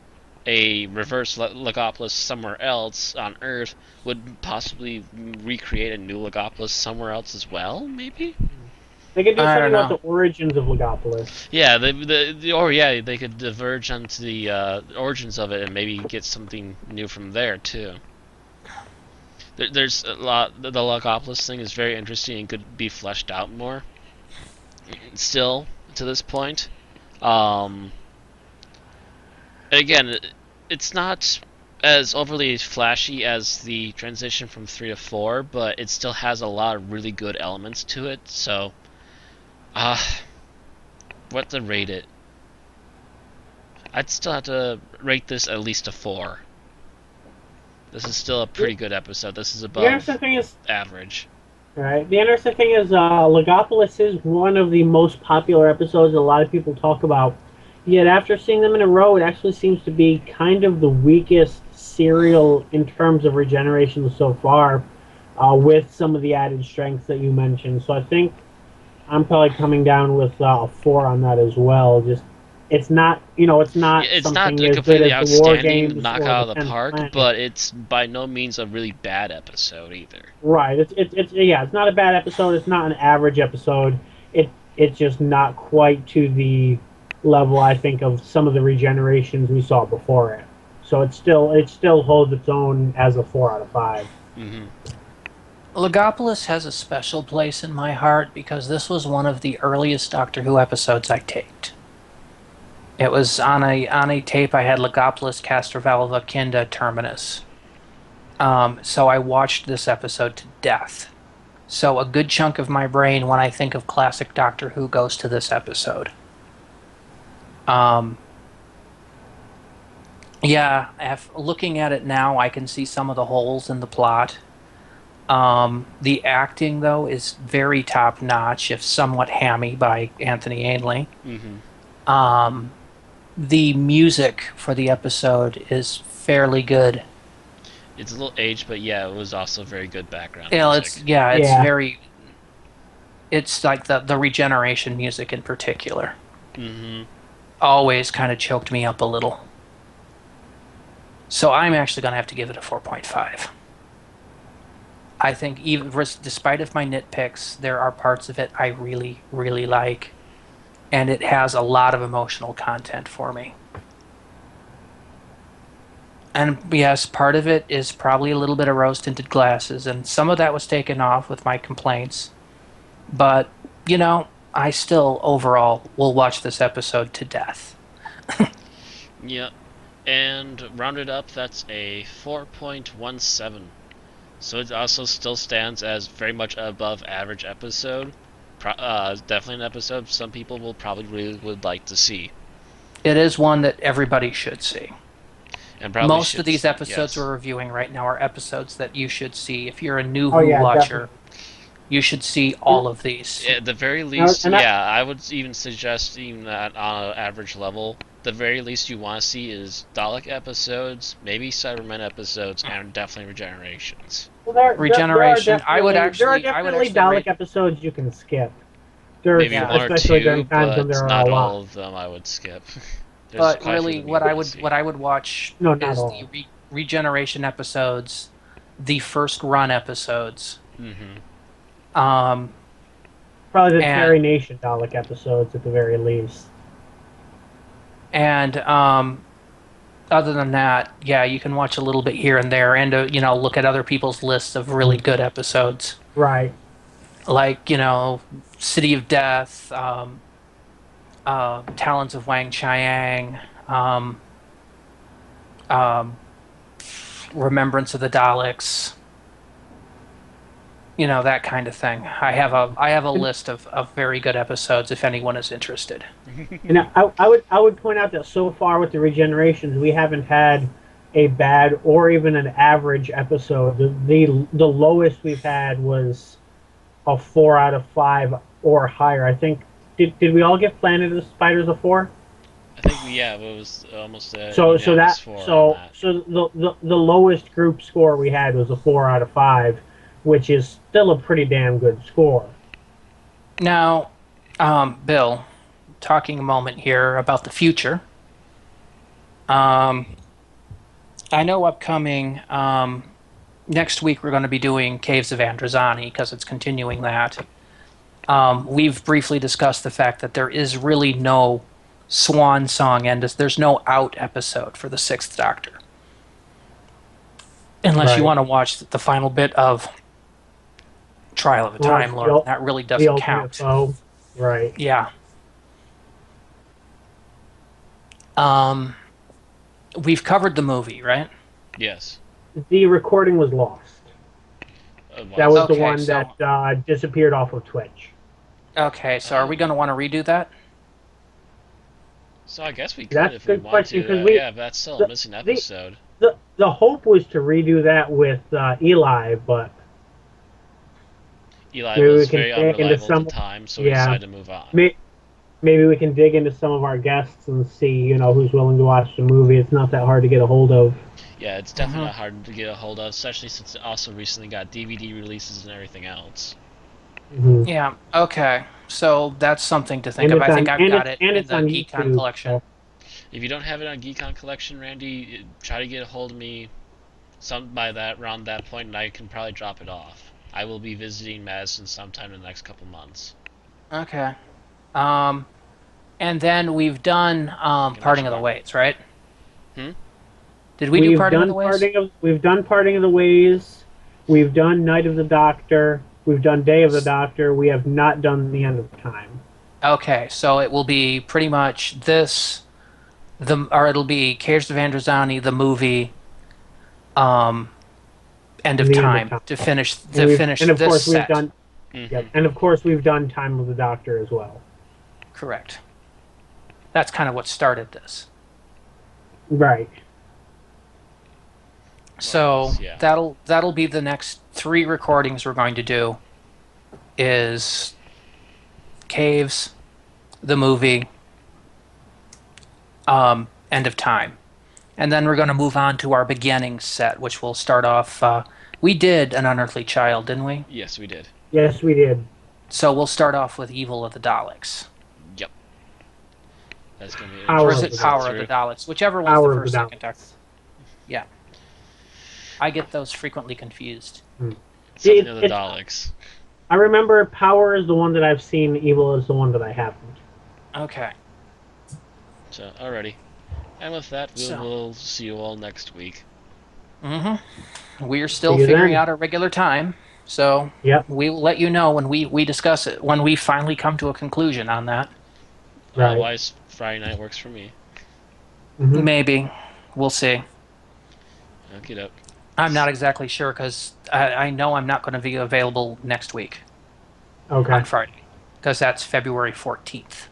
a reverse Logopolis somewhere else on Earth would possibly recreate a new Logopolis somewhere else as well, maybe? They could do I don't something about know. the origins of Logopolis. Yeah, or yeah, they could diverge onto the origins of it and maybe get something new from there too. There's a lot. The Logopolis thing is very interesting and could be fleshed out more. Still, to this point, again, it's not as overly flashy as the transition from 3 to 4, but it still has a lot of really good elements to it. So, what to rate it? I'd still have to rate this at least a 4. This is still a pretty good episode. This is The above interesting thing is, average. right? The interesting thing is, Logopolis is one of the most popular episodes a lot of people talk about. Yet after seeing them in a row, it actually seems to be kind of the weakest serial in terms of regeneration so far, with some of the added strengths that you mentioned. So I think I'm probably coming down with a 4 on that as well. Just it's not, it's not Yeah, it's not something a as good completely as the War outstanding Games knock or out the of the 10th park, Planet. but it's by no means a really bad episode either. Right. It's yeah. It's not a bad episode. It's not an average episode. It's just not quite to the level I think of some of the regenerations we saw before it. So it still holds its own as a 4 out of 5. Mm-hmm. Logopolis has a special place in my heart because this was one of the earliest Doctor Who episodes I taped. It was on a tape I had Logopolis, Castrovalva, Kinda, Terminus. So I watched this episode to death. So a good chunk of my brain when I think of classic Doctor Who goes to this episode. Yeah, looking at it now, I can see some of the holes in the plot. The acting, though, is very top notch, if somewhat hammy, by Anthony Ainley. Mm-hmm. Um, the music for the episode is fairly good. It's a little aged, but yeah, it was also very good background You know, music. it's Yeah. very. It's like the regeneration music in particular. Mm-hmm. Always kind of choked me up a little. So I'm actually going to have to give it a 4.5. I think even despite of my nitpicks, there are parts of it I really, really like, and it has a lot of emotional content for me. And yes, part of it is probably a little bit of rose-tinted glasses, and some of that was taken off with my complaints. But, I still overall will watch this episode to death. Yeah. And rounded up, that's a 4.17. So it also still stands as very much above average episode. Definitely an episode some people will probably really would like to see. It is one that everybody should see. And probably Most of should these see, episodes yes. we're reviewing right now are episodes that you should see. If you're a new Oh Who yeah, watcher, definitely. you should see And, all of these. At the very and, least, and that, yeah, I would even suggest even that on an average level, the very least you want to see is Dalek episodes, maybe Cybermen episodes, and definitely Regenerations. well, there are Regeneration. I would definitely actually Dalek rate. episodes you can skip. Maybe Yeah, one or Especially two, during times when but there are a not lot. all of them I would skip. There's but quite a few really, of them you want to see. what I would watch No, not is the all. regeneration episodes, the first run episodes, Mm-hmm. um, Probably the and Terry Nation Dalek episodes at the very least. and other than that, yeah, you can watch a little bit here and there, and look at other people's lists of really good episodes, Right. like City of Death, Talons of Wang Chiang, um, Remembrance of the Daleks, that kind of thing. I have a And, list of very good episodes if anyone is interested. and I would point out that so far with the regenerations, we haven't had a bad or even an average episode. The lowest we've had was a 4 out of 5 or higher. I think did we all give Planet of the Spiders a 4? I think yeah, it was almost a So unanimous that four on so that. so the lowest group score we had was a 4 out of 5, which is still a pretty damn good score. Now, Bill, talking a moment here about the future. Um, I know upcoming next week we're going to be doing Caves of Androzani because it's continuing that. We've briefly discussed the fact that there is really no swan song and there's no out episode for the Sixth Doctor. Unless you Right. want to watch the final bit of Trial of a Well, Time Lord, that really the doesn't ultimate count. foe. Right. Yeah. Um, we've covered the movie, right? Yes. The recording was lost. That Was was the Okay, one so that disappeared off of Twitch. okay, so are we going to want to redo that? so I guess we could That's a if we good want question to. because we Yeah, that's still a the, missing the episode. the hope was to redo that with Eli, but Eli maybe we was can very dig into unreliable at the some. time, so we Yeah, decided to move on. maybe we can dig into some of our guests and see, who's willing to watch the movie. It's not that hard to get a hold of. Yeah, it's definitely Hmm. not hard to get a hold of, especially since it also recently got DVD releases and everything else. Hmm. Yeah. Okay. So that's something to think And of. it's I think on I've and got it's it and in it's the on Geekon YouTube. collection. So, If you don't have it on Geekon Collection, Randy, try to get a hold of me around that point, and I can probably drop it off. I will be visiting Madison sometime in the next couple months. Okay. Um, and then we've done I can let Parting you of the borrow. Ways, right? Hmm? Did we do Parting of the Ways? we've done Parting of the Ways. We've done Night of the Doctor. We've done Day of the Doctor. We have not done The End of Time. Okay, so it will be pretty much this, or it'll be Caves of Androzani, the movie, um, End of The End of Time Time. to finish And of this course we've set. done. Mm-hmm. Yep. And of course we've done Time of the Doctor as well. Correct. That's kind of what started this. Right. So Yeah. that'll be the next 3 recordings we're going to do. Is Caves, the movie, End of Time. And then we're going to move on to our beginning set, which will start off. We did An Unearthly Child, didn't we? Yes, we did. Yes, we did. So we'll start off with Evil of the Daleks. Yep. That's gonna be Power Or of is interesting it to the sit Power of through. the Daleks? Whichever one's Power the of the first, second, third. Daleks. Yeah. I get those frequently confused. Something of the It's- Daleks. I remember Power is the one that I've seen. Evil is the one that I haven't. Okay. So, alrighty. And with that, we So- will see you all next week. We're still See you figuring then. out a regular time, so Yep. we will let you know when we discuss it, when we finally come to a conclusion on that. Right. Otherwise, Friday night works for me. Mhm. Maybe. We'll see. Okie doke. I'm not exactly sure because I know I'm not going to be available next week Okay. on Friday because that's February 14th.